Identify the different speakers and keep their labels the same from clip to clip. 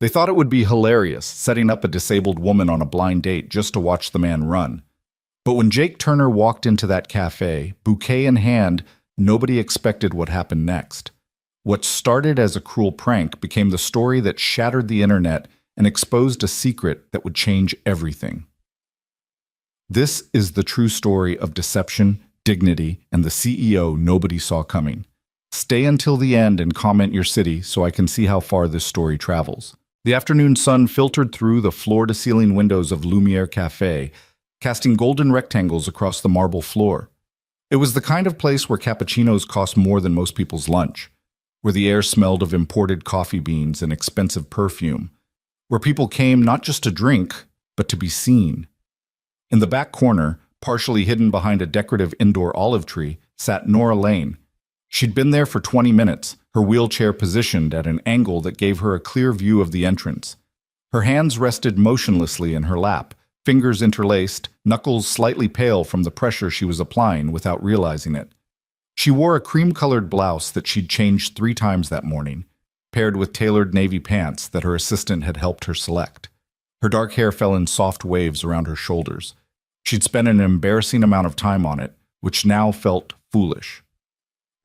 Speaker 1: They thought it would be hilarious, setting up a disabled woman on a blind date just to watch the man run. But when Jake Turner walked into that cafe, bouquet in hand, nobody expected what happened next. What started as a cruel prank became the story that shattered the internet and exposed a secret that would change everything. This is the true story of deception, dignity, and the CEO nobody saw coming. Stay until the end and comment your city so I can see how far this story travels. The afternoon sun filtered through the floor-to-ceiling windows of Lumiere Cafe, casting golden rectangles across the marble floor. It was the kind of place where cappuccinos cost more than most people's lunch, where the air smelled of imported coffee beans and expensive perfume, where people came not just to drink, but to be seen. In the back corner, partially hidden behind a decorative indoor olive tree, sat Nora Lane. She'd been there for 20 minutes, her wheelchair positioned at an angle that gave her a clear view of the entrance. Her hands rested motionlessly in her lap, fingers interlaced, knuckles slightly pale from the pressure she was applying without realizing it. She wore a cream-colored blouse that she'd changed 3 times that morning, paired with tailored navy pants that her assistant had helped her select. Her dark hair fell in soft waves around her shoulders. She'd spent an embarrassing amount of time on it, which now felt foolish.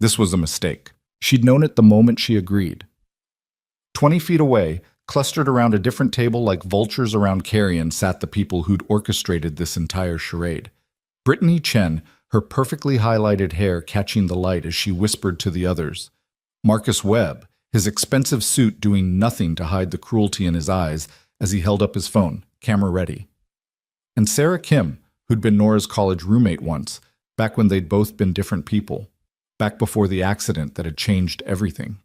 Speaker 1: This was a mistake. She'd known it the moment she agreed. 20 feet away, clustered around a different table like vultures around carrion, sat the people who'd orchestrated this entire charade. Brittany Chen, her perfectly highlighted hair catching the light as she whispered to the others. Marcus Webb, his expensive suit doing nothing to hide the cruelty in his eyes as he held up his phone, camera ready. And Sarah Kim, who'd been Nora's college roommate once, back when they'd both been different people, back before the accident that had changed everything.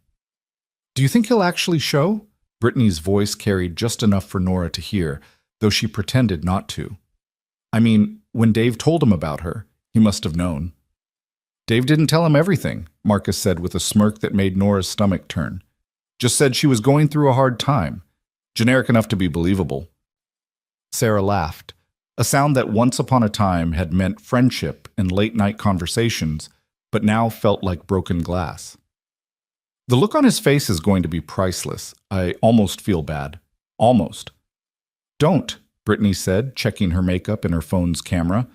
Speaker 1: "Do you think he'll actually show?" Brittany's voice carried just enough for Nora to hear, though she pretended not to. "I mean, when Dave told him about her, he must have known." "Dave didn't tell him everything," Marcus said with a smirk that made Nora's stomach turn. "Just said she was going through a hard time. Generic enough to be believable." Sarah laughed, a sound that once upon a time had meant friendship and late-night conversations, but now felt like broken glass. "The look on his face is going to be priceless. I almost feel bad. Almost." "Don't," Brittany said, checking her makeup in her phone's camera.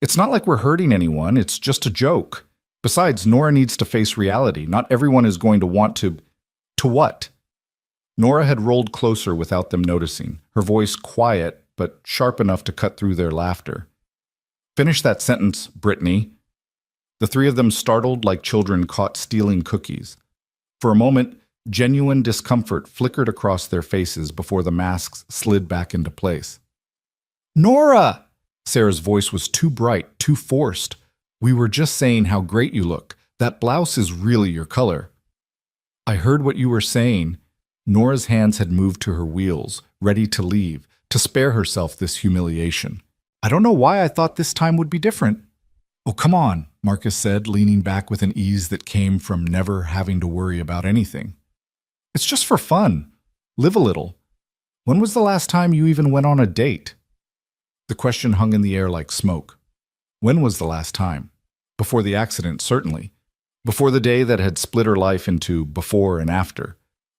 Speaker 1: "It's not like we're hurting anyone, it's just a joke. Besides, Nora needs to face reality. Not everyone is going to want to..." "To what?" Nora had rolled closer without them noticing, her voice quiet but sharp enough to cut through their laughter. "Finish that sentence, Brittany." The 3 of them startled like children caught stealing cookies. For a moment, genuine discomfort flickered across their faces before the masks slid back into place. "Nora!" Sarah's voice was too bright, too forced. "We were just saying how great you look. That blouse is really your color." "I heard what you were saying." Nora's hands had moved to her wheels, ready to leave, to spare herself this humiliation. "I don't know why I thought this time would be different." "Oh, come on," Marcus said, leaning back with an ease that came from never having to worry about anything. "It's just for fun. Live a little. When was the last time you even went on a date?" The question hung in the air like smoke. When was the last time? Before the accident, certainly. Before the day that had split her life into before and after.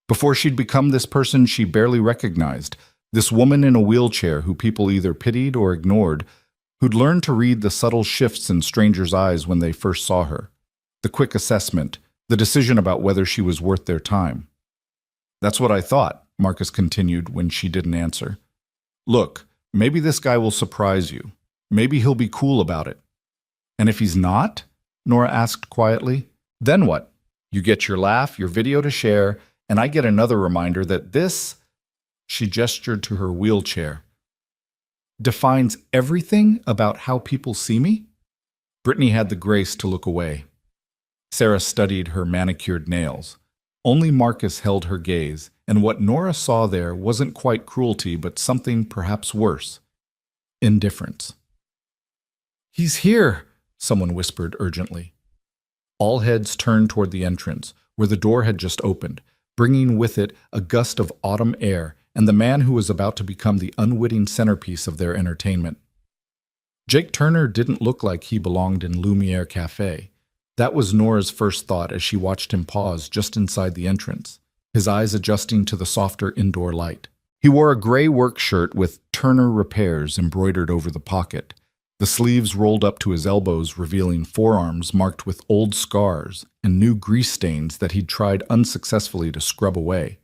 Speaker 1: Before she'd become this person she barely recognized, this woman in a wheelchair who people either pitied or ignored, who'd learned to read the subtle shifts in strangers' eyes when they first saw her, the quick assessment, the decision about whether she was worth their time. "That's what I thought," Marcus continued when she didn't answer. "Look, maybe this guy will surprise you. Maybe he'll be cool about it." "And if he's not?" Nora asked quietly. "Then what? You get your laugh, your video to share, and I get another reminder that this," she gestured to her wheelchair, "defines everything about how people see me?" Brittany had the grace to look away. Sarah studied her manicured nails. Only Marcus held her gaze, and what Nora saw there wasn't quite cruelty, but something perhaps worse. Indifference. "He's here," someone whispered urgently. All heads turned toward the entrance, where the door had just opened, bringing with it a gust of autumn air and the man who was about to become the unwitting centerpiece of their entertainment. Jake Turner didn't look like he belonged in Lumiere Cafe. That was Nora's first thought as she watched him pause just inside the entrance. his eyes adjusting to the softer indoor light. He wore a gray work shirt with Turner Repairs embroidered over the pocket, the sleeves rolled up to his elbows, revealing forearms marked with old scars and new grease stains that he'd tried unsuccessfully to scrub away.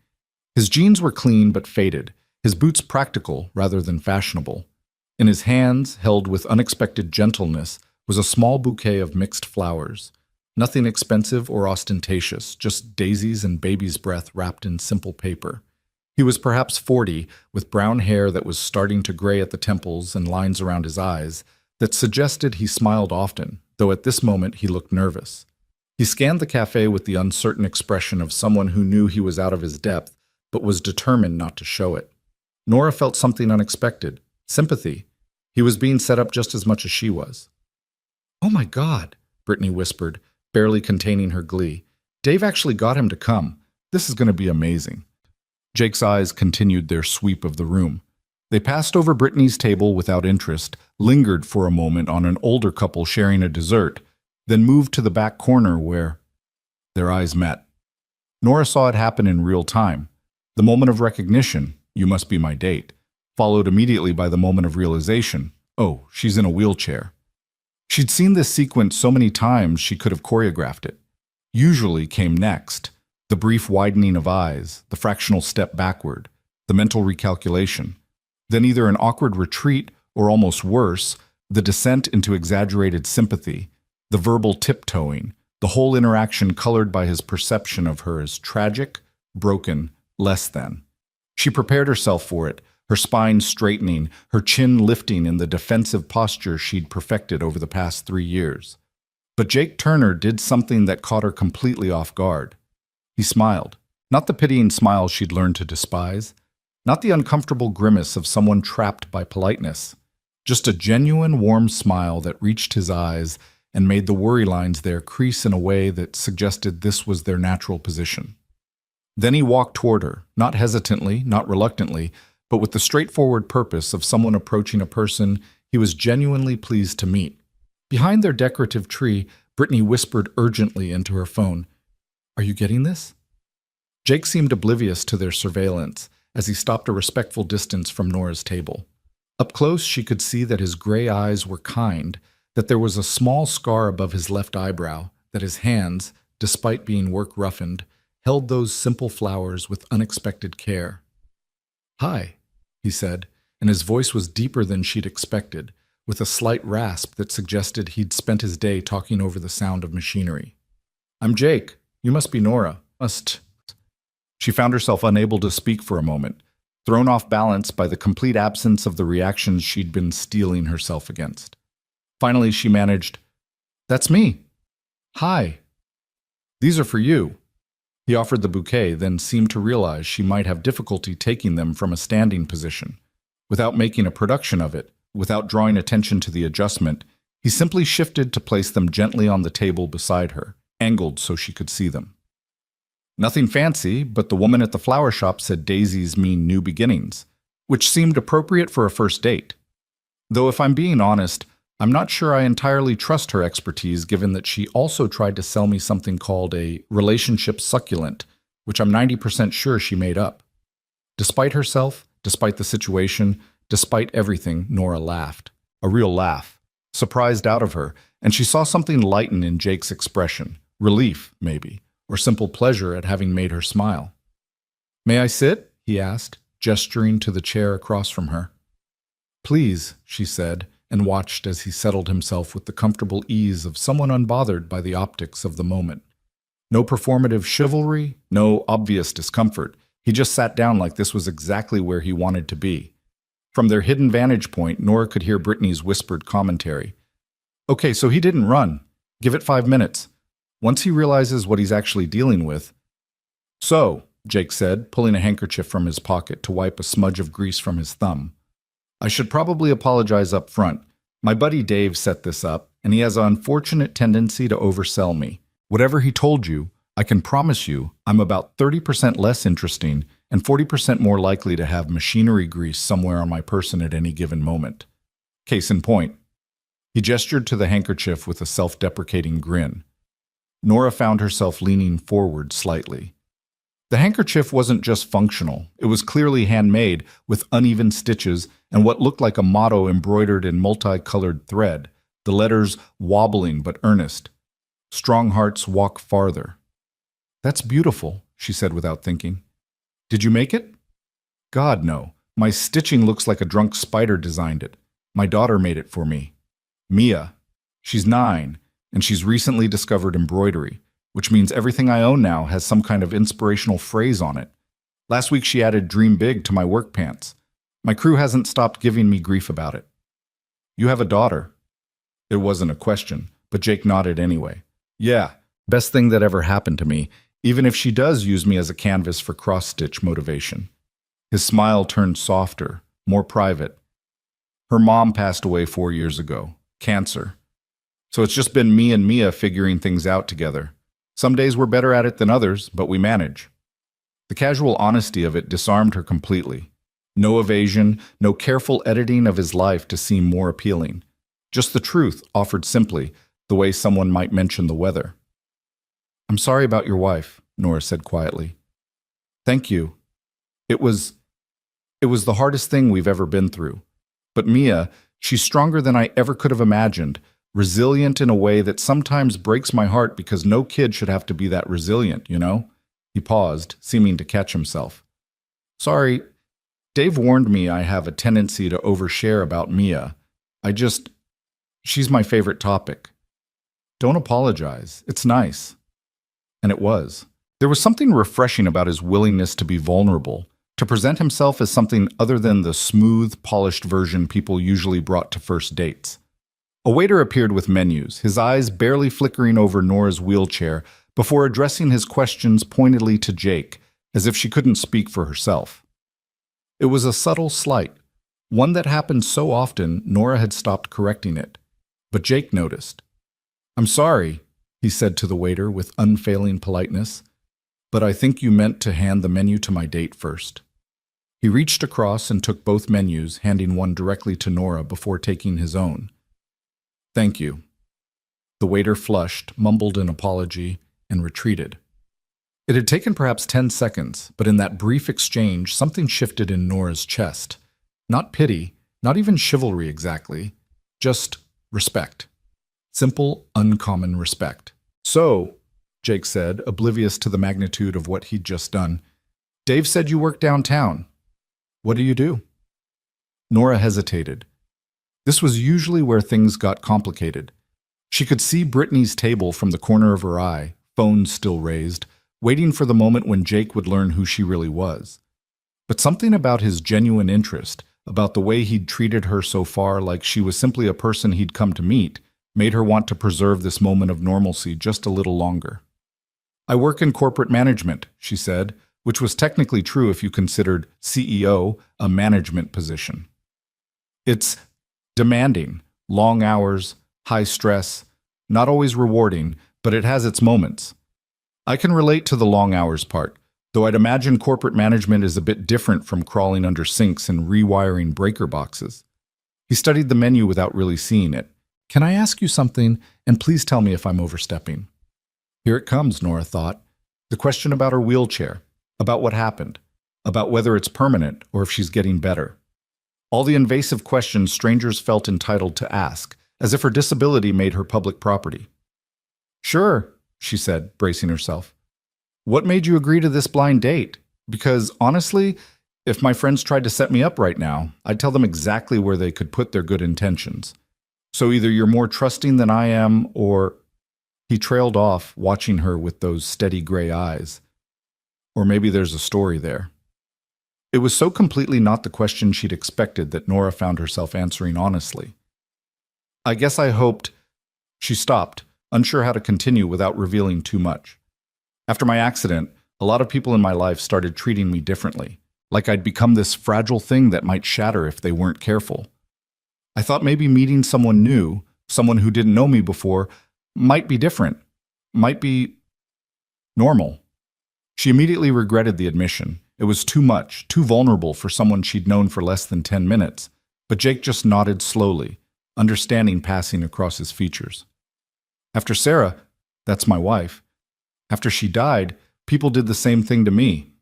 Speaker 1: His jeans were clean but faded, his boots practical rather than fashionable. In his hands, held with unexpected gentleness, was a small bouquet of mixed flowers. Nothing expensive or ostentatious, just daisies and baby's breath wrapped in simple paper. He was perhaps 40, with brown hair that was starting to gray at the temples and lines around his eyes that suggested he smiled often, though at this moment he looked nervous. He scanned the cafe with the uncertain expression of someone who knew he was out of his depth, but was determined not to show it. Nora felt something unexpected. Sympathy. He was being set up just as much as she was. "Oh my God," Brittany whispered, barely containing her glee. "Dave actually got him to come. This is going to be amazing." Jake's eyes continued their sweep of the room. They passed over Brittany's table without interest, lingered for a moment on an older couple sharing a dessert, then moved to the back corner where their eyes met. Nora saw it happen in real time. The moment of recognition, "You must be my date," followed immediately by the moment of realization, "Oh, she's in a wheelchair." She'd seen this sequence so many times she could have choreographed it. Usually came next, the brief widening of eyes, the fractional step backward, the mental recalculation. Then either an awkward retreat, or almost worse, the descent into exaggerated sympathy, the verbal tiptoeing, the whole interaction colored by his perception of her as tragic, broken, less than. She prepared herself for it, her spine straightening, her chin lifting in the defensive posture she'd perfected over the past 3 years. But Jake Turner did something that caught her completely off guard. He smiled, not the pitying smile she'd learned to despise, not the uncomfortable grimace of someone trapped by politeness, just a genuine warm smile that reached his eyes and made the worry lines there crease in a way that suggested this was their natural position. Then he walked toward her, not hesitantly, not reluctantly, but with the straightforward purpose of someone approaching a person he was genuinely pleased to meet. Behind their decorative tree, Brittany whispered urgently into her phone, "Are you getting this?" Jake seemed oblivious to their surveillance as he stopped a respectful distance from Nora's table. Up close, she could see that his gray eyes were kind, that there was a small scar above his left eyebrow, that his hands, despite being work-roughened, held those simple flowers with unexpected care. "Hi," he said, and his voice was deeper than she'd expected, with a slight rasp that suggested he'd spent his day talking over the sound of machinery. "I'm Jake. You must be Nora. Must..." She found herself unable to speak for a moment, thrown off balance by the complete absence of the reactions she'd been steeling herself against. Finally, she managed, "That's me. Hi. These are for you." He offered the bouquet, then seemed to realize she might have difficulty taking them from a standing position. Without making a production of it, without drawing attention to the adjustment, he simply shifted to place them gently on the table beside her, angled so she could see them. Nothing fancy, but the woman at the flower shop said daisies mean new beginnings, which seemed appropriate for a first date. Though if I'm being honest, I'm not sure I entirely trust her expertise given that she also tried to sell me something called a relationship succulent, which I'm 90% sure she made up. Despite herself, despite the situation, despite everything, Nora laughed. A real laugh. Surprised out of her, and she saw something lighten in Jake's expression. Relief, maybe, or simple pleasure at having made her smile. "May I sit?" he asked, gesturing to the chair across from her. "Please," she said, and watched as he settled himself with the comfortable ease of someone unbothered by the optics of the moment. No performative chivalry, no obvious discomfort. He just sat down like this was exactly where he wanted to be. From their hidden vantage point, Nora could hear Brittany's whispered commentary. "Okay, so he didn't run. Give it 5 minutes. Once he realizes what he's actually dealing with..." "So," Jake said, pulling a handkerchief from his pocket to wipe a smudge of grease from his thumb, "I should probably apologize up front. My buddy Dave set this up, and he has an unfortunate tendency to oversell me. Whatever he told you, I can promise you I'm about 30% less interesting and 40% more likely to have machinery grease somewhere on my person at any given moment. Case in point." He gestured to the handkerchief with a self-deprecating grin. Nora found herself leaning forward slightly. The handkerchief wasn't just functional. It was clearly handmade, with uneven stitches and what looked like a motto embroidered in multicolored thread, the letters wobbling but earnest. Strong hearts walk farther. That's beautiful, she said without thinking. Did you make it? God, no. My stitching looks like a drunk spider designed it. My daughter made it for me. Mia. She's 9, and she's recently discovered embroidery, which means everything I own now has some kind of inspirational phrase on it. Last week she added "Dream Big" to my work pants. My crew hasn't stopped giving me grief about it. You have a daughter. It wasn't a question, but Jake nodded anyway. Yeah, best thing that ever happened to me, even if she does use me as a canvas for cross-stitch motivation. His smile turned softer, more private. Her mom passed away 4 years ago. Cancer. So it's just been me and Mia figuring things out together. Some days we're better at it than others, but we manage. The casual honesty of it disarmed her completely. No evasion, no careful editing of his life to seem more appealing. Just the truth, offered simply, the way someone might mention the weather. I'm sorry about your wife, Nora said quietly. Thank you. It was the hardest thing we've ever been through. But Mia, she's stronger than I ever could have imagined, resilient in a way that sometimes breaks my heart because no kid should have to be that resilient, you know? He paused, seeming to catch himself. Sorry, Dave warned me I have a tendency to overshare about Mia. She's my favorite topic. Don't apologize. It's nice. And it was. There was something refreshing about his willingness to be vulnerable, to present himself as something other than the smooth, polished version people usually brought to first dates. A waiter appeared with menus, his eyes barely flickering over Nora's wheelchair before addressing his questions pointedly to Jake, as if she couldn't speak for herself. It was a subtle slight, one that happened so often Nora had stopped correcting it. But Jake noticed. I'm sorry, he said to the waiter with unfailing politeness, but I think you meant to hand the menu to my date first. He reached across and took both menus, handing one directly to Nora before taking his own. Thank you. The waiter flushed, mumbled an apology, and retreated. It had taken perhaps 10 seconds, but in that brief exchange, something shifted in Nora's chest. Not pity, not even chivalry exactly, just respect. Simple, uncommon respect. So, Jake said, oblivious to the magnitude of what he'd just done, Dave said you work downtown. What do you do? Nora hesitated. This was usually where things got complicated. She could see Brittany's table from the corner of her eye, phone still raised, waiting for the moment when Jake would learn who she really was. But something about his genuine interest, about the way he'd treated her so far like she was simply a person he'd come to meet, made her want to preserve this moment of normalcy just a little longer. I work in corporate management, she said, which was technically true if you considered CEO a management position. It's demanding, long hours, high stress, not always rewarding, but it has its moments. I can relate to the long hours part, though I'd imagine corporate management is a bit different from crawling under sinks and rewiring breaker boxes. He studied the menu without really seeing it. Can I ask you something, and please tell me if I'm overstepping? Here it comes, Nora thought. The question about her wheelchair, about what happened, about whether it's permanent or if she's getting better. All the invasive questions strangers felt entitled to ask, as if her disability made her public property. Sure, she said, bracing herself. What made you agree to this blind date? Because, honestly, if my friends tried to set me up right now, I'd tell them exactly where they could put their good intentions. So either you're more trusting than I am, or... He trailed off, watching her with those steady gray eyes. Or maybe there's a story there. It was so completely not the question she'd expected that Nora found herself answering honestly. I guess I hoped... She stopped, unsure how to continue without revealing too much. After my accident, a lot of people in my life started treating me differently, like I'd become this fragile thing that might shatter if they weren't careful. I thought maybe meeting someone new, someone who didn't know me before, might be different, might be normal. She immediately regretted the admission. It was too much, too vulnerable for someone she'd known for less than 10 minutes, but Jake just nodded slowly, understanding passing across his features. After Sarah, that's my wife, after she died, People did the same thing to me.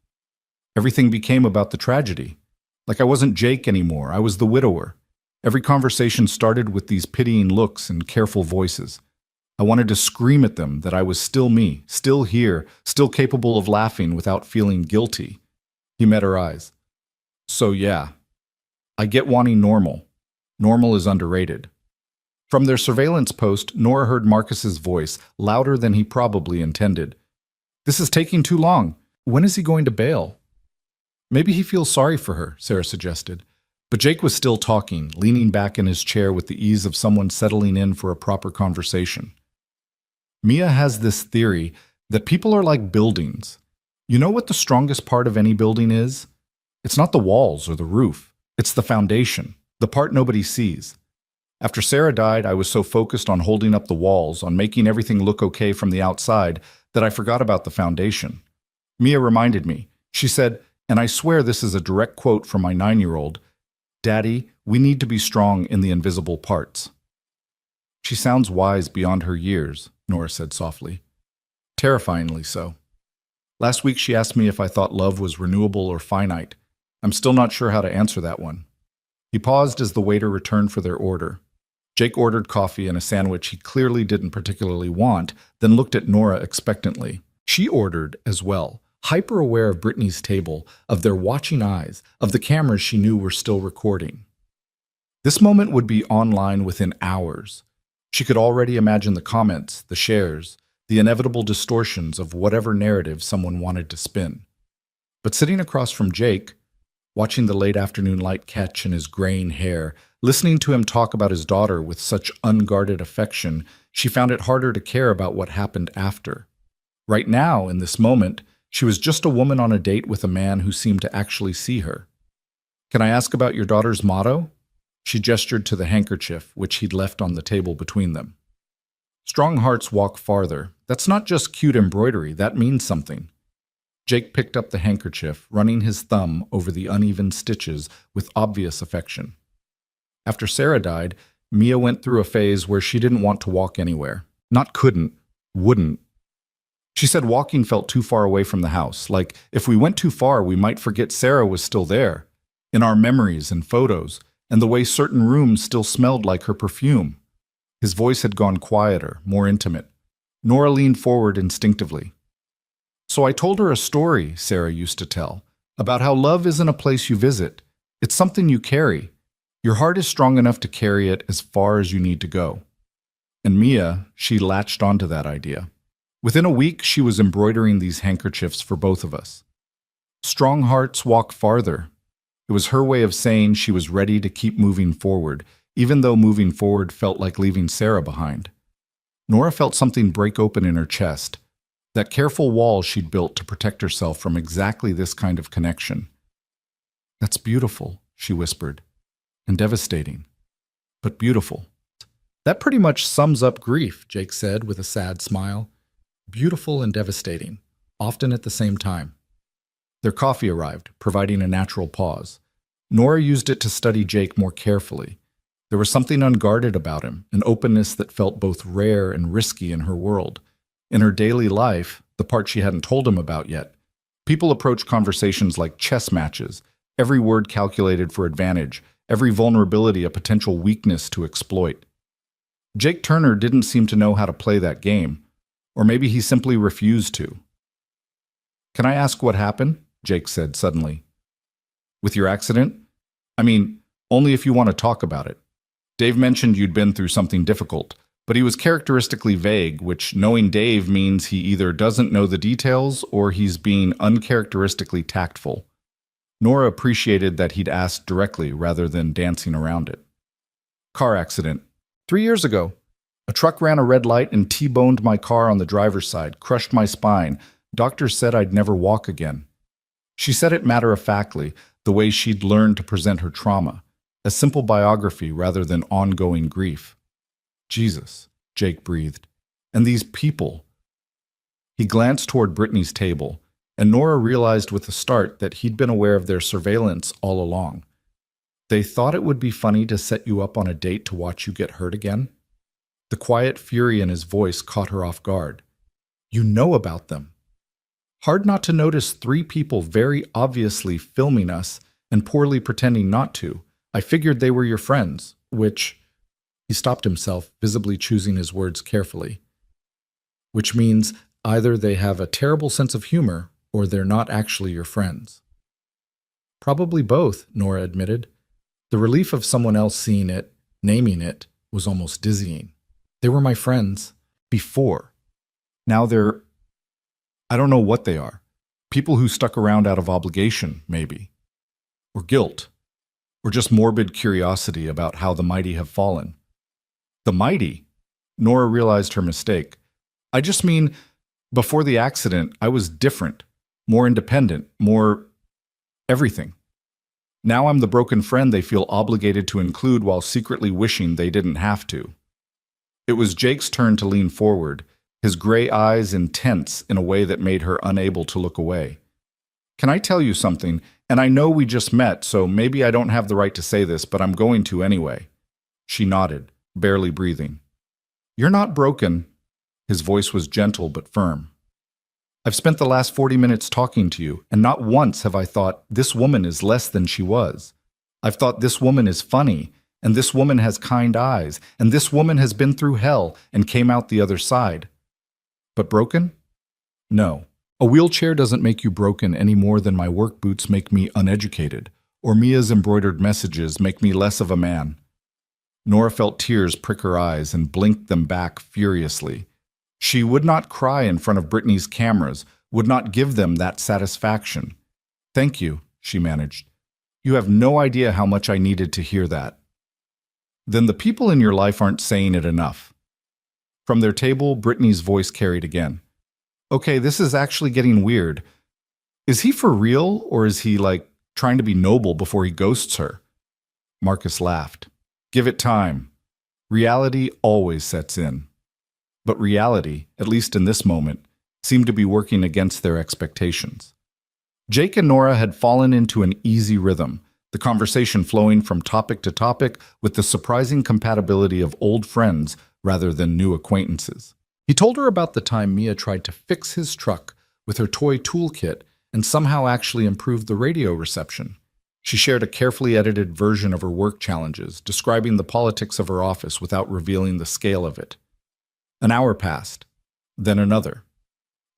Speaker 1: Everything became about the tragedy. Like I wasn't Jake anymore, I was the widower. Every conversation started with these pitying looks and careful voices. I wanted to scream at them that I was still me, still here, still capable of laughing without feeling guilty. He met her eyes. So yeah, I get wanting normal. Normal is underrated. From their surveillance post, Nora heard Marcus's voice, louder than he probably intended. This is taking too long. When is he going to bail? Maybe he feels sorry for her, Sarah suggested. But Jake was still talking, leaning back in his chair with the ease of someone settling in for a proper conversation. Mia has this theory that people are like buildings. You know what the strongest part of any building is? It's not the walls or the roof. It's the foundation, the part nobody sees. After Sarah died, I was so focused on holding up the walls, on making everything look okay from the outside, that I forgot about the foundation. Mia reminded me. She said, and I swear this is a direct quote from my 9-year-old, "Daddy, we need to be strong in the invisible parts." She sounds wise beyond her years, Nora said softly. Terrifyingly so. Last week she asked me if I thought love was renewable or finite. I'm still not sure how to answer that one. He paused as the waiter returned for their order. Jake ordered coffee and a sandwich he clearly didn't particularly want, then looked at Nora expectantly. She ordered as well, hyper-aware of Brittany's table, of their watching eyes, of the cameras she knew were still recording. This moment would be online within hours. She could already imagine the comments, the shares, the inevitable distortions of whatever narrative someone wanted to spin. But sitting across from Jake, watching the late afternoon light catch in his graying hair, listening to him talk about his daughter with such unguarded affection, she found it harder to care about what happened after. Right now, in this moment, she was just a woman on a date with a man who seemed to actually see her. "Can I ask about your daughter's motto?" She gestured to the handkerchief, which he'd left on the table between them. "Strong hearts walk farther." That's not just cute embroidery, that means something. Jake picked up the handkerchief, running his thumb over the uneven stitches with obvious affection. After Sarah died, Mia went through a phase where she didn't want to walk anywhere. Not couldn't, wouldn't. She said walking felt too far away from the house, like if we went too far we might forget Sarah was still there, in our memories and photos, and the way certain rooms still smelled like her perfume. His voice had gone quieter, more intimate. Nora leaned forward instinctively. "So I told her a story Sarah used to tell, about how love isn't a place you visit. It's something you carry. Your heart is strong enough to carry it as far as you need to go." And Mia, she latched onto that idea. Within a week, she was embroidering these handkerchiefs for both of us. Strong hearts walk farther. It was her way of saying she was ready to keep moving forward, even though moving forward felt like leaving Sarah behind. Nora felt something break open in her chest, that careful wall she'd built to protect herself from exactly this kind of connection. "That's beautiful," she whispered, "and devastating, but beautiful." "That pretty much sums up grief," Jake said with a sad smile. "Beautiful and devastating, often at the same time." Their coffee arrived, providing a natural pause. Nora used it to study Jake more carefully. There was something unguarded about him, an openness that felt both rare and risky in her world. In her daily life, the part she hadn't told him about yet, people approach conversations like chess matches, every word calculated for advantage, every vulnerability a potential weakness to exploit. Jake Turner didn't seem to know how to play that game, or maybe he simply refused to. "Can I ask what happened?" Jake said suddenly. "With your accident? I mean, only if you want to talk about it. Dave mentioned you'd been through something difficult, but he was characteristically vague, which, knowing Dave, means he either doesn't know the details or he's being uncharacteristically tactful." Nora appreciated that he'd asked directly rather than dancing around it. "Car accident. 3 years ago. A truck ran a red light and T-boned my car on the driver's side, crushed my spine. Doctors said I'd never walk again." She said it matter-of-factly, the way she'd learned to present her trauma, a simple biography rather than ongoing grief. "Jesus," Jake breathed. "And these people." He glanced toward Brittany's table, and Nora realized with a start that he'd been aware of their surveillance all along. "They thought it would be funny to set you up on a date to watch you get hurt again?" The quiet fury in his voice caught her off guard. "You know about them." Hard not to notice three people very obviously filming us and poorly pretending not to. I figured they were your friends, which—" he stopped himself, visibly choosing his words carefully. "Which means either they have a terrible sense of humor or they're not actually your friends." "Probably both," Nora admitted. The relief of someone else seeing it, naming it, was almost dizzying. "They were my friends. Before. Now I don't know what they are. People who stuck around out of obligation, maybe. Or guilt. Or just morbid curiosity about how the mighty have fallen." "The mighty?" Nora realized her mistake. "I just mean, before the accident, I was different. More independent. More everything. Now I'm the broken friend they feel obligated to include while secretly wishing they didn't have to." It was Jake's turn to lean forward, his gray eyes intense in a way that made her unable to look away. "Can I tell you something? And I know we just met, so maybe I don't have the right to say this, but I'm going to anyway." She nodded, barely breathing. "You're not broken." His voice was gentle but firm. "I've spent the last 40 minutes talking to you, and not once have I thought this woman is less than she was. I've thought this woman is funny, and this woman has kind eyes, and this woman has been through hell and came out the other side. But broken? No. A wheelchair doesn't make you broken any more than my work boots make me uneducated, or Mia's embroidered messages make me less of a man." Nora felt tears prick her eyes and blinked them back furiously. She would not cry in front of Brittany's cameras, would not give them that satisfaction. "Thank you," she managed. "You have no idea how much I needed to hear that." "Then the people in your life aren't saying it enough." From their table, Brittany's voice carried again. "Okay, this is actually getting weird. Is he for real, or is he, trying to be noble before he ghosts her?" Marcus laughed. "Give it time. Reality always sets in." But reality, at least in this moment, seemed to be working against their expectations. Jake and Nora had fallen into an easy rhythm, the conversation flowing from topic to topic with the surprising compatibility of old friends rather than new acquaintances. He told her about the time Mia tried to fix his truck with her toy toolkit and somehow actually improved the radio reception. She shared a carefully edited version of her work challenges, describing the politics of her office without revealing the scale of it. An hour passed, then another.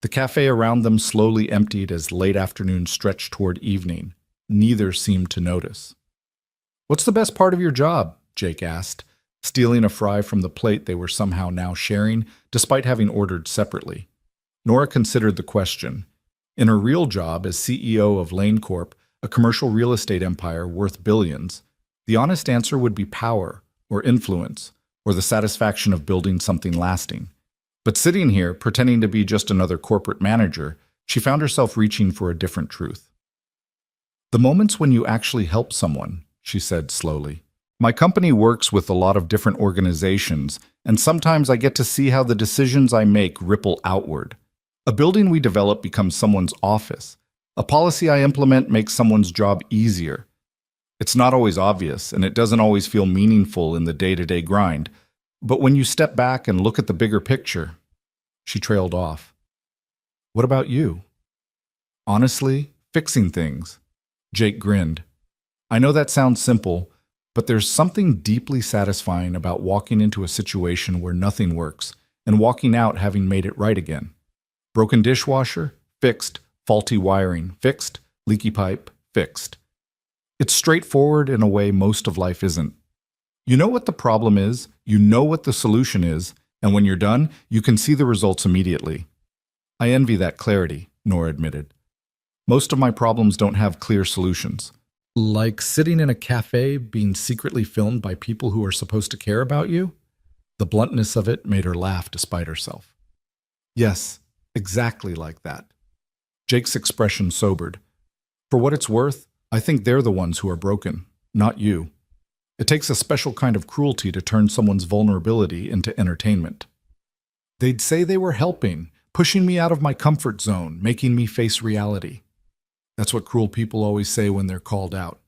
Speaker 1: The cafe around them slowly emptied as late afternoon stretched toward evening. Neither seemed to notice. "What's the best part of your job?" Jake asked, stealing a fry from the plate they were somehow now sharing, despite having ordered separately. Nora considered the question. In her real job as CEO of Lane Corp, a commercial real estate empire worth billions, the honest answer would be power, or influence, or the satisfaction of building something lasting. But sitting here, pretending to be just another corporate manager, she found herself reaching for a different truth. "The moments when you actually help someone," she said slowly. "My company works with a lot of different organizations, and sometimes I get to see how the decisions I make ripple outward. A building we develop becomes someone's office. A policy I implement makes someone's job easier. It's not always obvious, and it doesn't always feel meaningful in the day-to-day grind. But when you step back and look at the bigger picture," she trailed off. "What about you?" "Honestly, fixing things." Jake grinned. "I know that sounds simple, but there's something deeply satisfying about walking into a situation where nothing works and walking out having made it right again. Broken dishwasher? Fixed. Faulty wiring? Fixed. Leaky pipe? Fixed. It's straightforward in a way most of life isn't. You know what the problem is, you know what the solution is, and when you're done, you can see the results immediately. I envy that clarity," Nora admitted. "Most of my problems don't have clear solutions." "Like sitting in a cafe being secretly filmed by people who are supposed to care about you?" The bluntness of it made her laugh despite herself. "Yes, exactly like that." Jake's expression sobered. "For what it's worth, I think they're the ones who are broken, not you. It takes a special kind of cruelty to turn someone's vulnerability into entertainment." "They'd say they were helping, pushing me out of my comfort zone, making me face reality." That's what cruel people always say when they're called out.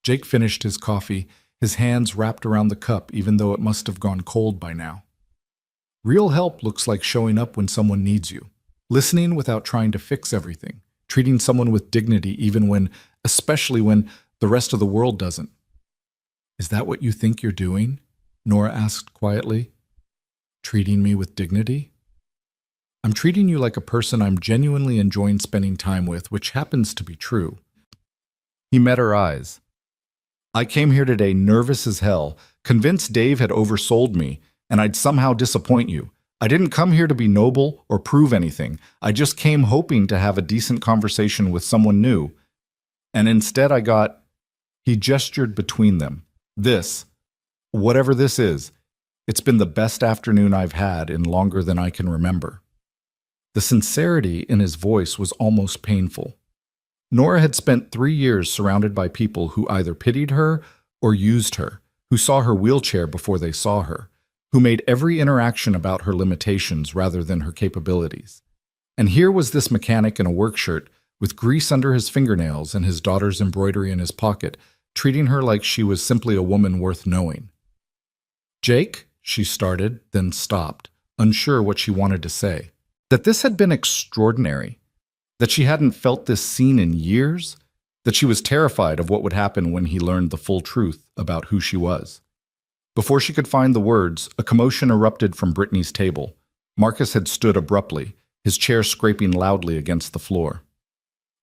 Speaker 1: Jake finished his coffee, his hands wrapped around the cup even though it must have gone cold by now. "Real help looks like showing up when someone needs you. listening without trying to fix everything, treating someone with dignity especially when the rest of the world doesn't. Is that what you think you're doing? Nora asked quietly. Treating me with dignity? I'm treating you like a person I'm genuinely enjoying spending time with, which happens to be true. He met her eyes. I came here today nervous as hell, convinced Dave had oversold me, and I'd somehow disappoint you. I didn't come here to be noble or prove anything. I just came hoping to have a decent conversation with someone new. And instead I got... He gestured between them. This, whatever this is, it's been the best afternoon I've had in longer than I can remember. The sincerity in his voice was almost painful. Nora had spent 3 years surrounded by people who either pitied her or used her, who saw her wheelchair before they saw her, who made every interaction about her limitations rather than her capabilities. And here was this mechanic in a work shirt with grease under his fingernails and his daughter's embroidery in his pocket, treating her like she was simply a woman worth knowing. Jake, she started, then stopped, unsure what she wanted to say. That this had been extraordinary, that she hadn't felt this scene in years, that she was terrified of what would happen when he learned the full truth about who she was. Before she could find the words, a commotion erupted from Brittany's table. Marcus had stood abruptly, his chair scraping loudly against the floor.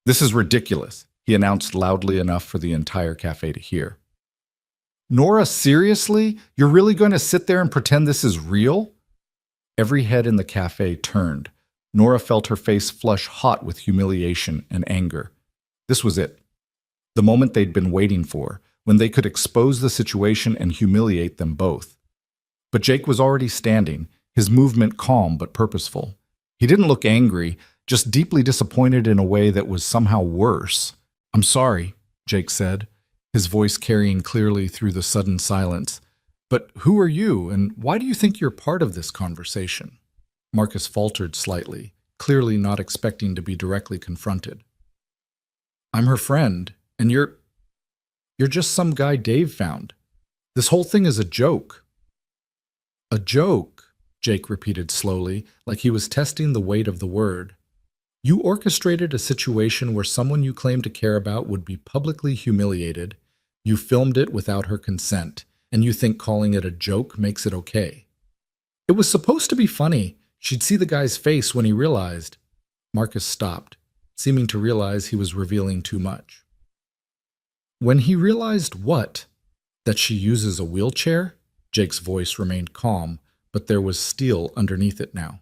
Speaker 1: This is ridiculous, he announced loudly enough for the entire cafe to hear. Nora, seriously? You're really going to sit there and pretend this is real? Every head in the cafe turned. Nora felt her face flush hot with humiliation and anger. This was it. The moment they'd been waiting for, when they could expose the situation and humiliate them both. But Jake was already standing, his movement calm but purposeful. He didn't look angry, just deeply disappointed in a way that was somehow worse. I'm sorry, Jake said, his voice carrying clearly through the sudden silence. But who are you, and why do you think you're part of this conversation? Marcus faltered slightly, clearly not expecting to be directly confronted. I'm her friend, and you're just some guy Dave found. This whole thing is a joke. A joke, Jake repeated slowly, like he was testing the weight of the word. You orchestrated a situation where someone you claim to care about would be publicly humiliated. You filmed it without her consent, and you think calling it a joke makes it okay. It was supposed to be funny. She'd see the guy's face when he realized. Marcus stopped, seeming to realize he was revealing too much. When he realized what? That she uses a wheelchair? Jake's voice remained calm, but there was steel underneath it now.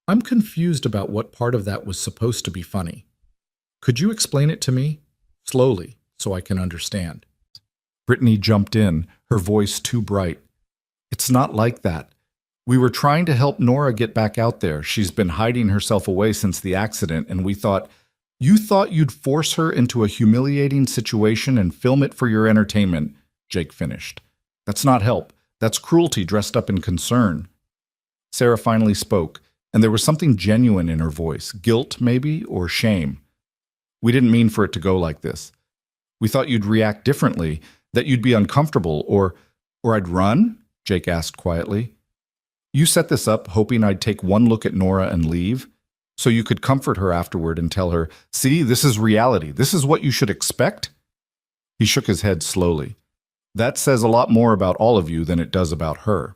Speaker 1: I'm confused about what part of that was supposed to be funny. Could you explain it to me? Slowly, so I can understand. Brittany jumped in, her voice too bright. It's not like that. We were trying to help Nora get back out there. She's been hiding herself away since the accident, and we thought, you thought you'd force her into a humiliating situation and film it for your entertainment, Jake finished. That's not help. That's cruelty dressed up in concern. Sarah finally spoke, and there was something genuine in her voice, guilt maybe, or shame. We didn't mean for it to go like this. We thought you'd react differently, that you'd be uncomfortable, or I'd run? Jake asked quietly. You set this up hoping I'd take one look at Nora and leave, so you could comfort her afterward and tell her, see, this is reality. This is what you should expect? He shook his head slowly. That says a lot more about all of you than it does about her.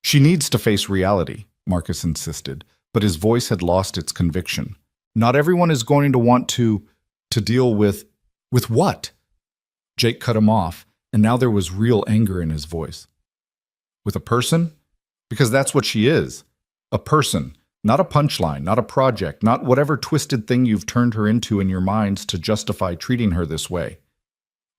Speaker 1: She needs to face reality, Marcus insisted, but his voice had lost its conviction. Not everyone is going to want to deal with what? Jake cut him off, and now there was real anger in his voice. With a person? Because that's what she is. A person, not a punchline, not a project, not whatever twisted thing you've turned her into in your minds to justify treating her this way.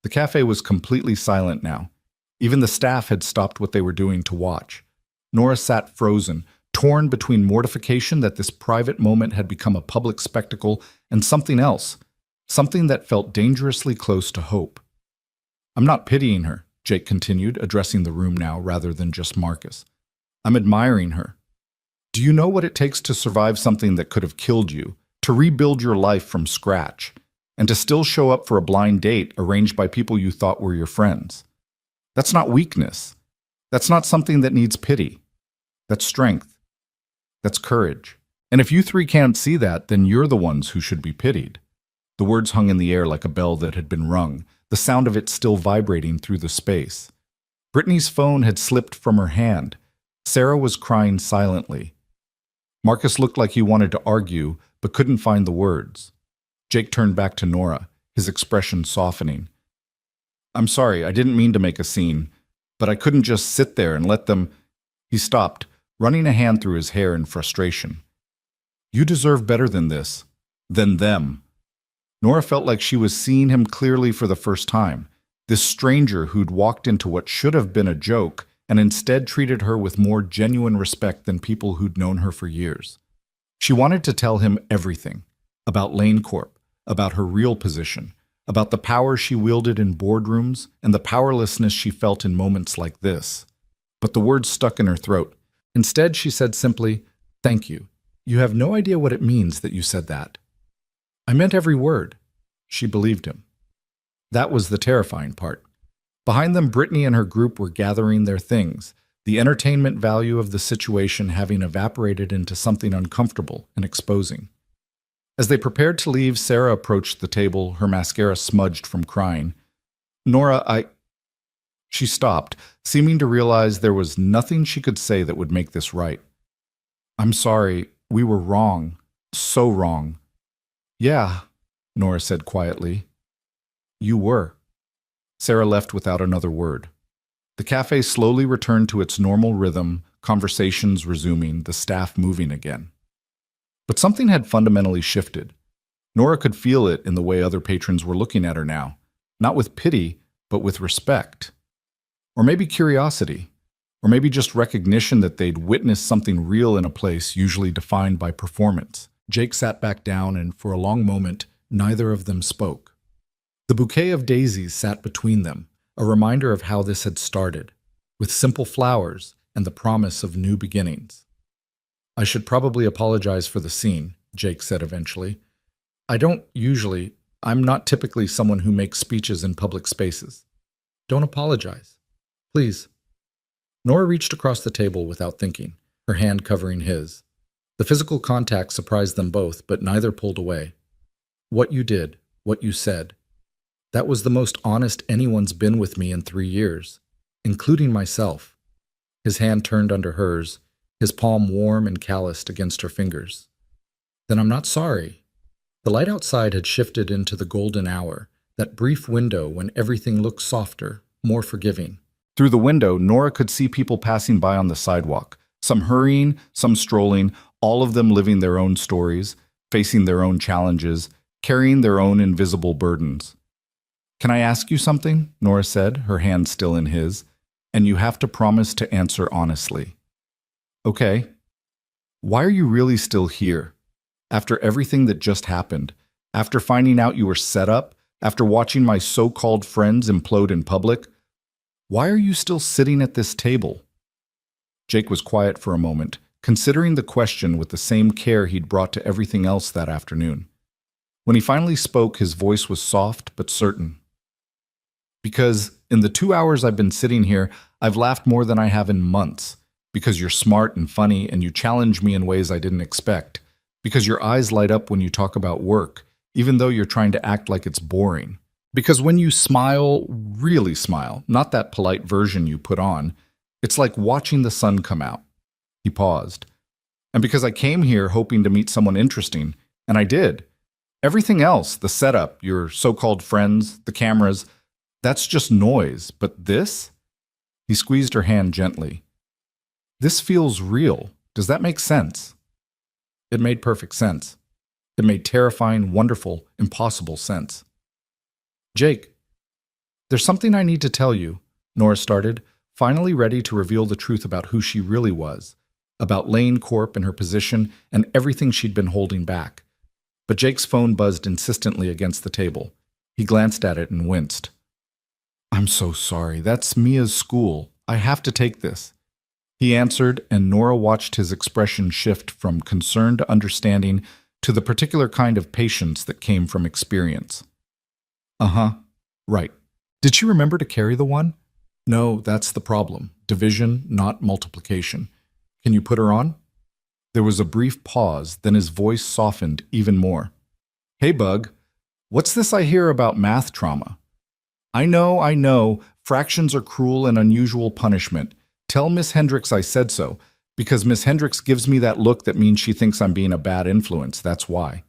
Speaker 1: The cafe was completely silent now. Even the staff had stopped what they were doing to watch. Nora sat frozen, torn between mortification that this private moment had become a public spectacle and something else, something that felt dangerously close to hope. I'm not pitying her, Jake continued, addressing the room now rather than just Marcus. I'm admiring her. Do you know what it takes to survive something that could have killed you, to rebuild your life from scratch, and to still show up for a blind date arranged by people you thought were your friends? That's not weakness. That's not something that needs pity. That's strength. That's courage. And if you three can't see that, then you're the ones who should be pitied. The words hung in the air like a bell that had been rung, the sound of it still vibrating through the space. Brittany's phone had slipped from her hand. Sarah was crying silently. Marcus looked like he wanted to argue, but couldn't find the words. Jake turned back to Nora, his expression softening. I'm sorry, I didn't mean to make a scene, but I couldn't just sit there and let them... He stopped, running a hand through his hair in frustration. You deserve better than this. Than them. Nora felt like she was seeing him clearly for the first time, this stranger who'd walked into what should have been a joke and instead treated her with more genuine respect than people who'd known her for years. She wanted to tell him everything, about Lane Corp, about her real position, about the power she wielded in boardrooms and the powerlessness she felt in moments like this. But the words stuck in her throat. Instead, she said simply, "Thank you. You have no idea what it means that you said that." I meant every word. She believed him. That was the terrifying part. Behind them, Brittany and her group were gathering their things, the entertainment value of the situation having evaporated into something uncomfortable and exposing. As they prepared to leave, Sarah approached the table, her mascara smudged from crying. Nora, She stopped, seeming to realize there was nothing she could say that would make this right. I'm sorry, we were wrong. So wrong. Yeah, Nora said quietly. You were. Sarah left without another word. The cafe slowly returned to its normal rhythm, conversations resuming, the staff moving again. But something had fundamentally shifted. Nora could feel it in the way other patrons were looking at her now, not with pity, but with respect. Or maybe curiosity, or maybe just recognition that they'd witnessed something real in a place usually defined by performance. Jake sat back down, and for a long moment, neither of them spoke. The bouquet of daisies sat between them, a reminder of how this had started, with simple flowers and the promise of new beginnings. I should probably apologize for the scene, Jake said eventually. I'm not typically someone who makes speeches in public spaces. Don't apologize. Please. Nora reached across the table without thinking, her hand covering his. The physical contact surprised them both, but neither pulled away. What you did, what you said, that was the most honest anyone's been with me in 3 years, including myself. His hand turned under hers, his palm warm and calloused against her fingers. Then I'm not sorry. The light outside had shifted into the golden hour, that brief window when everything looked softer, more forgiving. Through the window, Nora could see people passing by on the sidewalk, some hurrying, some strolling, all of them living their own stories, facing their own challenges, carrying their own invisible burdens. Can I ask you something? Nora said, her hand still in his, and you have to promise to answer honestly. Okay. Why are you really still here? After everything that just happened, after finding out you were set up, after watching my so-called friends implode in public, why are you still sitting at this table? Jake was quiet for a moment, considering the question with the same care he'd brought to everything else that afternoon. When he finally spoke, his voice was soft but certain. Because in the 2 hours I've been sitting here, I've laughed more than I have in months. Because you're smart and funny and you challenge me in ways I didn't expect. Because your eyes light up when you talk about work, even though you're trying to act like it's boring. Because when you smile, really smile, not that polite version you put on, it's like watching the sun come out. He paused. And because I came here hoping to meet someone interesting, and I did. Everything else, the setup, your so-called friends, the cameras, that's just noise. But this? He squeezed her hand gently. This feels real. Does that make sense? It made perfect sense. It made terrifying, wonderful, impossible sense. Jake, there's something I need to tell you, Nora started, finally ready to reveal the truth about who she really was, about Lane Corp and her position and everything she'd been holding back. But Jake's phone buzzed insistently against the table. He glanced at it and winced. I'm so sorry. That's Mia's school. I have to take this. He answered, and Nora watched his expression shift from concern to understanding to the particular kind of patience that came from experience. Uh-huh. Right. Did she remember to carry the one? No, that's the problem. Division, not multiplication. Can you put her on? There was a brief pause, then his voice softened even more. Hey, Bug, what's this I hear about math trauma? I know, fractions are cruel and unusual punishment. Tell Miss Hendricks I said so, because Miss Hendricks gives me that look that means she thinks I'm being a bad influence, that's why.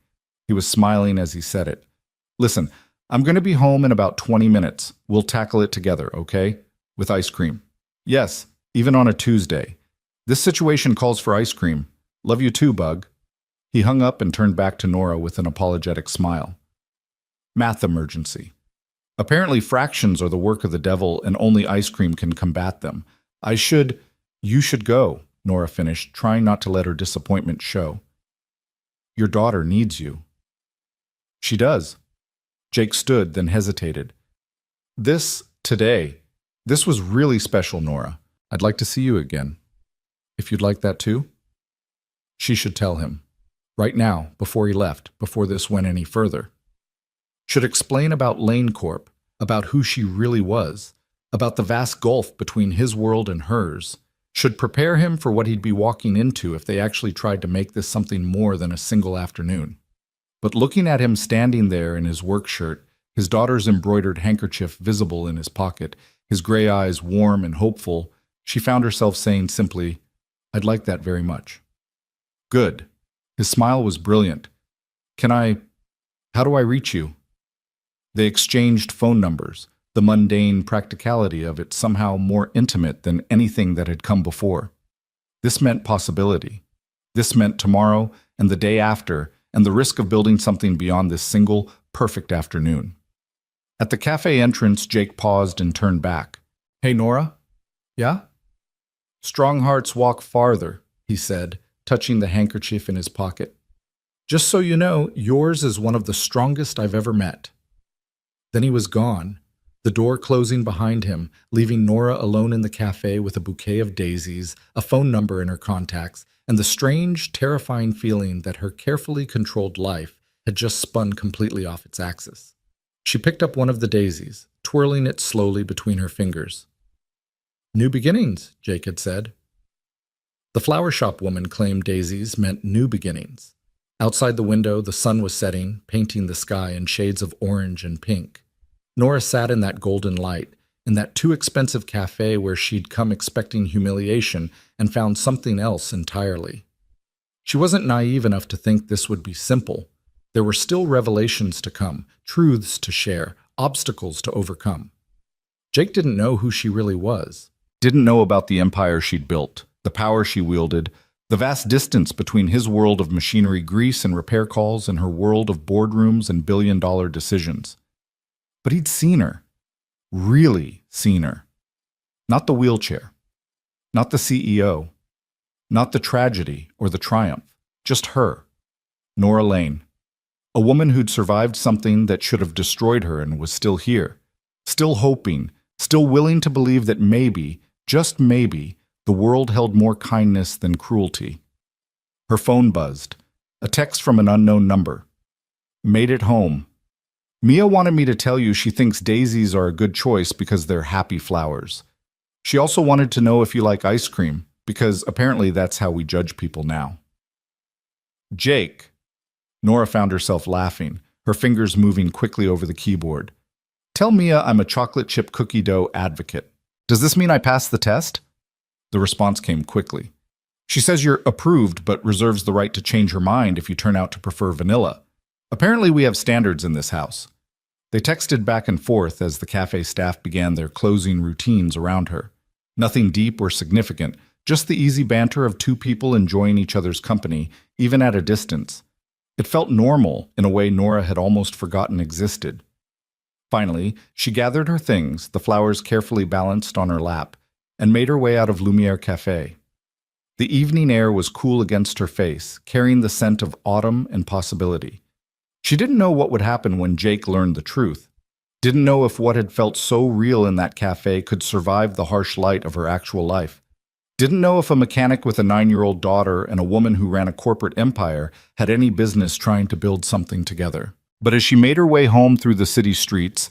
Speaker 1: He was smiling as he said it. Listen, I'm going to be home in about 20 minutes. We'll tackle it together, okay? With ice cream. Yes, even on a Tuesday. This situation calls for ice cream. Love you too, Bug. He hung up and turned back to Nora with an apologetic smile. Math emergency. Apparently fractions are the work of the devil and only ice cream can combat them. You should go, Nora finished, trying not to let her disappointment show. Your daughter needs you. She does. Jake stood, then hesitated. This was really special, Nora. I'd like to see you again. If you'd like that too? She should tell him. Right now, before he left, before this went any further. Should explain about Lane Corp, about who she really was, about the vast gulf between his world and hers. Should prepare him for what he'd be walking into if they actually tried to make this something more than a single afternoon. But looking at him standing there in his work shirt, his daughter's embroidered handkerchief visible in his pocket, his gray eyes warm and hopeful, she found herself saying simply, I'd like that very much. Good. His smile was brilliant. How do I reach you? They exchanged phone numbers, the mundane practicality of it somehow more intimate than anything that had come before. This meant possibility. This meant tomorrow and the day after, and the risk of building something beyond this single, perfect afternoon. At the cafe entrance, Jake paused and turned back. Hey, Nora? Yeah? Strong hearts walk farther, he said, touching the handkerchief in his pocket. Just so you know, yours is one of the strongest I've ever met. Then he was gone, the door closing behind him, leaving Nora alone in the cafe with a bouquet of daisies, a phone number in her contacts, and the strange, terrifying feeling that her carefully controlled life had just spun completely off its axis. She picked up one of the daisies, twirling it slowly between her fingers. New beginnings, Jake had said. The flower shop woman claimed daisies meant new beginnings. Outside the window, the sun was setting, painting the sky in shades of orange and pink. Nora sat in that golden light, in that too-expensive cafe where she'd come expecting humiliation and found something else entirely. She wasn't naive enough to think this would be simple. There were still revelations to come, truths to share, obstacles to overcome. Jake didn't know who she really was. Didn't know about the empire she'd built, the power she wielded, the vast distance between his world of machinery grease and repair calls and her world of boardrooms and billion-dollar decisions. But he'd seen her. Really seen her. Not the wheelchair. Not the CEO. Not the tragedy or the triumph. Just her. Nora Lane. A woman who'd survived something that should have destroyed her and was still here. Still hoping. Still willing to believe that maybe, just maybe, the world held more kindness than cruelty. Her phone buzzed. A text from an unknown number. Made it home. Mia wanted me to tell you she thinks daisies are a good choice because they're happy flowers. She also wanted to know if you like ice cream, because apparently that's how we judge people now. Jake. Nora found herself laughing, her fingers moving quickly over the keyboard. Tell Mia I'm a chocolate chip cookie dough advocate. Does this mean I passed the test? The response came quickly. She says you're approved but reserves the right to change her mind if you turn out to prefer vanilla. Apparently we have standards in this house. They texted back and forth as the cafe staff began their closing routines around her. Nothing deep or significant, just the easy banter of two people enjoying each other's company, even at a distance. It felt normal in a way Nora had almost forgotten existed. Finally, she gathered her things, the flowers carefully balanced on her lap, and made her way out of Lumiere Cafe. The evening air was cool against her face, carrying the scent of autumn and possibility. She didn't know what would happen when Jake learned the truth. Didn't know if what had felt so real in that cafe could survive the harsh light of her actual life. Didn't know if a mechanic with a 9-year-old daughter and a woman who ran a corporate empire had any business trying to build something together. But as she made her way home through the city streets,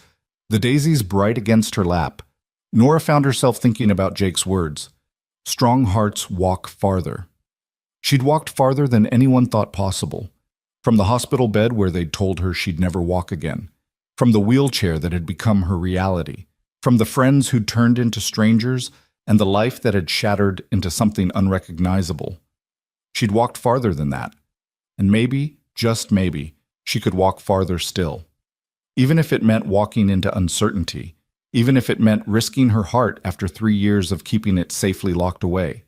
Speaker 1: the daisies bright against her lap, Nora found herself thinking about Jake's words. Strong hearts walk farther. She'd walked farther than anyone thought possible. From the hospital bed where they'd told her she'd never walk again. From the wheelchair that had become her reality. From the friends who'd turned into strangers and the life that had shattered into something unrecognizable. She'd walked farther than that. And maybe, just maybe, she could walk farther still. Even if it meant walking into uncertainty. Even if it meant risking her heart after 3 years of keeping it safely locked away.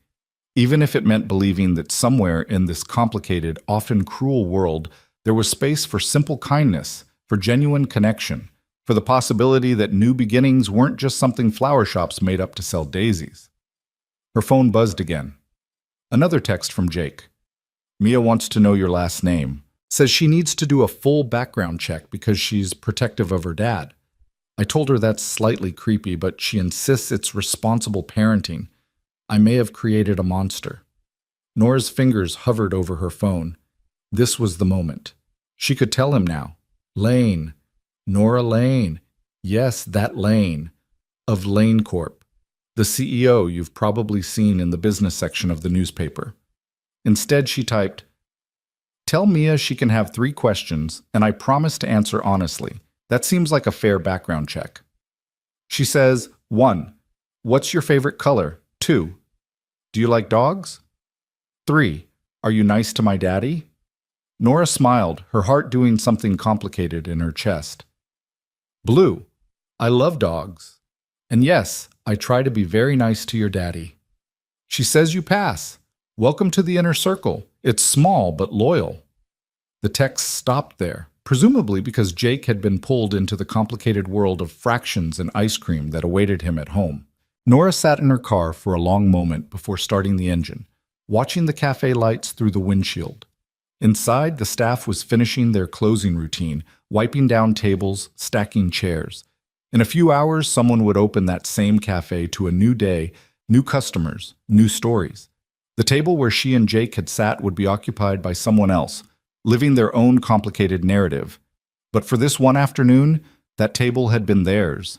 Speaker 1: Even if it meant believing that somewhere in this complicated, often cruel world, there was space for simple kindness, for genuine connection, for the possibility that new beginnings weren't just something flower shops made up to sell daisies. Her phone buzzed again. Another text from Jake. Mia wants to know your last name. Says she needs to do a full background check because she's protective of her dad. I told her that's slightly creepy, but she insists it's responsible parenting. I may have created a monster. Nora's fingers hovered over her phone. This was the moment. She could tell him now. Lane. Nora Lane. Yes, that Lane. Of Lane Corp. The CEO you've probably seen in the business section of the newspaper. Instead, she typed, Tell Mia she can have 3 questions, and I promise to answer honestly. That seems like a fair background check. She says, 1. What's your favorite color? 2. Do you like dogs? 3. Are you nice to my daddy? Nora smiled, her heart doing something complicated in her chest. Blue. I love dogs. And yes, I try to be very nice to your daddy. She says you pass. Welcome to the inner circle. It's small but loyal. The text stopped there, presumably because Jake had been pulled into the complicated world of fractions and ice cream that awaited him at home. Nora sat in her car for a long moment before starting the engine, watching the cafe lights through the windshield. Inside, the staff was finishing their closing routine, wiping down tables, stacking chairs. In a few hours, someone would open that same cafe to a new day, new customers, new stories. The table where she and Jake had sat would be occupied by someone else, living their own complicated narrative. But for this one afternoon, that table had been theirs.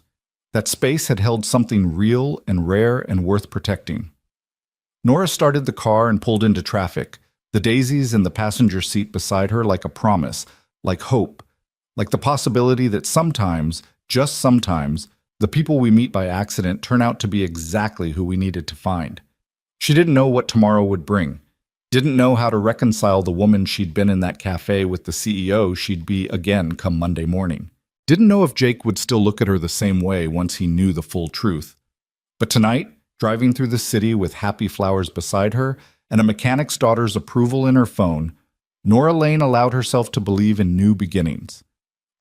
Speaker 1: That space had held something real and rare and worth protecting. Nora started the car and pulled into traffic, the daisies in the passenger seat beside her like a promise, like hope, like the possibility that sometimes, just sometimes, the people we meet by accident turn out to be exactly who we needed to find. She didn't know what tomorrow would bring, didn't know how to reconcile the woman she'd been in that cafe with the CEO she'd be again come Monday morning. Didn't know if Jake would still look at her the same way once he knew the full truth. But tonight, driving through the city with happy flowers beside her and a mechanic's daughter's approval in her phone, Nora Lane allowed herself to believe in new beginnings.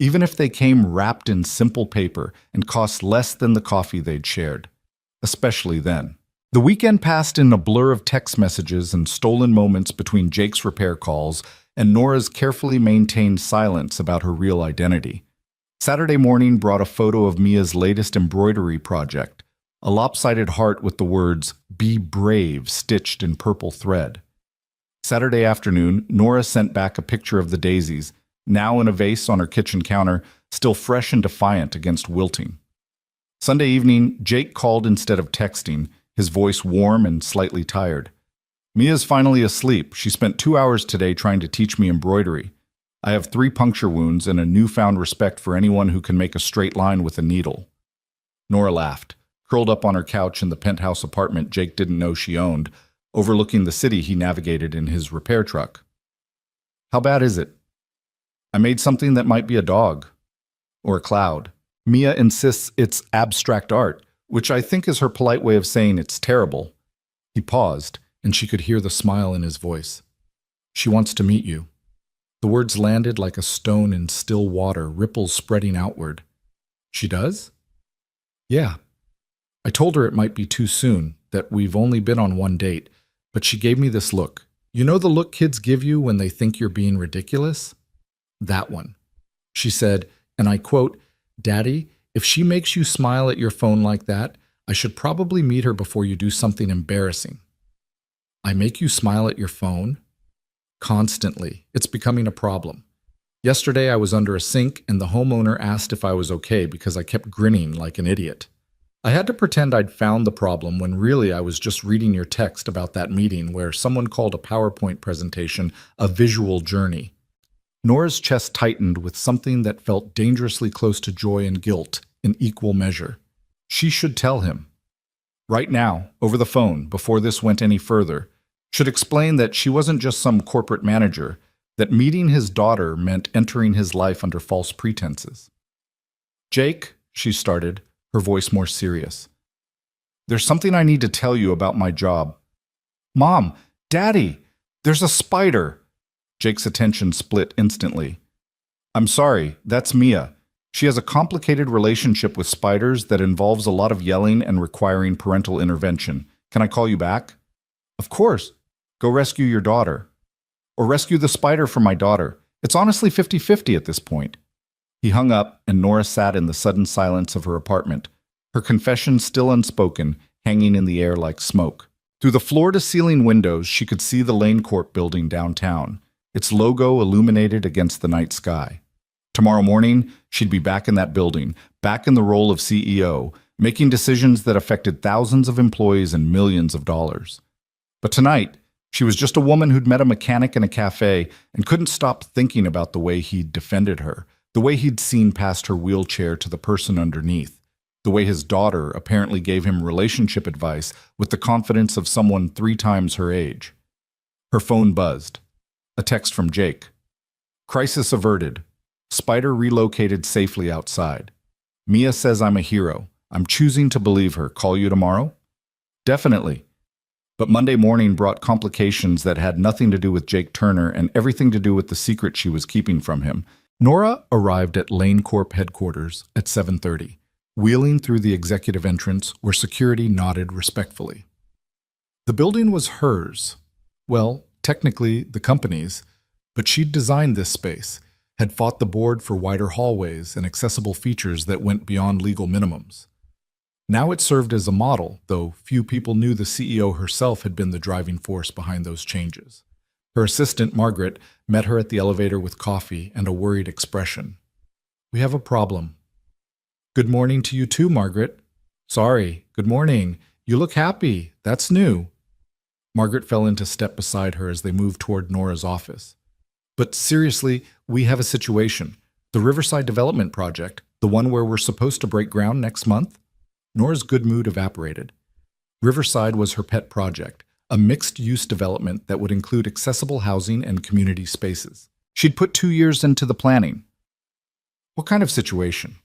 Speaker 1: Even if they came wrapped in simple paper and cost less than the coffee they'd shared. Especially then. The weekend passed in a blur of text messages and stolen moments between Jake's repair calls and Nora's carefully maintained silence about her real identity. Saturday morning brought a photo of Mia's latest embroidery project, a lopsided heart with the words, "Be brave," stitched in purple thread. Saturday afternoon, Nora sent back a picture of the daisies, now in a vase on her kitchen counter, still fresh and defiant against wilting. Sunday evening, Jake called instead of texting, his voice warm and slightly tired. Mia's finally asleep. She spent 2 hours today trying to teach me embroidery. I have 3 puncture wounds and a newfound respect for anyone who can make a straight line with a needle. Nora laughed, curled up on her couch in the penthouse apartment Jake didn't know she owned, overlooking the city he navigated in his repair truck. How bad is it? I made something that might be a dog. Or a cloud. Mia insists it's abstract art, which I think is her polite way of saying it's terrible. He paused, and she could hear the smile in his voice. She wants to meet you. The words landed like a stone in still water, ripples spreading outward. She does? Yeah. I told her it might be too soon, that we've only been on 1 date, but she gave me this look. You know the look kids give you when they think you're being ridiculous? That one. She said, and I quote, "Daddy, if she makes you smile at your phone like that, I should probably meet her before you do something embarrassing." I make you smile at your phone? Constantly. It's becoming a problem. Yesterday I was under a sink and the homeowner asked if I was okay because I kept grinning like an idiot. I had to pretend I'd found the problem when really I was just reading your text about that meeting where someone called a PowerPoint presentation a visual journey. Nora's chest tightened with something that felt dangerously close to joy and guilt in equal measure. She should tell him. Right now, over the phone, before this went any further, should explain that she wasn't just some corporate manager, that meeting his daughter meant entering his life under false pretenses. Jake, she started, her voice more serious. There's something I need to tell you about my job. Mom, Daddy, there's a spider. Jake's attention split instantly. I'm sorry, that's Mia. She has a complicated relationship with spiders that involves a lot of yelling and requiring parental intervention. Can I call you back? Of course. Go rescue your daughter. Or rescue the spider from my daughter. It's honestly 50-50 at this point. He hung up, and Nora sat in the sudden silence of her apartment, her confession still unspoken, hanging in the air like smoke. Through the floor-to-ceiling windows, she could see the Lane Corp building downtown, its logo illuminated against the night sky. Tomorrow morning, she'd be back in that building, back in the role of CEO, making decisions that affected thousands of employees and millions of dollars. But tonight, she was just a woman who'd met a mechanic in a cafe and couldn't stop thinking about the way he'd defended her, the way he'd seen past her wheelchair to the person underneath, the way his daughter apparently gave him relationship advice with the confidence of someone 3 times her age. Her phone buzzed. A text from Jake. Crisis averted. Spider relocated safely outside. Mia says I'm a hero. I'm choosing to believe her. Call you tomorrow? Definitely. But Monday morning brought complications that had nothing to do with Jake Turner and everything to do with the secret she was keeping from him. Nora arrived at Lane Corp headquarters at 7:30, wheeling through the executive entrance where security nodded respectfully. The building was hers. Well, technically the company's, but she'd designed this space, had fought the board for wider hallways and accessible features that went beyond legal minimums. Now it served as a model, though few people knew the CEO herself had been the driving force behind those changes. Her assistant, Margaret, met her at the elevator with coffee and a worried expression. We have a problem. Good morning to you too, Margaret. Sorry, good morning. You look happy. That's new. Margaret fell into step beside her as they moved toward Nora's office. But seriously, we have a situation. The Riverside Development Project, the one where we're supposed to break ground next month? Nora's good mood evaporated. Riverside was her pet project, a mixed-use development that would include accessible housing and community spaces. She'd put 2 years into the planning. What kind of situation?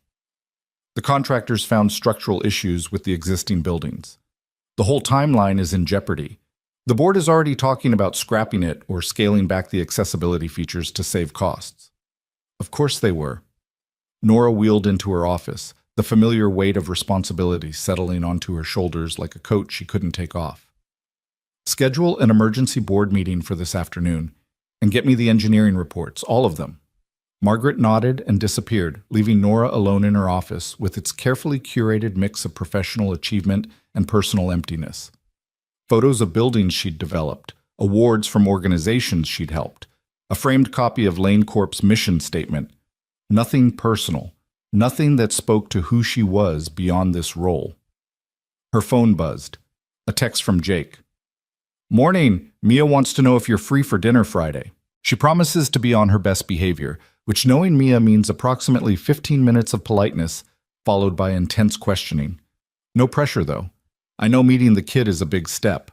Speaker 1: The contractors found structural issues with the existing buildings. The whole timeline is in jeopardy. The board is already talking about scrapping it or scaling back the accessibility features to save costs. Of course they were. Nora wheeled into her office, the familiar weight of responsibility settling onto her shoulders like a coat she couldn't take off. Schedule an emergency board meeting for this afternoon, and get me the engineering reports, all of them. Margaret nodded and disappeared, leaving Nora alone in her office with its carefully curated mix of professional achievement and personal emptiness. Photos of buildings she'd developed, awards from organizations she'd helped, a framed copy of Lane Corp's mission statement. Nothing personal, nothing that spoke to who she was beyond this role. Her phone buzzed. A text from Jake. Morning, Mia wants to know if you're free for dinner Friday. She promises to be on her best behavior, which knowing Mia means approximately 15 minutes of politeness, followed by intense questioning. No pressure, though. I know meeting the kid is a big step.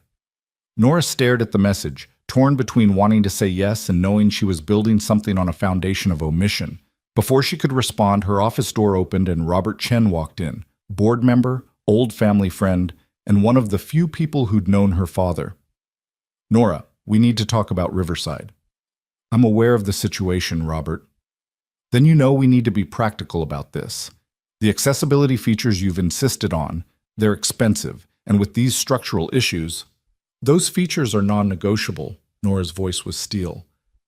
Speaker 1: Nora stared at the message, torn between wanting to say yes and knowing she was building something on a foundation of omission. Before she could respond, her office door opened and Robert Chen walked in, board member, old family friend, and one of the few people who'd known her father. Nora, we need to talk about Riverside. I'm aware of the situation, Robert. Then you know we need to be practical about this. The accessibility features you've insisted on, they're expensive, and with these structural issues, those features are non-negotiable. Nora's voice was steel.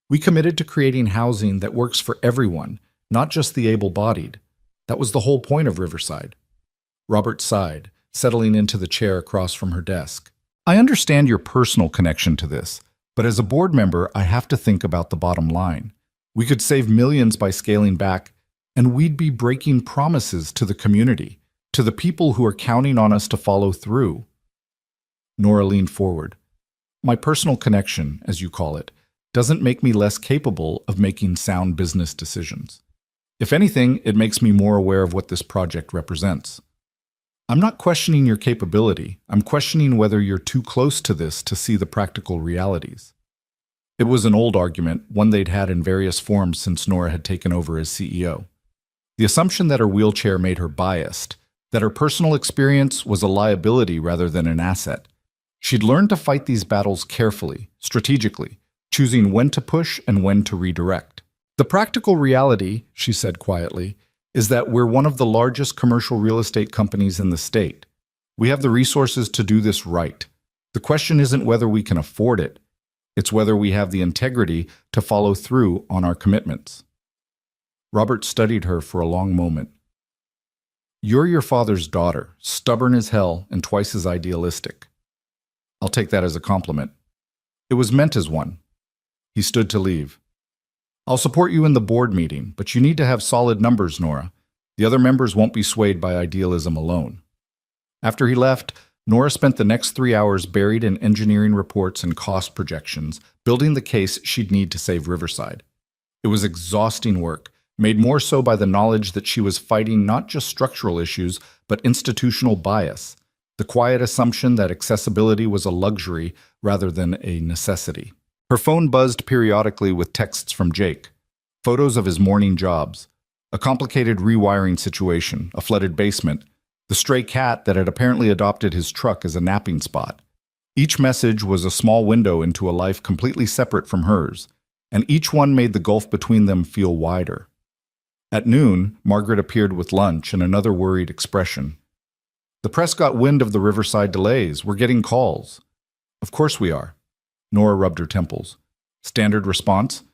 Speaker 1: We committed to creating housing that works for everyone, not just the able-bodied. That was the whole point of Riverside. Robert sighed, settling into the chair across from her desk. I understand your personal connection to this, but as a board member, I have to think about the bottom line. We could save millions by scaling back, and we'd be breaking promises to the community, to to the people who are counting on us to follow through. Nora leaned forward. My personal connection, as you call it, doesn't make me less capable of making sound business decisions. If anything, it makes me more aware of what this project represents. I'm not questioning your capability. I'm questioning whether you're too close to this to see the practical realities. It was an old argument, one they'd had in various forms since Nora had taken over as CEO. The assumption that her wheelchair made her biased, that her personal experience was a liability rather than an asset. She'd learned to fight these battles carefully, strategically, choosing when to push and when to redirect. The practical reality, she said quietly, is that we're one of the largest commercial real estate companies in the state. We have the resources to do this right. The question isn't whether we can afford it. It's whether we have the integrity to follow through on our commitments. Robert studied her for a long moment. You're your father's daughter, stubborn as hell and twice as idealistic. I'll take that as a compliment. It was meant as one. He stood to leave. I'll support you in the board meeting, but you need to have solid numbers, Nora. The other members won't be swayed by idealism alone. After he left, Nora spent the next 3 hours buried in engineering reports and cost projections, building the case she'd need to save Riverside. It was exhausting work, made more so by the knowledge that she was fighting not just structural issues, but institutional bias, the quiet assumption that accessibility was a luxury rather than a necessity. Her phone buzzed periodically with texts from Jake, photos of his morning jobs, a complicated rewiring situation, a flooded basement, the stray cat that had apparently adopted his truck as a napping spot. Each message was a small window into a life completely separate from hers, and each one made the gulf between them feel wider. At noon, Margaret appeared with lunch and another worried expression. The press got wind of the Riverside delays. We're getting calls. Of course we are. Nora rubbed her temples. Standard response?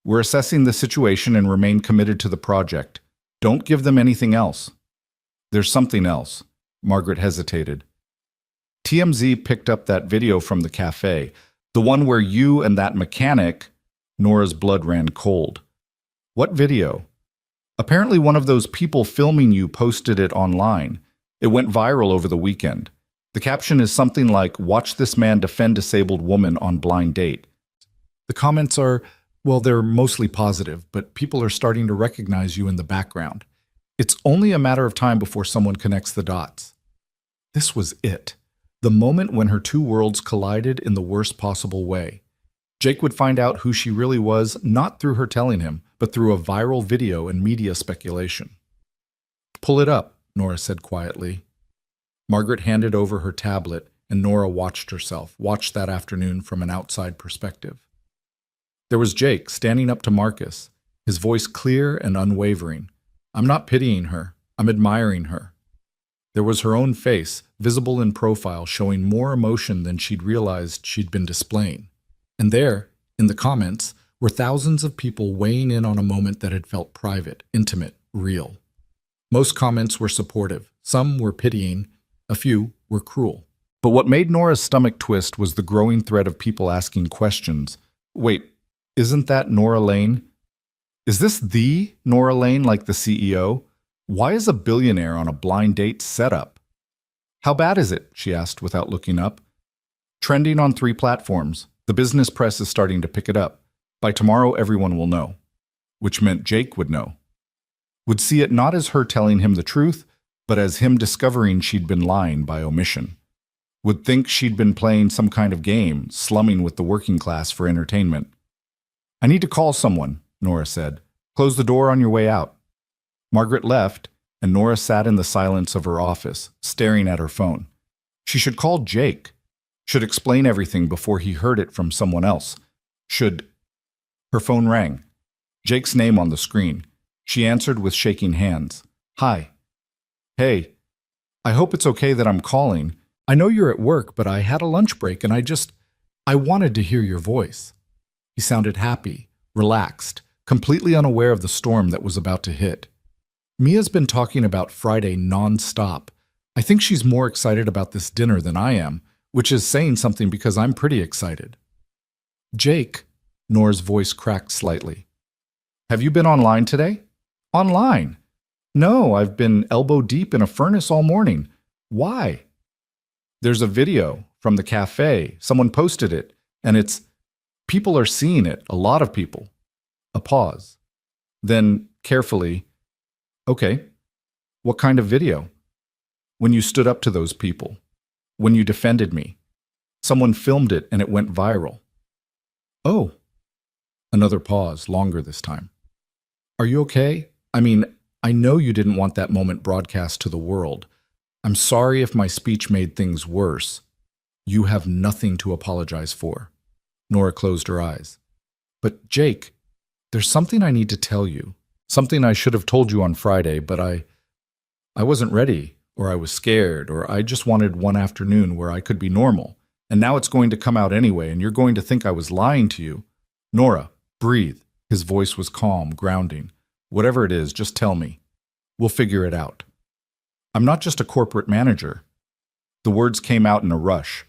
Speaker 1: We're assessing the situation and remain committed to the project. Don't give them anything else. There's something else. Margaret hesitated. TMZ picked up that video from the cafe, the one where you and that mechanic. Nora's blood ran cold. What video? Apparently one of those people filming you posted it online. It went viral over the weekend. The caption is something like, "Watch this man defend disabled woman on blind date." The comments are, well, they're mostly positive, but people are starting to recognize you in the background. It's only a matter of time before someone connects the dots. This was it. The moment when her two worlds collided in the worst possible way. Jake would find out who she really was, not through her telling him, but through a viral video and media speculation. Pull it up, Nora said quietly. Margaret handed over her tablet, and Nora watched that afternoon from an outside perspective. There was Jake standing up to Marcus, his voice clear and unwavering. I'm not pitying her. I'm admiring her. There was her own face, visible in profile, showing more emotion than she'd realized she'd been displaying. And there, in the comments, were thousands of people weighing in on a moment that had felt private, intimate, real. Most comments were supportive. Some were pitying. A few were cruel. But what made Nora's stomach twist was the growing thread of people asking questions. Wait, isn't that Nora Lane? Is this the Nora Lane, like the CEO? Why is a billionaire on a blind date setup? How bad is it? She asked without looking up. Trending on 3 platforms. The business press is starting to pick it up. By tomorrow, everyone will know. Which meant Jake would know. Would see it not as her telling him the truth, but as him discovering she'd been lying by omission. Would think she'd been playing some kind of game, slumming with the working class for entertainment. I need to call someone, Nora said. Close the door on your way out. Margaret left, and Nora sat in the silence of her office, staring at her phone. She should call Jake. Should explain everything before he heard it from someone else. Her phone rang. Jake's name on the screen. She answered with shaking hands. Hi. Hey. I hope it's okay that I'm calling. I know you're at work, but I had a lunch break and I wanted to hear your voice. He sounded happy, relaxed, completely unaware of the storm that was about to hit. Mia's been talking about Friday non-stop. I think she's more excited about this dinner than I am, which is saying something because I'm pretty excited. Jake, Nora's voice cracked slightly. Have you been online today? Online? No, I've been elbow deep in a furnace all morning. Why? There's a video from the cafe. Someone posted it, and people are seeing it, a lot of people. A pause. Then, carefully, okay, what kind of video? When you stood up to those people. When you defended me. Someone filmed it and it went viral. Oh. Another pause, longer this time. Are you okay? I mean, I know you didn't want that moment broadcast to the world. I'm sorry if my speech made things worse. You have nothing to apologize for. Nora closed her eyes. But Jake, there's something I need to tell you. Something I should have told you on Friday, but I wasn't ready, or I was scared, or I just wanted one afternoon where I could be normal. And now it's going to come out anyway, and you're going to think I was lying to you. Nora, breathe. His voice was calm, grounding. Whatever it is, just tell me. We'll figure it out. I'm not just a corporate manager. The words came out in a rush.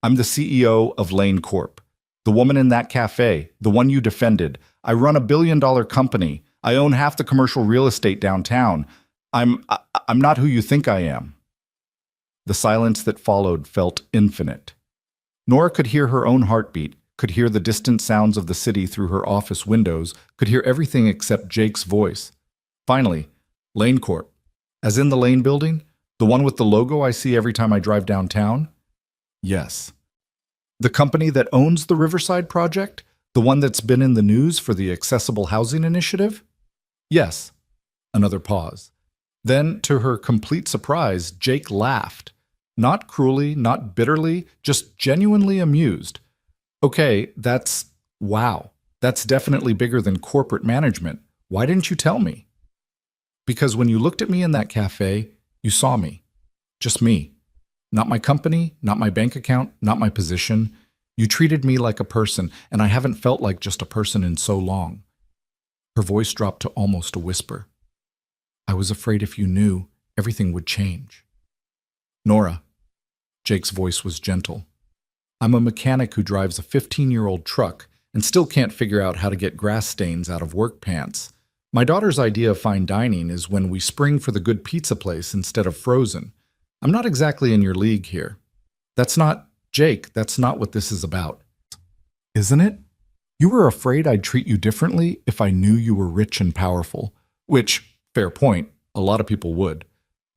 Speaker 1: I'm the CEO of Lane Corp. The woman in that cafe, the one you defended. I run a billion-dollar company. I own half the commercial real estate downtown. I'm not who you think I am. The silence that followed felt infinite. Nora could hear her own heartbeat, could hear the distant sounds of the city through her office windows, could hear everything except Jake's voice. Finally, Lane Corp. As in the Lane building? The one with the logo I see every time I drive downtown? Yes. The company that owns the Riverside project? The one that's been in the news for the Accessible Housing Initiative? Yes. Another pause. Then, to her complete surprise, Jake laughed. Not cruelly, not bitterly, just genuinely amused. Okay, wow. That's definitely bigger than corporate management. Why didn't you tell me? Because when you looked at me in that cafe, you saw me. Just me. Not my company, not my bank account, not my position. You treated me like a person, and I haven't felt like just a person in so long. Her voice dropped to almost a whisper. I was afraid if you knew, everything would change. Nora. Jake's voice was gentle. I'm a mechanic who drives a 15-year-old truck and still can't figure out how to get grass stains out of work pants. My daughter's idea of fine dining is when we spring for the good pizza place instead of frozen. I'm not exactly in your league here. Jake, that's not what this is about. Isn't it? You were afraid I'd treat you differently if I knew you were rich and powerful, which, fair point, a lot of people would.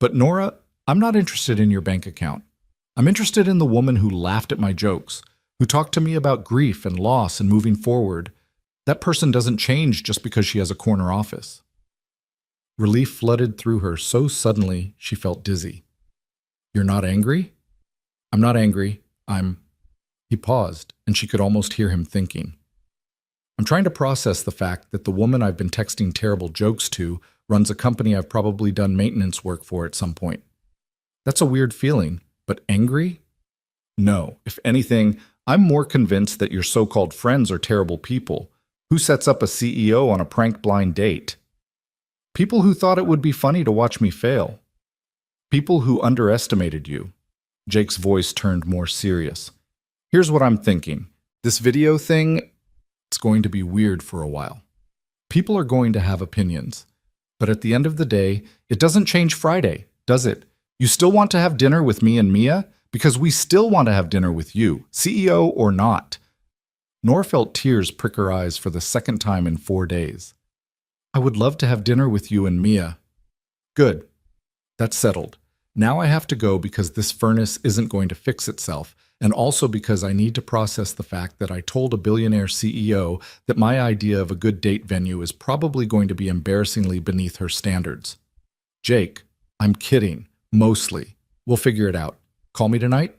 Speaker 1: But Nora, I'm not interested in your bank account. I'm interested in the woman who laughed at my jokes, who talked to me about grief and loss and moving forward. That person doesn't change just because she has a corner office. Relief flooded through her so suddenly she felt dizzy. You're not angry? I'm not angry. He paused, and she could almost hear him thinking. I'm trying to process the fact that the woman I've been texting terrible jokes to runs a company I've probably done maintenance work for at some point. That's a weird feeling, but angry? No, if anything, I'm more convinced that your so-called friends are terrible people. Who sets up a CEO on a prank blind date? People who thought it would be funny to watch me fail. People who underestimated you. Jake's voice turned more serious. Here's what I'm thinking. This video thing, it's going to be weird for a while. People are going to have opinions. But at the end of the day, it doesn't change Friday, does it? You still want to have dinner with me and Mia? Because we still want to have dinner with you, CEO or not. Nora felt tears prick her eyes for the second time in 4 days. I would love to have dinner with you and Mia. Good. That's settled. Now I have to go because this furnace isn't going to fix itself, and also because I need to process the fact that I told a billionaire CEO that my idea of a good date venue is probably going to be embarrassingly beneath her standards. Jake, I'm kidding. Mostly. We'll figure it out. Call me tonight?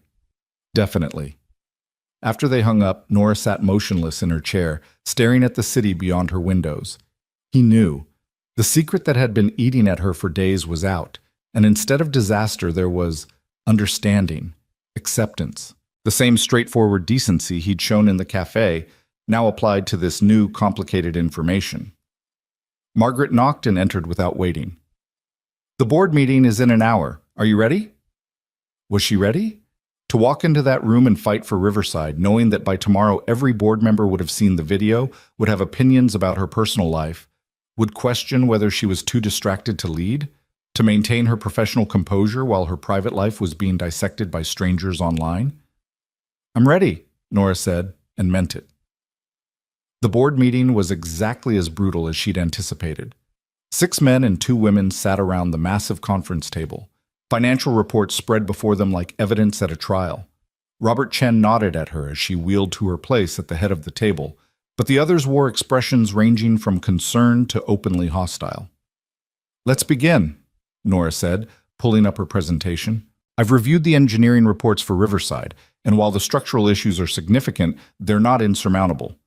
Speaker 1: Definitely. After they hung up, Nora sat motionless in her chair, staring at the city beyond her windows. He knew. The secret that had been eating at her for days was out, and instead of disaster there was understanding, acceptance. The same straightforward decency he'd shown in the cafe, now applied to this new, complicated information. Margaret knocked and entered without waiting. The board meeting is in an hour. Are you ready? Was she ready? To walk into that room and fight for Riverside, knowing that by tomorrow every board member would have seen the video, would have opinions about her personal life. would question whether she was too distracted to lead, to maintain her professional composure while her private life was being dissected by strangers online? "I'm ready," Nora said, and meant it. The board meeting was exactly as brutal as she'd anticipated. 6 men and 2 women sat around the massive conference table. Financial reports spread before them like evidence at a trial. Robert Chen nodded at her as she wheeled to her place at the head of the table, but the others wore expressions ranging from concern to openly hostile. "Let's begin," Nora said, pulling up her presentation. "I've reviewed the engineering reports for Riverside, and while the structural issues are significant, they're not insurmountable.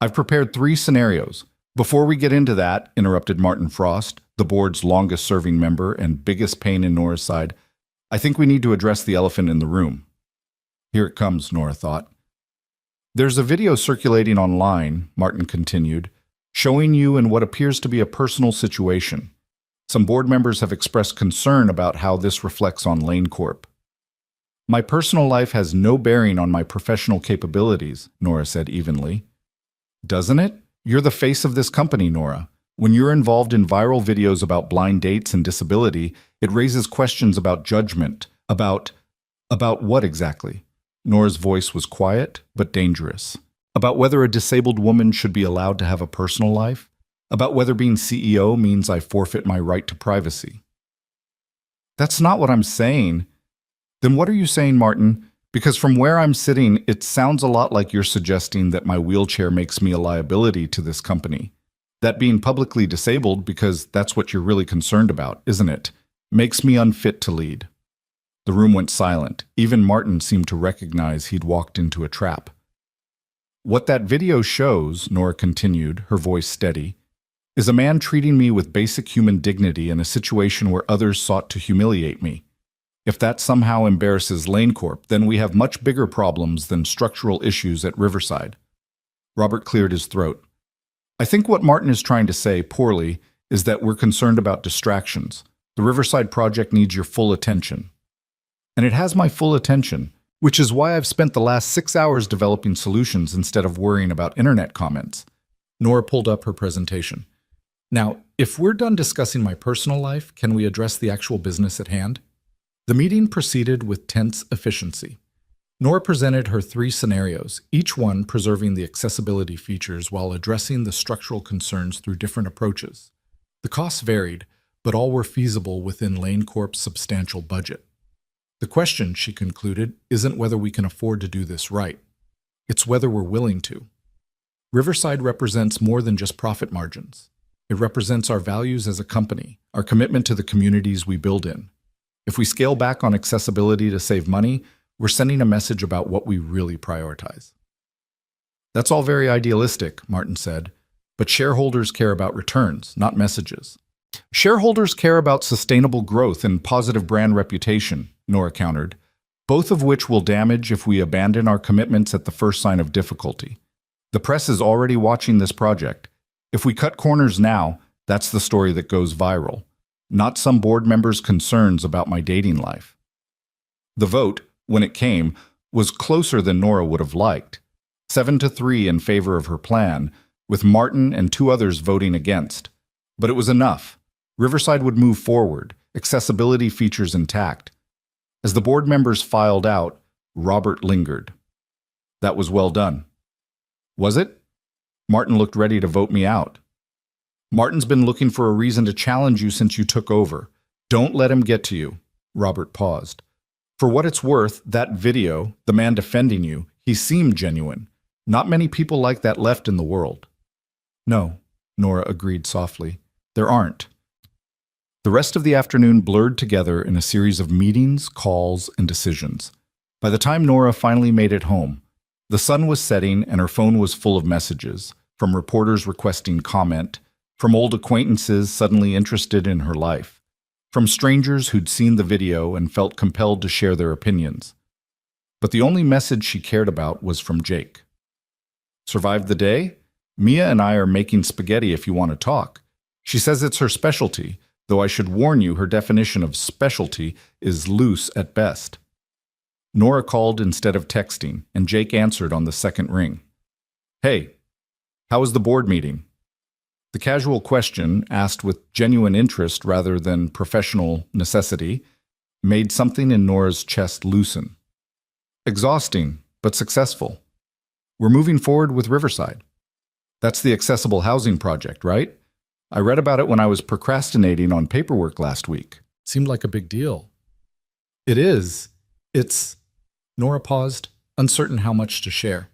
Speaker 1: I've prepared 3 scenarios. Before we get into that," interrupted Martin Frost, the board's longest-serving member and biggest pain in Nora's side, "I think we need to address the elephant in the room." Here it comes, Nora thought. "There's a video circulating online," Martin continued, "showing you in what appears to be a personal situation. Some board members have expressed concern about how this reflects on Lane Corp." "My personal life has no bearing on my professional capabilities," Nora said evenly. "Doesn't it? You're the face of this company, Nora. When you're involved in viral videos about blind dates and disability, it raises questions about judgment, about what exactly?" Nora's voice was quiet, but dangerous. "About whether a disabled woman should be allowed to have a personal life? About whether being CEO means I forfeit my right to privacy?" "That's not what I'm saying." "Then what are you saying, Martin? Because from where I'm sitting, it sounds a lot like you're suggesting that my wheelchair makes me a liability to this company. That being publicly disabled, because that's what you're really concerned about, isn't it, makes me unfit to lead." The room went silent. Even Martin seemed to recognize he'd walked into a trap. "What that video shows," Nora continued, her voice steady, "is a man treating me with basic human dignity in a situation where others sought to humiliate me. If that somehow embarrasses Lane Corp, then we have much bigger problems than structural issues at Riverside." Robert cleared his throat. "I think what Martin is trying to say, poorly, is that we're concerned about distractions. The Riverside project needs your full attention." "And it has my full attention, which is why I've spent the last 6 hours developing solutions instead of worrying about internet comments." Nora pulled up her presentation. "Now, if we're done discussing my personal life, can we address the actual business at hand?" The meeting proceeded with tense efficiency. Nora presented her 3 scenarios, each one preserving the accessibility features while addressing the structural concerns through different approaches. The costs varied, but all were feasible within Lane Corp's substantial budget. "The question," she concluded, "isn't whether we can afford to do this right. It's whether we're willing to. Riverside represents more than just profit margins. It represents our values as a company, our commitment to the communities we build in. If we scale back on accessibility to save money, we're sending a message about what we really prioritize." "That's all very idealistic," Martin said, "but shareholders care about returns, not messages." "Shareholders care about sustainable growth and positive brand reputation," Nora countered, "both of which will damage if we abandon our commitments at the first sign of difficulty. The press is already watching this project. If we cut corners now, that's the story that goes viral, not some board member's concerns about my dating life." The vote, when it came, was closer than Nora would have liked. 7-3 in favor of her plan, with Martin and 2 others voting against. But it was enough. Riverside would move forward, accessibility features intact. As the board members filed out, Robert lingered. "That was well done." "Was it?" Martin looked ready to vote me out. "Martin's been looking for a reason to challenge you since you took over. Don't let him get to you." Robert paused. "For what it's worth, that video, the man defending you, he seemed genuine. Not many people like that left in the world." "No," Nora agreed softly. "There aren't." The rest of the afternoon blurred together in a series of meetings, calls, and decisions. By the time Nora finally made it home, the sun was setting and her phone was full of messages, from reporters requesting comment, from old acquaintances suddenly interested in her life, from strangers who'd seen the video and felt compelled to share their opinions. But the only message she cared about was from Jake. "Survived the day? Mia and I are making spaghetti if you want to talk. She says it's her specialty, though I should warn you her definition of specialty is loose at best." Nora called instead of texting, and Jake answered on the second ring. "Hey, how was the board meeting?" The casual question, asked with genuine interest rather than professional necessity, made something in Nora's chest loosen. Exhausting, but successful. We're moving forward with Riverside. That's the accessible housing project, right? I read about it when I was procrastinating on paperwork last week. Seemed like a big deal. It is. It's... Nora paused, uncertain how much to share.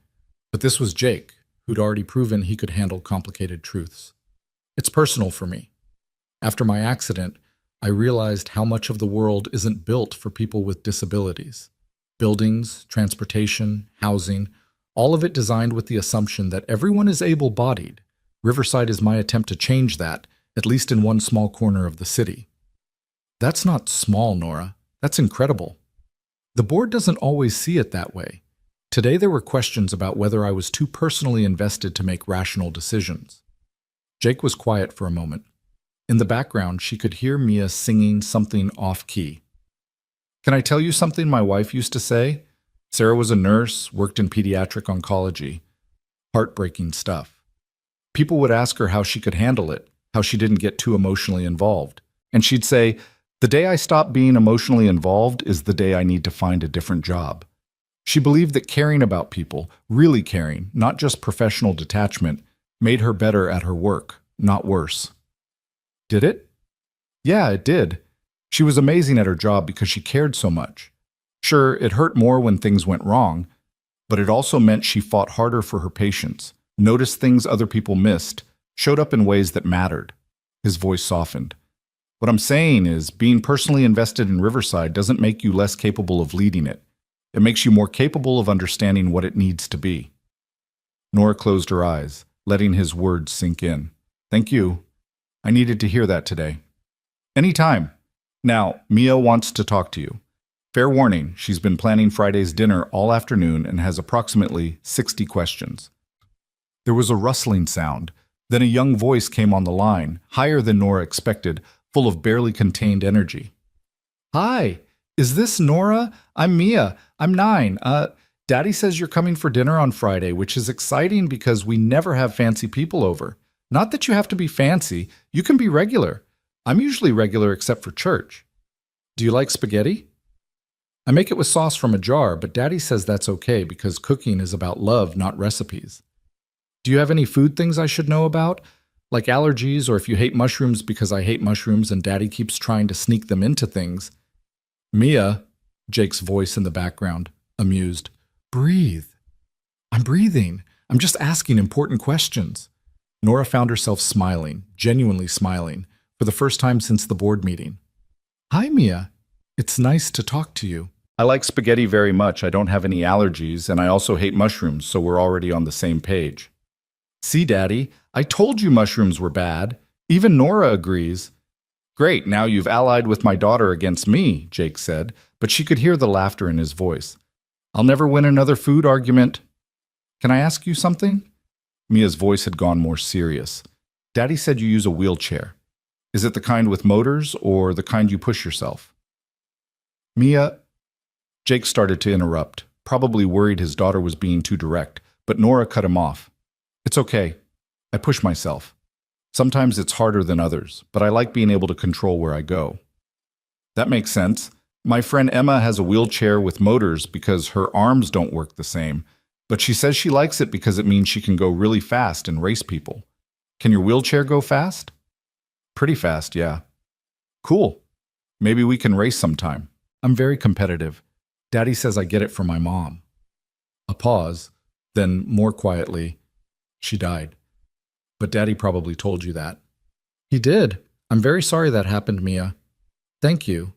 Speaker 1: But this was Jake, who'd already proven he could handle complicated truths. It's personal for me. After my accident, I realized how much of the world isn't built for people with disabilities. Buildings, transportation, housing, all of it designed with the assumption that everyone is able-bodied. Riverside is my attempt to change that, at least in one small corner of the city. That's not small, Nora. That's incredible. The board doesn't always see it that way. Today there were questions about whether I was too personally invested to make rational decisions. Jake was quiet for a moment. In the background, she could hear Mia singing something off-key. Can I tell you something my wife used to say? Sarah was a nurse, worked in pediatric oncology. Heartbreaking stuff. People would ask her how she could handle it, how she didn't get too emotionally involved. And she'd say, "The day I stop being emotionally involved is the day I need to find a different job." She believed that caring about people, really caring, not just professional detachment, made her better at her work, not worse. Did it? Yeah, it did. She was amazing at her job because she cared so much. Sure, it hurt more when things went wrong, but it also meant she fought harder for her patients, noticed things other people missed, showed up in ways that mattered. His voice softened. What I'm saying is, being personally invested in Riverside doesn't make you less capable of leading it. It makes you more capable of understanding what it needs to be. Nora closed her eyes, letting his words sink in. Thank you. I needed to hear that today. Anytime. Now, Mia wants to talk to you. Fair warning, she's been planning Friday's dinner all afternoon and has approximately 60 questions. There was a rustling sound. Then a young voice came on the line, higher than Nora expected, full of barely contained energy. Hi, is this Nora? I'm Mia. I'm 9. Daddy says you're coming for dinner on Friday, which is exciting because we never have fancy people over. Not that you have to be fancy. You can be regular. I'm usually regular except for church. Do you like spaghetti? I make it with sauce from a jar, but Daddy says that's okay because cooking is about love, not recipes. Do you have any food things I should know about? Like allergies, or if you hate mushrooms because I hate mushrooms and Daddy keeps trying to sneak them into things. Mia, Jake's voice in the background, amused. Breathe. I'm breathing. I'm just asking important questions. Nora found herself smiling, genuinely smiling, for the first time since the board meeting. Hi, Mia. It's nice to talk to you. I like spaghetti very much. I don't have any allergies, and I also hate mushrooms, so we're already on the same page. See, Daddy, I told you mushrooms were bad. Even Nora agrees. Great, now you've allied with my daughter against me, Jake said, but she could hear the laughter in his voice. I'll never win another food argument. Can I ask you something? Mia's voice had gone more serious. Daddy said you use a wheelchair. Is it the kind with motors or the kind you push yourself? Mia... Jake started to interrupt, probably worried his daughter was being too direct, but Nora cut him off. It's okay. I push myself. Sometimes it's harder than others, but I like being able to control where I go. That makes sense. My friend Emma has a wheelchair with motors because her arms don't work the same, but she says she likes it because it means she can go really fast and race people. Can your wheelchair go fast? Pretty fast, yeah. Cool. Maybe we can race sometime. I'm very competitive. Daddy says I get it from my mom. A pause, then more quietly, she died. But Daddy probably told you that. He did. I'm very sorry that happened, Mia. Thank you.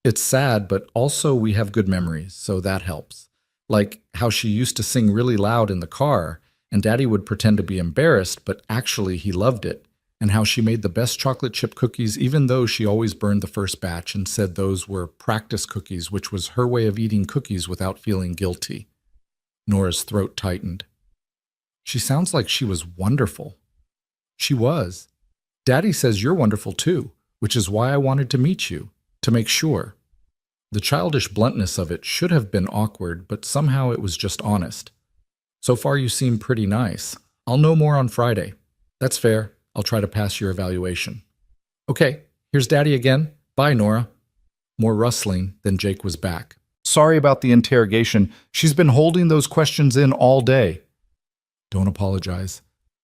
Speaker 1: It's sad, but also we have good memories, so that helps. Like how she used to sing really loud in the car, and Daddy would pretend to be embarrassed, but actually he loved it. And how she made the best chocolate chip cookies even though she always burned the first batch and said those were practice cookies, which was her way of eating cookies without feeling guilty. Nora's throat tightened. She sounds like she was wonderful. She was. Daddy says you're wonderful too, which is why I wanted to meet you, to make sure. The childish bluntness of it should have been awkward, but somehow it was just honest. So far you seem pretty nice. I'll know more on Friday. That's fair. I'll try to pass your evaluation. Okay, here's Daddy again. Bye, Nora. More rustling, then Jake was back. Sorry about the interrogation. She's been holding those questions in all day. Don't apologize.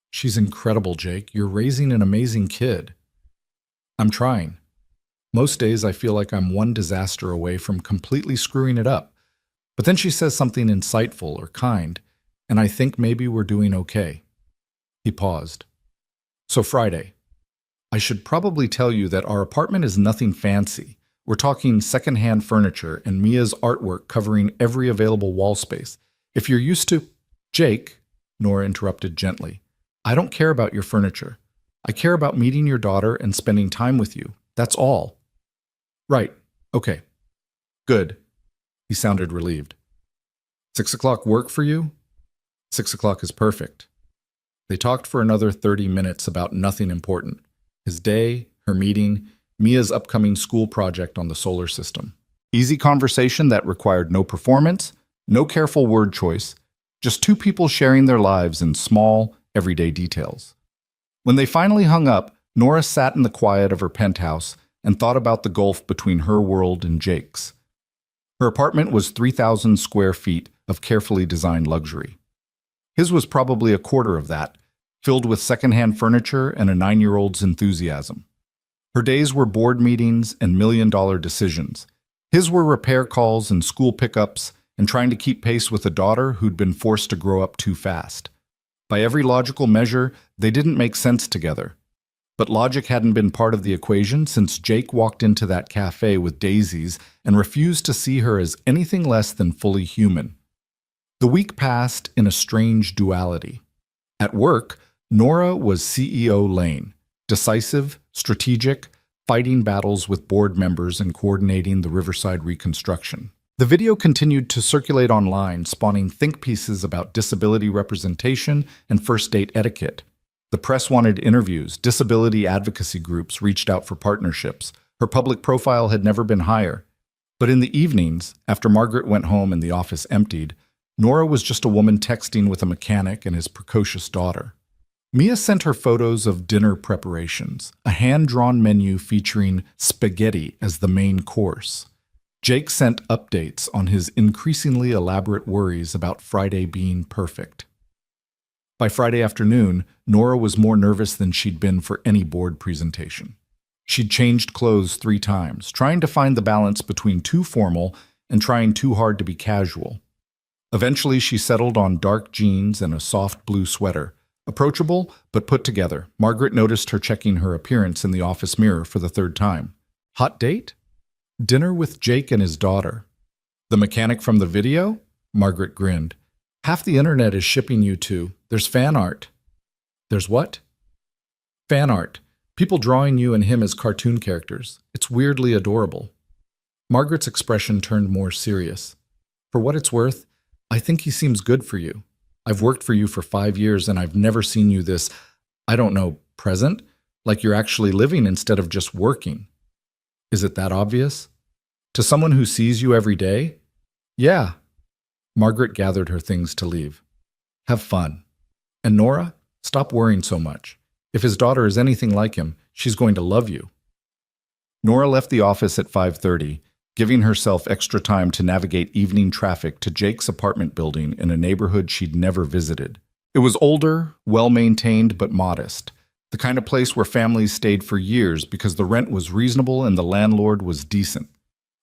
Speaker 1: She's incredible, Jake. You're raising an amazing kid. I'm trying. Most days I feel like I'm one disaster away from completely screwing it up. But then she says something insightful or kind, and I think maybe we're doing okay. He paused. So Friday. I should probably tell you that our apartment is nothing fancy. We're talking secondhand furniture and Mia's artwork covering every available wall space. If you're used to... Jake, Nora interrupted gently, I don't care about your furniture. I care about meeting your daughter and spending time with you. That's all. Right. Okay. Good. He sounded relieved. 6 o'clock work for you? 6 o'clock is perfect. They talked for another 30 minutes about nothing important. His day, her meeting, Mia's upcoming school project on the solar system. Easy conversation that required no performance, no careful word choice, just two people sharing their lives in small, everyday details. When they finally hung up, Nora sat in the quiet of her penthouse and thought about the gulf between her world and Jake's. Her apartment was 3,000 square feet of carefully designed luxury. His was probably a quarter of that, filled with secondhand furniture and a 9-year-old's enthusiasm. Her days were board meetings and million-dollar decisions. His were repair calls and school pickups and trying to keep pace with a daughter who'd been forced to grow up too fast. By every logical measure, they didn't make sense together. But logic hadn't been part of the equation since Jake walked into that cafe with daisies and refused to see her as anything less than fully human. The week passed in a strange duality. At work, Nora was CEO Lane, decisive, strategic, fighting battles with board members and coordinating the Riverside reconstruction. The video continued to circulate online, spawning think pieces about disability representation and first date etiquette. The press wanted interviews, disability advocacy groups reached out for partnerships. Her public profile had never been higher. But in the evenings, after Margaret went home and the office emptied, Nora was just a woman texting with a mechanic and his precocious daughter. Mia sent her photos of dinner preparations, a hand-drawn menu featuring spaghetti as the main course. Jake sent updates on his increasingly elaborate worries about Friday being perfect. By Friday afternoon, Nora was more nervous than she'd been for any board presentation. She'd changed clothes 3 times, trying to find the balance between too formal and trying too hard to be casual. Eventually, she settled on dark jeans and a soft blue sweater. Approachable, but put together, Margaret noticed her checking her appearance in the office mirror for the 3rd time. Hot date? Dinner with Jake and his daughter. The mechanic from the video? Margaret grinned. Half the internet is shipping you two. There's fan art. There's what? Fan art. People drawing you and him as cartoon characters. It's weirdly adorable. Margaret's expression turned more serious. For what it's worth, I think he seems good for you. I've worked for you for 5 years and I've never seen you this, I don't know, present? Like you're actually living instead of just working. Is it that obvious? To someone who sees you every day? Yeah. Margaret gathered her things to leave. Have fun. And Nora, stop worrying so much. If his daughter is anything like him, she's going to love you. Nora left the office at 5:30, giving herself extra time to navigate evening traffic to Jake's apartment building in a neighborhood she'd never visited. It was older, well-maintained, but modest, the kind of place where families stayed for years because the rent was reasonable and the landlord was decent.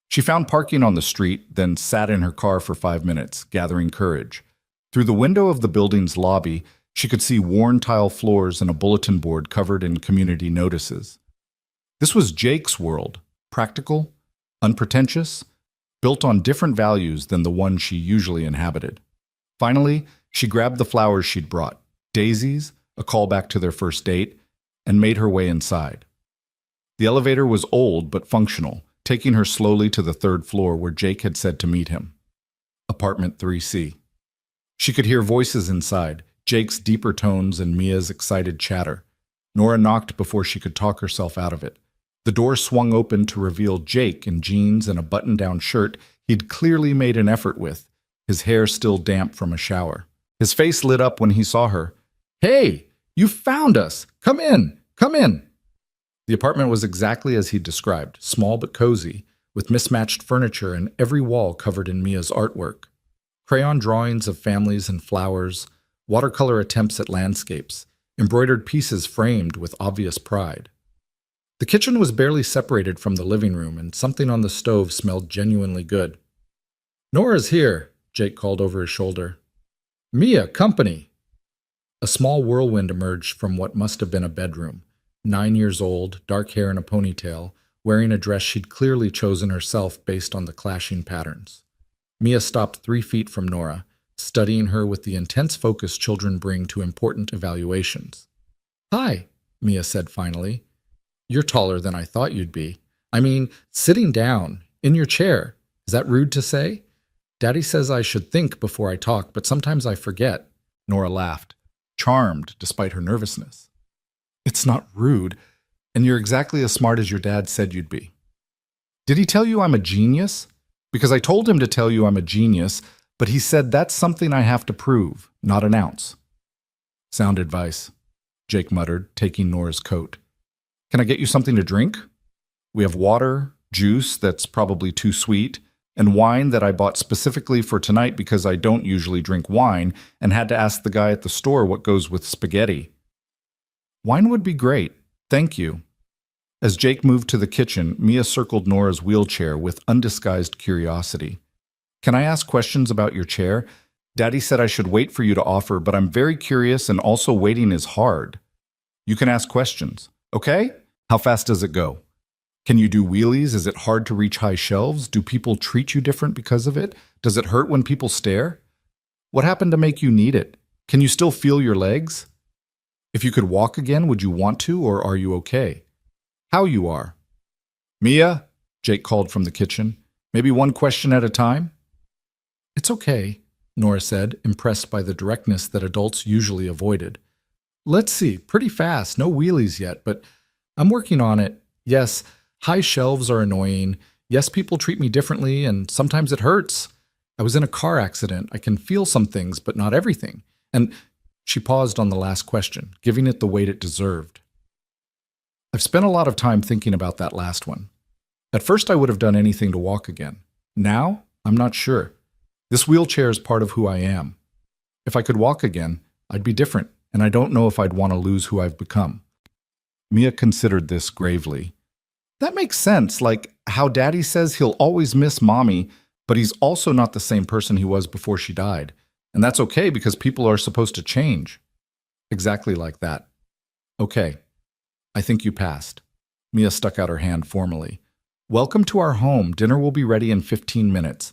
Speaker 1: She found parking on the street, then sat in her car for 5 minutes, gathering courage. Through the window of the building's lobby, she could see worn tile floors and a bulletin board covered in community notices. This was Jake's world, practical, unpretentious, built on different values than the one she usually inhabited. Finally, she grabbed the flowers she'd brought, daisies, a callback to their first date, and made her way inside. The elevator was old but functional, taking her slowly to the 3rd floor where Jake had said to meet him. Apartment 3C. She could hear voices inside, Jake's deeper tones and Mia's excited chatter. Nora knocked before she could talk herself out of it. The door swung open to reveal Jake in jeans and a button-down shirt he'd clearly made an effort with, his hair still damp from a shower. His face lit up when he saw her. "Hey, you found us! Come in! Come in. The apartment was exactly as he'd described, small but cozy, with mismatched furniture and every wall covered in Mia's artwork. Crayon drawings of families and flowers, watercolor attempts at landscapes, embroidered pieces framed with obvious pride. The kitchen was barely separated from the living room, and something on the stove smelled genuinely good. "Nora's here," Jake called over his shoulder. "Mia, company." A small whirlwind emerged from what must have been a bedroom. 9 years old, dark hair in a ponytail, wearing a dress she'd clearly chosen herself based on the clashing patterns. Mia stopped 3 feet from Nora, studying her with the intense focus children bring to important evaluations. "Hi," Mia said finally. "You're taller than I thought you'd be. I mean, sitting down, in your chair. Is that rude to say? Daddy says I should think before I talk, but sometimes I forget." Nora laughed, charmed despite her nervousness. "It's not rude, and you're exactly as smart as your dad said you'd be." "Did he tell you I'm a genius?" "Because I told him to tell you I'm a genius, but he said that's something I have to prove, not announce." "Sound advice," Jake muttered, taking Nora's coat. "Can I get you something to drink? We have water, juice that's probably too sweet, and wine that I bought specifically for tonight because I don't usually drink wine and had to ask the guy at the store what goes with spaghetti." "Wine would be great, thank you." As Jake moved to the kitchen, Mia circled Nora's wheelchair with undisguised curiosity. "Can I ask questions about your chair? Daddy said I should wait for you to offer, but I'm very curious and also waiting is hard." "You can ask questions. Okay? How fast does it go? Can you do wheelies? Is it hard to reach high shelves? Do people treat you different because of it? Does it hurt when people stare? What happened to make you need it? Can you still feel your legs? If you could walk again, would you want to, or are you okay? How you are?" "Mia," Jake called from the kitchen, "maybe one question at a time?" "It's okay," Nora said, impressed by the directness that adults usually avoided. "Let's see, pretty fast, no wheelies yet, but I'm working on it. Yes, high shelves are annoying. Yes, people treat me differently, and sometimes it hurts. I was in a car accident. I can feel some things, but not everything. And..." She paused on the last question, giving it the weight it deserved. "I've spent a lot of time thinking about that last one. At first I would have done anything to walk again. Now, I'm not sure. This wheelchair is part of who I am. If I could walk again, I'd be different, and I don't know if I'd want to lose who I've become." Mia considered this gravely. "That makes sense, like how Daddy says he'll always miss Mommy, but he's also not the same person he was before she died. And that's okay because people are supposed to change." "Exactly like that." "Okay, I think you passed." Mia stuck out her hand formally. "Welcome to our home. Dinner will be ready in 15 minutes.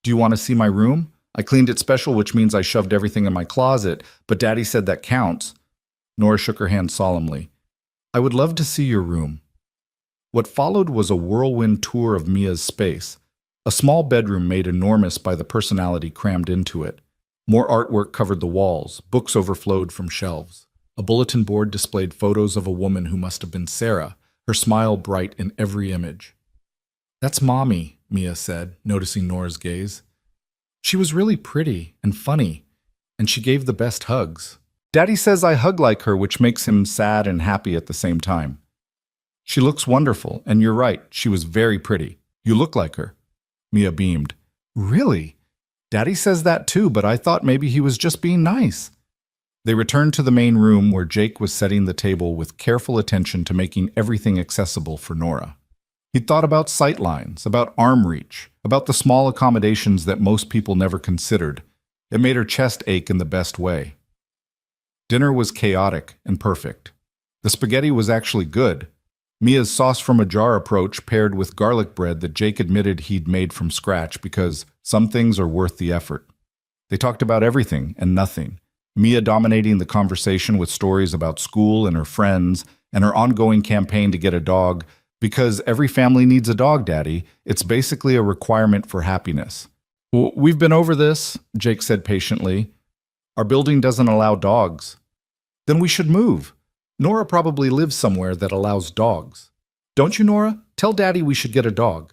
Speaker 1: Do you want to see my room? I cleaned it special, which means I shoved everything in my closet, but Daddy said that counts." Nora shook her hand solemnly. "I would love to see your room." What followed was a whirlwind tour of Mia's space. A small bedroom made enormous by the personality crammed into it. More artwork covered the walls, books overflowed from shelves. A bulletin board displayed photos of a woman who must have been Sarah, her smile bright in every image. "That's Mommy," Mia said, noticing Nora's gaze. "She was really pretty and funny, and she gave the best hugs. Daddy says I hug like her, which makes him sad and happy at the same time. She looks wonderful, and you're right, she was very pretty. You look like her." Mia beamed. "Really? Daddy says that too, but I thought maybe he was just being nice." They returned to the main room where Jake was setting the table with careful attention to making everything accessible for Nora. He'd thought about sight lines, about arm reach, about the small accommodations that most people never considered. It made her chest ache in the best way. Dinner was chaotic and perfect. The spaghetti was actually good. Mia's sauce from a jar approach paired with garlic bread that Jake admitted he'd made from scratch because some things are worth the effort. They talked about everything and nothing. Mia dominating the conversation with stories about school and her friends and her ongoing campaign to get a dog. Because every family needs a dog, Daddy. It's basically a requirement for happiness. "We've been over this," Jake said patiently. "Our building doesn't allow dogs." "Then we should move. Nora probably lives somewhere that allows dogs. Don't you, Nora? Tell Daddy we should get a dog."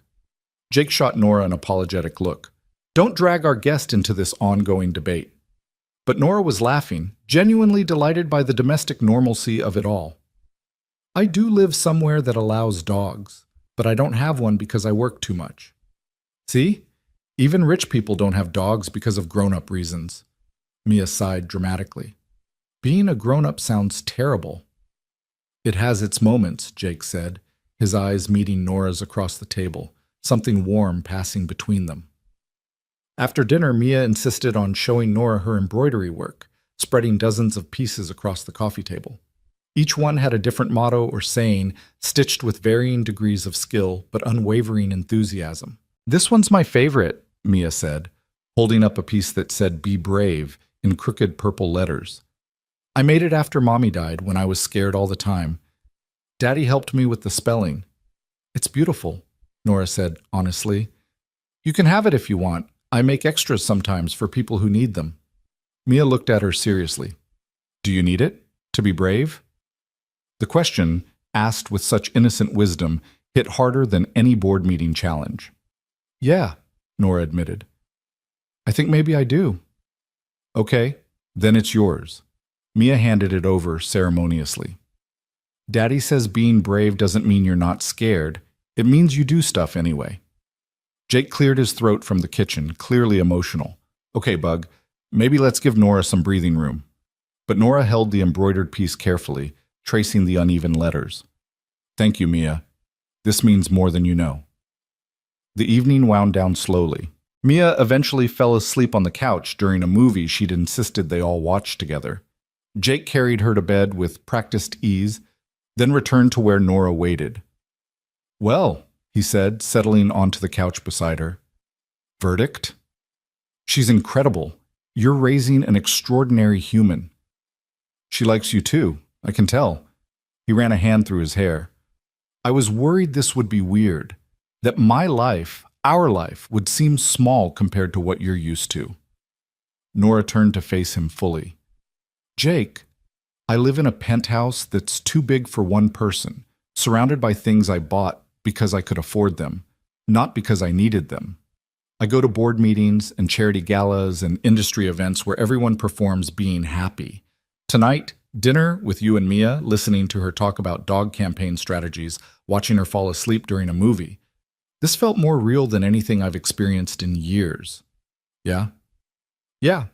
Speaker 1: Jake shot Nora an apologetic look. "Don't drag our guest into this ongoing debate." But Nora was laughing, genuinely delighted by the domestic normalcy of it all. I do live somewhere that allows dogs, but I don't have one because I work too much. See? Even rich people don't have dogs because of grown-up reasons. Mia sighed dramatically. Being a grown-up sounds terrible. It has its moments, Jake said, his eyes meeting Nora's across the table, something warm passing between them. After dinner, Mia insisted on showing Nora her embroidery work, spreading dozens of pieces across the coffee table. Each one had a different motto or saying, stitched with varying degrees of skill but unwavering enthusiasm. This one's my favorite, Mia said, holding up a piece that said, "Be brave," in crooked purple letters. I made it after Mommy died when I was scared all the time. Daddy helped me with the spelling. It's beautiful, Nora said honestly. You can have it if you want. I make extras sometimes for people who need them. Mia looked at her seriously. Do you need it? To be brave? The question, asked with such innocent wisdom, hit harder than any board meeting challenge. Yeah, Nora admitted. I think maybe I do. Okay, then it's yours. Mia handed it over ceremoniously. Daddy says being brave doesn't mean you're not scared. It means you do stuff anyway. Jake cleared his throat from the kitchen, clearly emotional. Okay, Bug, maybe let's give Nora some breathing room. But Nora held the embroidered piece carefully, tracing the uneven letters. Thank you, Mia. This means more than you know. The evening wound down slowly. Mia eventually fell asleep on the couch during a movie she'd insisted they all watch together. Jake carried her to bed with practiced ease, then returned to where Nora waited. Well, he said, settling onto the couch beside her. Verdict? She's incredible. You're raising an extraordinary human. She likes you too, I can tell. He ran a hand through his hair. I was worried this would be weird, that my life, our life, would seem small compared to what you're used to. Nora turned to face him fully. Jake, I live in a penthouse that's too big for one person, surrounded by things I bought because I could afford them, not because I needed them. I go to board meetings and charity galas and industry events where everyone performs being happy. Tonight, dinner with you and Mia, listening to her talk about dog campaign strategies, watching her fall asleep during a movie. This felt more real than anything I've experienced in years. Yeah? Yeah.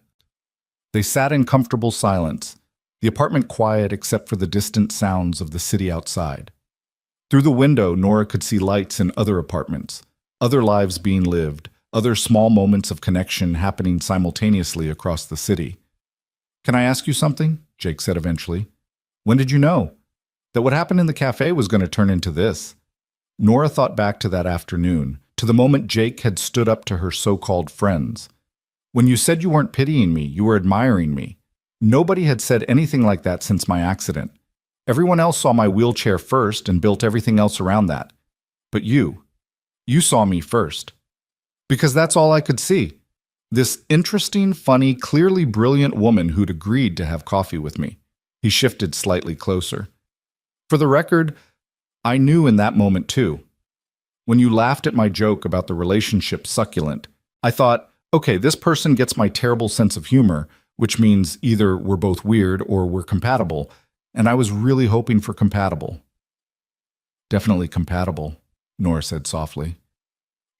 Speaker 1: They sat in comfortable silence, the apartment quiet except for the distant sounds of the city outside. Through the window, Nora could see lights in other apartments, other lives being lived, other small moments of connection happening simultaneously across the city. Can I ask you something? Jake said eventually. When did you know that what happened in the cafe was going to turn into this? Nora thought back to that afternoon, to the moment Jake had stood up to her so-called friends. When you said you weren't pitying me, you were admiring me. Nobody had said anything like that since my accident. Everyone else saw my wheelchair first and built everything else around that. But you saw me first. Because that's all I could see. This interesting, funny, clearly brilliant woman who'd agreed to have coffee with me. He shifted slightly closer. For the record, I knew in that moment too. When you laughed at my joke about the relationship succulent, I thought, okay, this person gets my terrible sense of humor, which means either we're both weird or we're compatible, and I was really hoping for compatible. Definitely compatible, Nora said softly.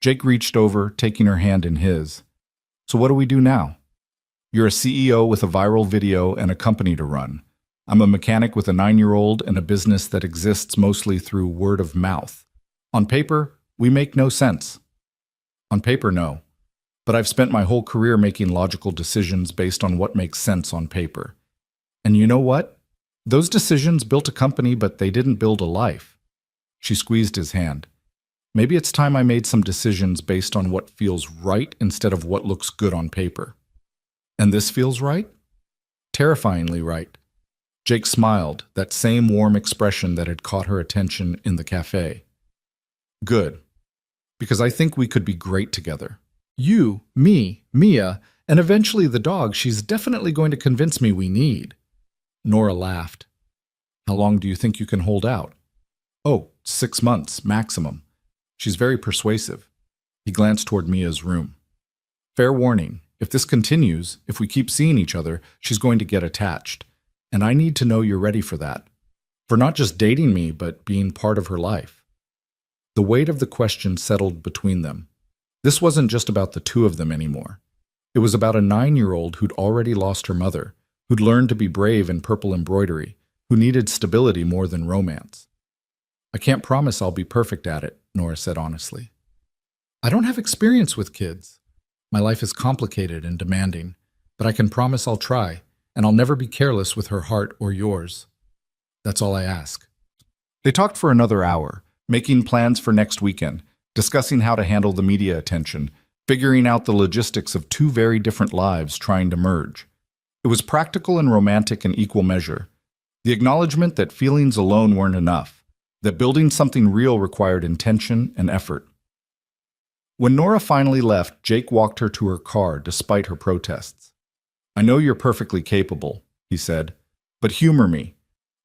Speaker 1: Jake reached over, taking her hand in his. So what do we do now? You're a CEO with a viral video and a company to run. I'm a mechanic with a 9-year-old and a business that exists mostly through word of mouth. On paper, we make no sense. On paper, no. But I've spent my whole career making logical decisions based on what makes sense on paper. And you know what? Those decisions built a company, but they didn't build a life. She squeezed his hand. Maybe it's time I made some decisions based on what feels right instead of what looks good on paper. And this feels right? Terrifyingly right. Jake smiled, that same warm expression that had caught her attention in the cafe. Good. Because I think we could be great together. You, me, Mia, and eventually the dog she's definitely going to convince me we need. Nora laughed. How long do you think you can hold out? Oh, 6 months, maximum. She's very persuasive. He glanced toward Mia's room. Fair warning, if this continues, if we keep seeing each other, she's going to get attached. And I need to know you're ready for that. For not just dating me, but being part of her life. The weight of the question settled between them. This wasn't just about the two of them anymore. It was about a 9-year-old who'd already lost her mother, who'd learned to be brave in purple embroidery, who needed stability more than romance. I can't promise I'll be perfect at it, Nora said honestly. I don't have experience with kids. My life is complicated and demanding, but I can promise I'll try, and I'll never be careless with her heart or yours. That's all I ask. They talked for another hour, making plans for next weekend, discussing how to handle the media attention, figuring out the logistics of two very different lives trying to merge. It was practical and romantic in equal measure. The acknowledgement that feelings alone weren't enough, that building something real required intention and effort. When Nora finally left, Jake walked her to her car despite her protests. I know you're perfectly capable, he said, but humor me.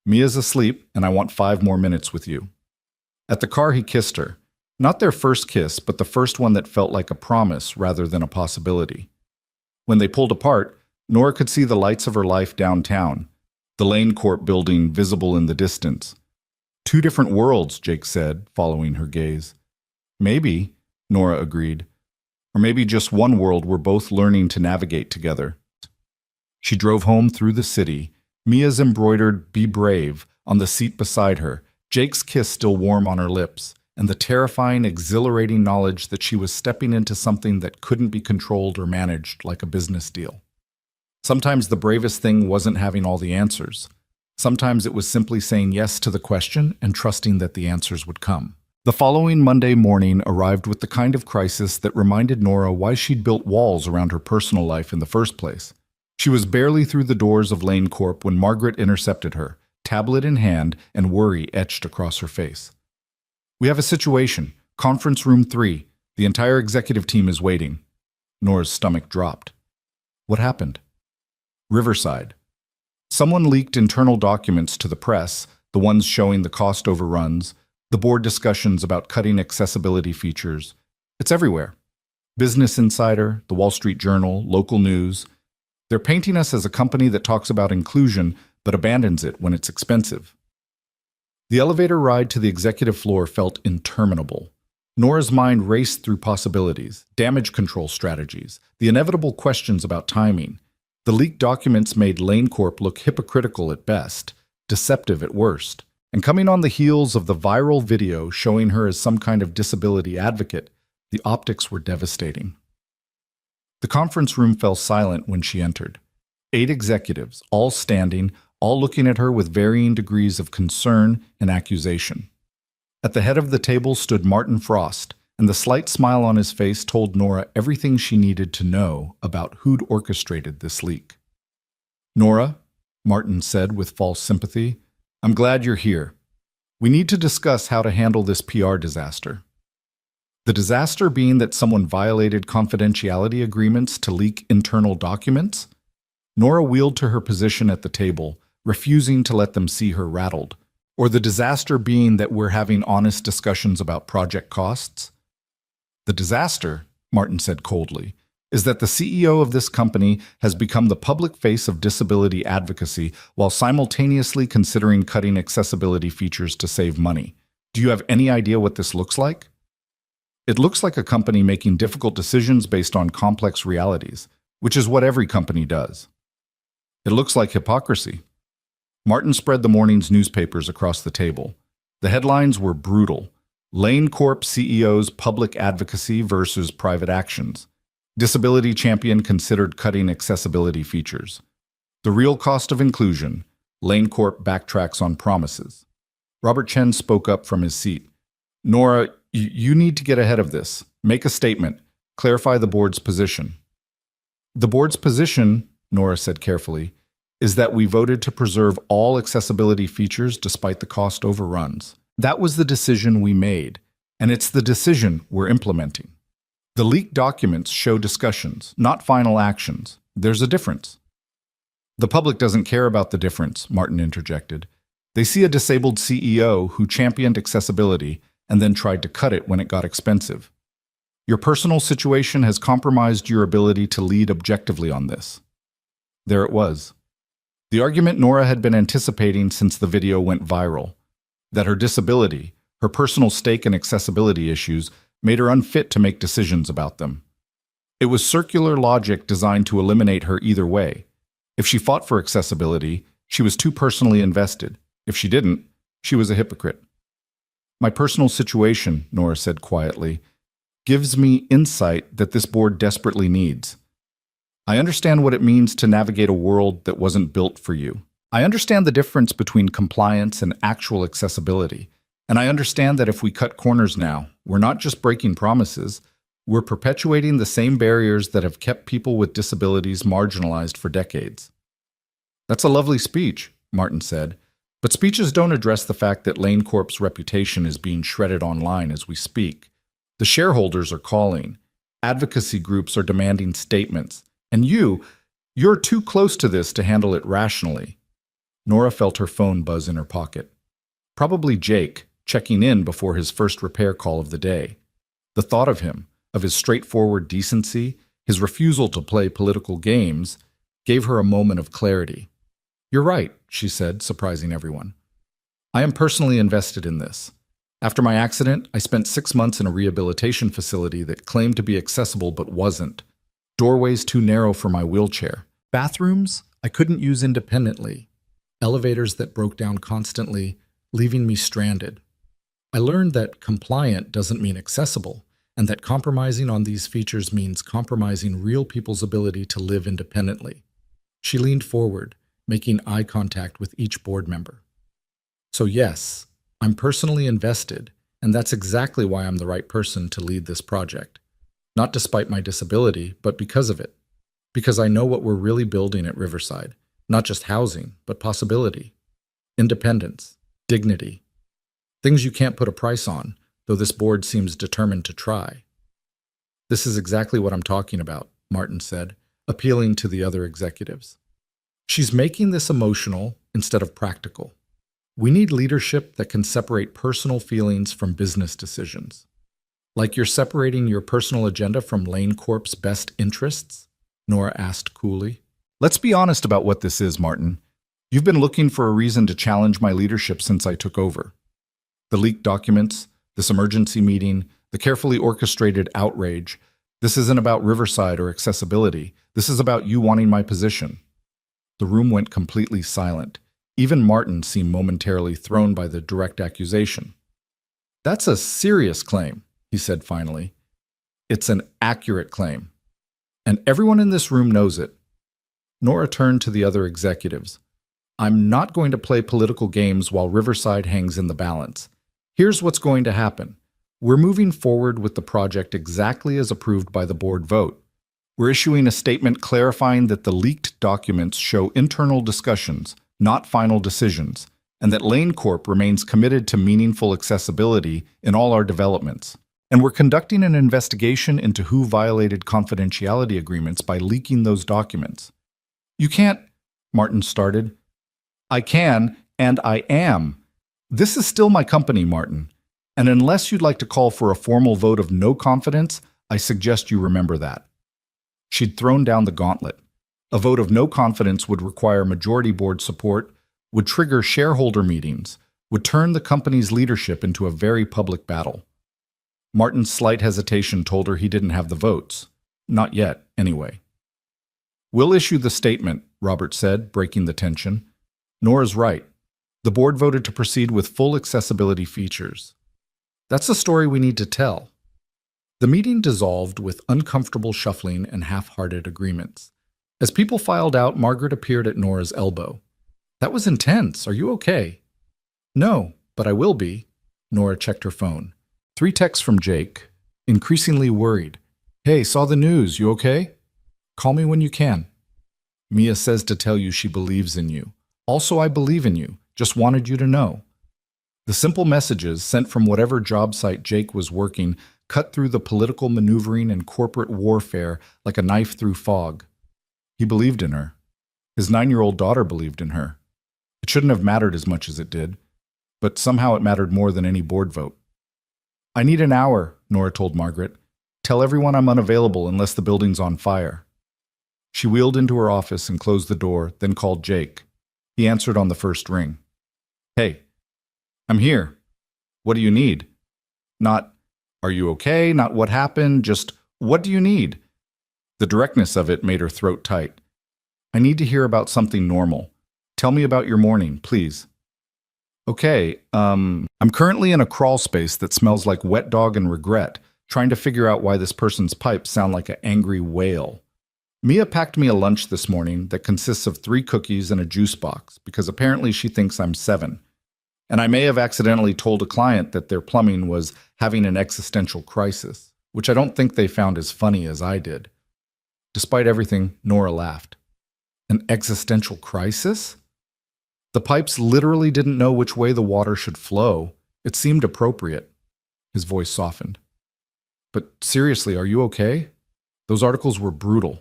Speaker 1: Mia's asleep, and I want 5 more minutes with you. At the car, he kissed her. Not their first kiss, but the first one that felt like a promise rather than a possibility. When they pulled apart, Nora could see the lights of her life downtown, the Lane Corp building visible in the distance. 2 different worlds, Jake said, following her gaze. Maybe, Nora agreed. Or maybe just one world we're both learning to navigate together. She drove home through the city, Mia's embroidered "Be Brave" on the seat beside her, Jake's kiss still warm on her lips, and the terrifying, exhilarating knowledge that she was stepping into something that couldn't be controlled or managed like a business deal. Sometimes the bravest thing wasn't having all the answers. Sometimes it was simply saying yes to the question and trusting that the answers would come. The following Monday morning arrived with the kind of crisis that reminded Nora why she'd built walls around her personal life in the first place. She was barely through the doors of Lane Corp when Margaret intercepted her, tablet in hand and worry etched across her face. We have a situation. Conference room 3. The entire executive team is waiting. Nora's stomach dropped. What happened? Riverside. Someone leaked internal documents to the press, the ones showing the cost overruns, the board discussions about cutting accessibility features. It's everywhere. Business Insider, the Wall Street Journal, local news. They're painting us as a company that talks about inclusion but abandons it when it's expensive. The elevator ride to the executive floor felt interminable. Nora's mind raced through possibilities, damage control strategies, the inevitable questions about timing. The leaked documents made Lane Corp look hypocritical at best, deceptive at worst. And coming on the heels of the viral video showing her as some kind of disability advocate, the optics were devastating. The conference room fell silent when she entered. 8 executives, all standing, all looking at her with varying degrees of concern and accusation. At the head of the table stood Martin Frost, and the slight smile on his face told Nora everything she needed to know about who'd orchestrated this leak. Nora, Martin said with false sympathy, I'm glad you're here. We need to discuss how to handle this PR disaster. The disaster being that someone violated confidentiality agreements to leak internal documents? Nora wheeled to her position at the table, refusing to let them see her rattled. Or the disaster being that we're having honest discussions about project costs? The disaster, Martin said coldly, is that the CEO of this company has become the public face of disability advocacy while simultaneously considering cutting accessibility features to save money. Do you have any idea what this looks like? It looks like a company making difficult decisions based on complex realities, which is what every company does. It looks like hypocrisy. Martin spread the morning's newspapers across the table. The headlines were brutal. Lane Corp CEO's public advocacy versus private actions. Disability champion considered cutting accessibility features. The real cost of inclusion. Lane Corp backtracks on promises. Robert Chen spoke up from his seat. Nora, you need to get ahead of this. Make a statement. Clarify the board's position. The board's position, Nora said carefully, is that we voted to preserve all accessibility features despite the cost overruns. That was the decision we made, and it's the decision we're implementing. The leaked documents show discussions, not final actions. There's a difference. The public doesn't care about the difference, Martin interjected. They see a disabled CEO who championed accessibility and then tried to cut it when it got expensive. Your personal situation has compromised your ability to lead objectively on this. There it was. The argument Nora had been anticipating since the video went viral, that her disability, her personal stake in accessibility issues, made her unfit to make decisions about them. It was circular logic designed to eliminate her either way. If she fought for accessibility, she was too personally invested. If she didn't, she was a hypocrite. My personal situation, Nora said quietly, gives me insight that this board desperately needs. I understand what it means to navigate a world that wasn't built for you. I understand the difference between compliance and actual accessibility. And I understand that if we cut corners now, we're not just breaking promises, we're perpetuating the same barriers that have kept people with disabilities marginalized for decades. That's a lovely speech, Martin said, but speeches don't address the fact that Lane Corp's reputation is being shredded online as we speak. The shareholders are calling. Advocacy groups are demanding statements. And you're too close to this to handle it rationally. Nora felt her phone buzz in her pocket. Probably Jake, checking in before his first repair call of the day. The thought of him, of his straightforward decency, his refusal to play political games, gave her a moment of clarity. "You're right," she said, surprising everyone. "I am personally invested in this. After my accident, I spent 6 months in a rehabilitation facility that claimed to be accessible but wasn't. Doorways too narrow for my wheelchair. Bathrooms I couldn't use independently. Elevators that broke down constantly, leaving me stranded. I learned that compliant doesn't mean accessible, and that compromising on these features means compromising real people's ability to live independently." She leaned forward, making eye contact with each board member. "So yes, I'm personally invested, and that's exactly why I'm the right person to lead this project. Not despite my disability, but because of it. Because I know what we're really building at Riverside. Not just housing, but possibility. Independence. Dignity. Things you can't put a price on, though this board seems determined to try." "This is exactly what I'm talking about," Martin said, appealing to the other executives. "She's making this emotional instead of practical. We need leadership that can separate personal feelings from business decisions. Like you're separating your personal agenda from Lane Corp's best interests?" Nora asked coolly. "Let's be honest about what this is, Martin. You've been looking for a reason to challenge my leadership since I took over. The leaked documents, this emergency meeting, the carefully orchestrated outrage. This isn't about Riverside or accessibility. This is about you wanting my position." The room went completely silent. Even Martin seemed momentarily thrown by the direct accusation. "That's a serious claim," he said finally. "It's an accurate claim. And everyone in this room knows it." Nora turned to the other executives. "I'm not going to play political games while Riverside hangs in the balance. Here's what's going to happen. We're moving forward with the project exactly as approved by the board vote. We're issuing a statement clarifying that the leaked documents show internal discussions, not final decisions, and that Lane Corp remains committed to meaningful accessibility in all our developments. And we're conducting an investigation into who violated confidentiality agreements by leaking those documents." "You can't," Martin started. "I can, and I am. This is still my company, Martin. And unless you'd like to call for a formal vote of no confidence, I suggest you remember that." She'd thrown down the gauntlet. A vote of no confidence would require majority board support, would trigger shareholder meetings, would turn the company's leadership into a very public battle. Martin's slight hesitation told her he didn't have the votes. Not yet, anyway. "We'll issue the statement," Robert said, breaking the tension. "Nora's right. The board voted to proceed with full accessibility features. That's the story we need to tell." The meeting dissolved with uncomfortable shuffling and half-hearted agreements. As people filed out, Margaret appeared at Nora's elbow. "That was intense. Are you okay?" "No, but I will be." Nora checked her phone. 3 texts from Jake, increasingly worried. "Hey, saw the news. You okay? Call me when you can. Mia says to tell you she believes in you. Also, I believe in you. Just wanted you to know." The simple messages sent from whatever job site Jake was working cut through the political maneuvering and corporate warfare like a knife through fog. He believed in her. His 9-year-old daughter believed in her. It shouldn't have mattered as much as it did, but somehow it mattered more than any board vote. "I need an hour," Nora told Margaret. "Tell everyone I'm unavailable unless the building's on fire." She wheeled into her office and closed the door, then called Jake. He answered on the first ring. Hey, I'm here. What do you need? Not, are you okay? Not what happened? Just, what do you need? The directness of it made her throat tight. I need to hear about something normal. Tell me about your morning, please. Okay, I'm currently in a crawl space that smells like wet dog and regret, trying to figure out why this person's pipes sound like an angry whale. Mia packed me a lunch this morning that consists of 3 cookies and a juice box, because apparently she thinks I'm 7. And I may have accidentally told a client that their plumbing was having an existential crisis, which I don't think they found as funny as I did. Despite everything, Nora laughed. An existential crisis? The pipes literally didn't know which way the water should flow. It seemed appropriate. His voice softened. But seriously, are you okay? Those articles were brutal.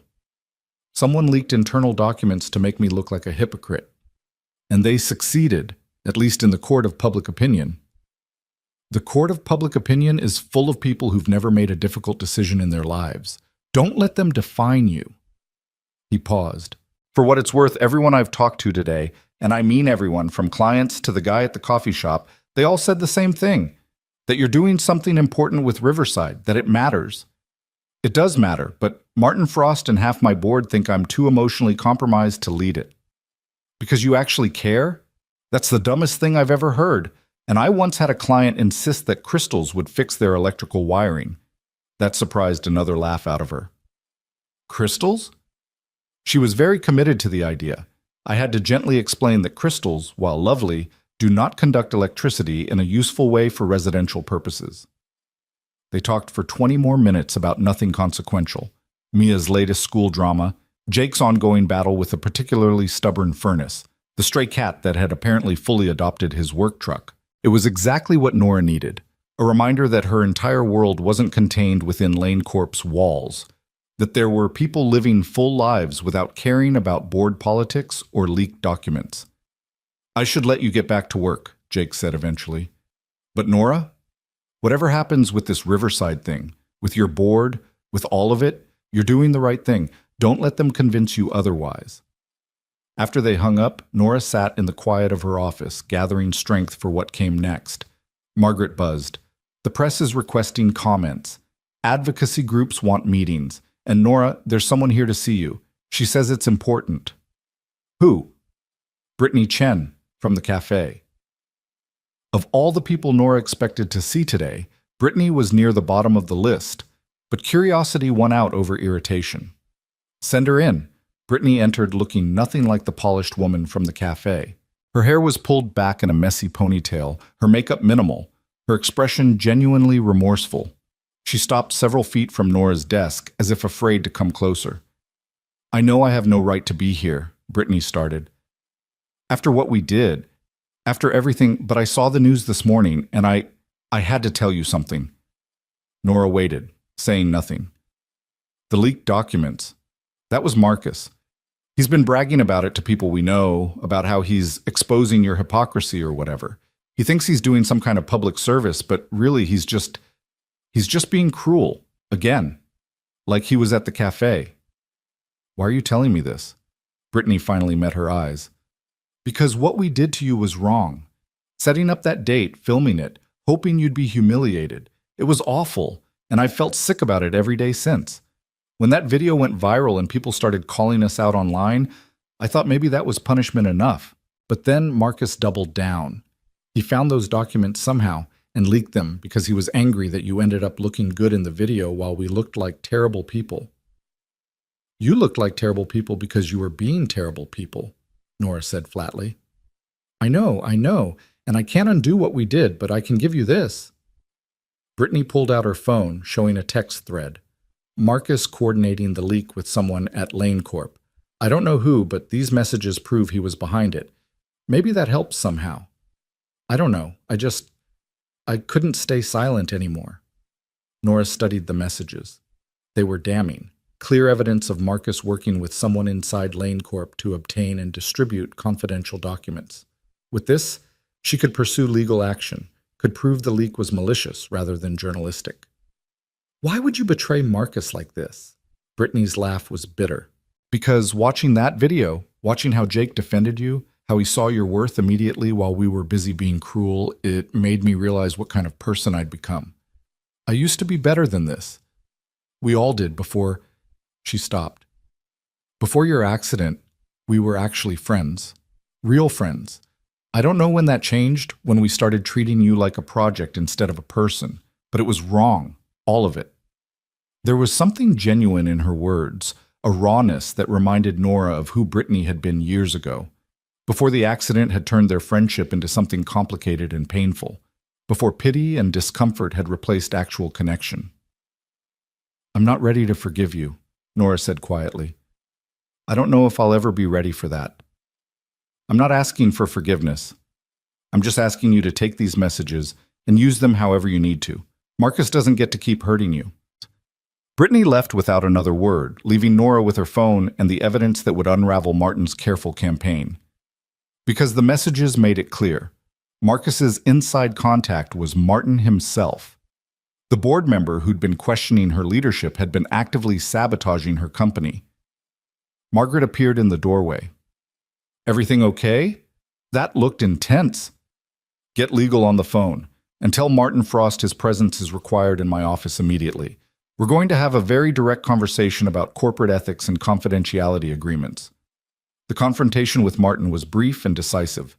Speaker 1: Someone leaked internal documents to make me look like a hypocrite. And they succeeded, at least in the court of public opinion. The court of public opinion is full of people who've never made a difficult decision in their lives. Don't let them define you. He paused. For what it's worth, everyone I've talked to today, and I mean everyone, from clients to the guy at the coffee shop, they all said the same thing. That you're doing something important with Riverside, that it matters. It does matter, but Martin Frost and half my board think I'm too emotionally compromised to lead it. Because you actually care? That's the dumbest thing I've ever heard. And I once had a client insist that crystals would fix their electrical wiring. That surprised another laugh out of her. Crystals? She was very committed to the idea. I had to gently explain that crystals, while lovely, do not conduct electricity in a useful way for residential purposes. They talked for 20 more minutes about nothing consequential. Mia's latest school drama, Jake's ongoing battle with a particularly stubborn furnace, the stray cat that had apparently fully adopted his work truck. It was exactly what Nora needed, a reminder that her entire world wasn't contained within Lane Corp's walls, that there were people living full lives without caring about board politics or leaked documents. I should let you get back to work, Jake said eventually. But Nora? Whatever happens with this Riverside thing, with your board, with all of it, you're doing the right thing. Don't let them convince you otherwise. After they hung up, Nora sat in the quiet of her office, gathering strength for what came next. Margaret buzzed. The press is requesting comments. Advocacy groups want meetings. And Nora, there's someone here to see you. She says it's important. Who? Brittany Chen, from the cafe. Of all the people Nora expected to see today, Brittany was near the bottom of the list, but curiosity won out over irritation. Send her in. Brittany entered looking nothing like the polished woman from the cafe. Her hair was pulled back in a messy ponytail, her makeup minimal, her expression genuinely remorseful. She stopped several feet from Nora's desk, as if afraid to come closer. I know I have no right to be here, Brittany started. After what we did, after everything, but I saw the news this morning, and I had to tell you something. Nora waited, saying nothing. The leaked documents. That was Marcus. He's been bragging about it to people we know, about how he's exposing your hypocrisy or whatever. He thinks he's doing some kind of public service, but really he's just being cruel, again, like he was at the cafe. Why are you telling me this? Brittany finally met her eyes. Because what we did to you was wrong. Setting up that date, filming it, hoping you'd be humiliated. It was awful, and I've felt sick about it every day since. When that video went viral and people started calling us out online, I thought maybe that was punishment enough. But then Marcus doubled down. He found those documents somehow and leaked them because he was angry that you ended up looking good in the video while we looked like terrible people. You looked like terrible people because you were being terrible people, Nora said flatly. I know, and I can't undo what we did, but I can give you this. Brittany pulled out her phone, showing a text thread. Marcus coordinating the leak with someone at Lane Corp. I don't know who, but these messages prove he was behind it. Maybe that helps somehow. I don't know, I couldn't stay silent anymore. Nora studied the messages. They were damning. Clear evidence of Marcus working with someone inside Lane Corp to obtain and distribute confidential documents. With this, she could pursue legal action, could prove the leak was malicious rather than journalistic. Why would you betray Marcus like this? Brittany's laugh was bitter. Because watching that video, watching how Jake defended you, How he saw your worth immediately while we were busy being cruel. It made me realize what kind of person I'd become. I used to be better than this. We all did before." She stopped. "Before your accident, we were actually friends. Real friends. I don't know when that changed, when we started treating you like a project instead of a person, but it was wrong, all of it." There was something genuine in her words, a rawness that reminded Nora of who Brittany had been years ago, before the accident had turned their friendship into something complicated and painful, before pity and discomfort had replaced actual connection. "I'm not ready to forgive you," Nora said quietly. "I don't know if I'll ever be ready for that. I'm not asking for forgiveness. I'm just asking you to take these messages and use them however you need to. Marcus doesn't get to keep hurting you." Brittany left without another word, leaving Nora with her phone and the evidence that would unravel Martin's careful campaign. Because the messages made it clear. Marcus's inside contact was Martin himself. The board member who'd been questioning her leadership had been actively sabotaging her company. Margaret appeared in the doorway. "Everything okay?" That looked intense. "Get legal on the phone and tell Martin Frost his presence is required in my office immediately. We're going to have a very direct conversation about corporate ethics and confidentiality agreements." The confrontation with Martin was brief and decisive.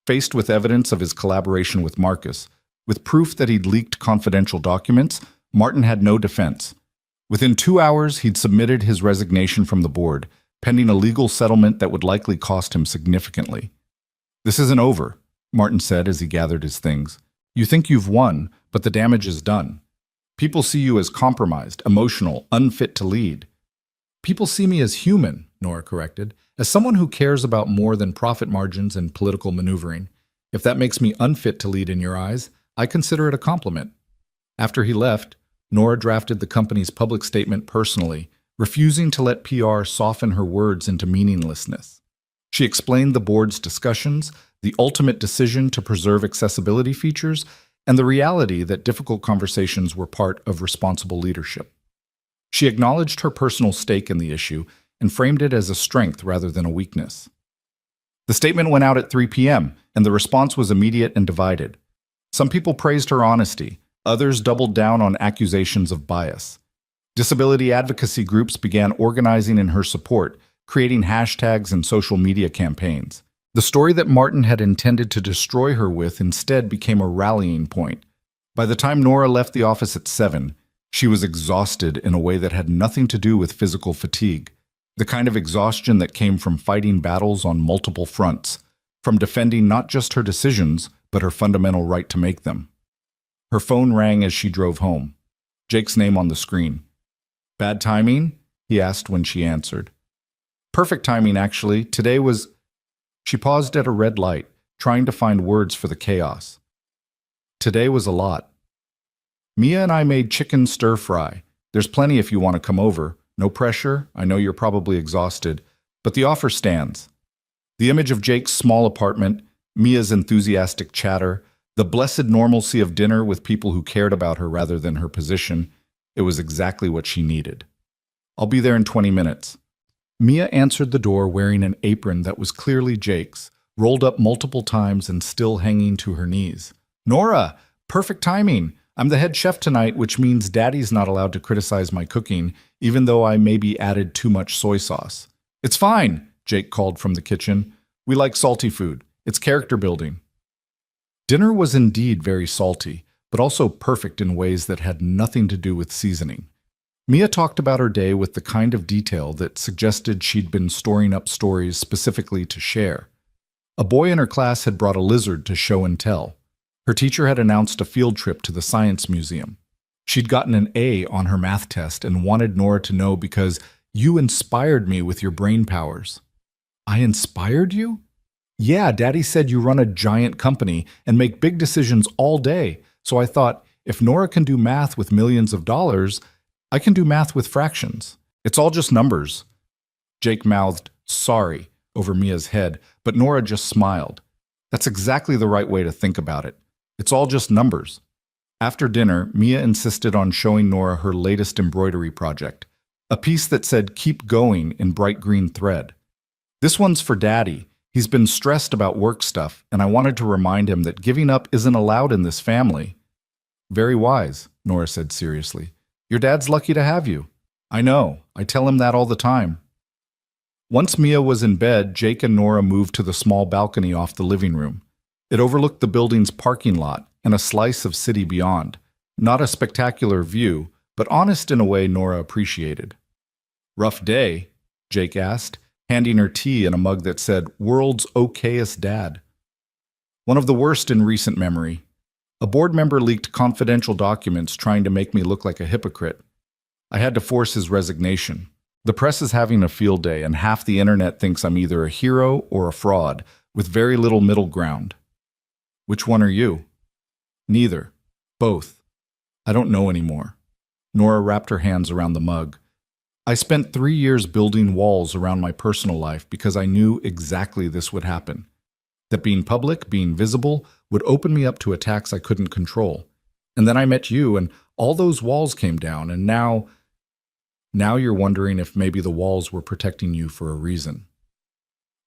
Speaker 1: Faced with evidence of his collaboration with Marcus, with proof that he'd leaked confidential documents, Martin had no defense. Within 2 hours, he'd submitted his resignation from the board, pending a legal settlement that would likely cost him significantly. "This isn't over," Martin said as he gathered his things. "You think you've won, but the damage is done. People see you as compromised, emotional, unfit to lead." "People see me as human," Nora corrected, "as someone who cares about more than profit margins and political maneuvering. If that makes me unfit to lead in your eyes, I consider it a compliment." After he left, Nora drafted the company's public statement personally, refusing to let PR soften her words into meaninglessness. She explained the board's discussions, the ultimate decision to preserve accessibility features, and the reality that difficult conversations were part of responsible leadership. She acknowledged her personal stake in the issue and framed it as a strength rather than a weakness. The statement went out at 3 p.m., and the response was immediate and divided. Some people praised her honesty, others doubled down on accusations of bias. Disability advocacy groups began organizing in her support, creating hashtags and social media campaigns. The story that Martin had intended to destroy her with instead became a rallying point. By the time Nora left the office at 7, she was exhausted in a way that had nothing to do with physical fatigue, the kind of exhaustion that came from fighting battles on multiple fronts, from defending not just her decisions, but her fundamental right to make them. Her phone rang as she drove home. Jake's name on the screen. "Bad timing?" he asked when she answered. "Perfect timing, actually. Today was..." She paused at a red light, trying to find words for the chaos. "Today was a lot. Mia and I made chicken stir-fry. There's plenty if you want to come over. No pressure. I know you're probably exhausted, but the offer stands." The image of Jake's small apartment, Mia's enthusiastic chatter, the blessed normalcy of dinner with people who cared about her rather than her position, it was exactly what she needed. "I'll be there in 20 minutes. Mia answered the door wearing an apron that was clearly Jake's, rolled up multiple times and still hanging to her knees. "Nora, perfect timing. I'm the head chef tonight, which means Daddy's not allowed to criticize my cooking, even though I maybe added too much soy sauce." "It's fine," Jake called from the kitchen. "We like salty food. It's character building." Dinner was indeed very salty, but also perfect in ways that had nothing to do with seasoning. Mia talked about her day with the kind of detail that suggested she'd been storing up stories specifically to share. A boy in her class had brought a lizard to show and tell. Her teacher had announced a field trip to the science museum. She'd gotten an A on her math test and wanted Nora to know because "you inspired me with your brain powers." "I inspired you?" "Yeah, Daddy said you run a giant company and make big decisions all day, so I thought, if Nora can do math with millions of dollars, I can do math with fractions. It's all just numbers." Jake mouthed, "Sorry," over Mia's head, but Nora just smiled. That's exactly the right way to think about it. It's all just numbers. After dinner, Mia insisted on showing Nora her latest embroidery project, a piece that said "Keep Going" in bright green thread. "This one's for Daddy. He's been stressed about work stuff, and I wanted to remind him that giving up isn't allowed in this family. Very wise, Nora said seriously. Your dad's lucky to have you. I know. I tell him that all the time. Once Mia was in bed, Jake and Nora moved to the small balcony off the living room. It overlooked the building's parking lot and a slice of city beyond. Not a spectacular view, but honest in a way Nora appreciated. Rough day? Jake asked, handing her tea in a mug that said, World's okayest dad. One of the worst in recent memory. A board member leaked confidential documents trying to make me look like a hypocrite. I had to force his resignation. The press is having a field day, and half the internet thinks I'm either a hero or a fraud, with very little middle ground. Which one are you? Neither. Both. I don't know anymore. Nora wrapped her hands around the mug. I spent 3 years building walls around my personal life because I knew exactly this would happen. That being public, being visible, would open me up to attacks I couldn't control. And then I met you, and all those walls came down, and now you're wondering if maybe the walls were protecting you for a reason.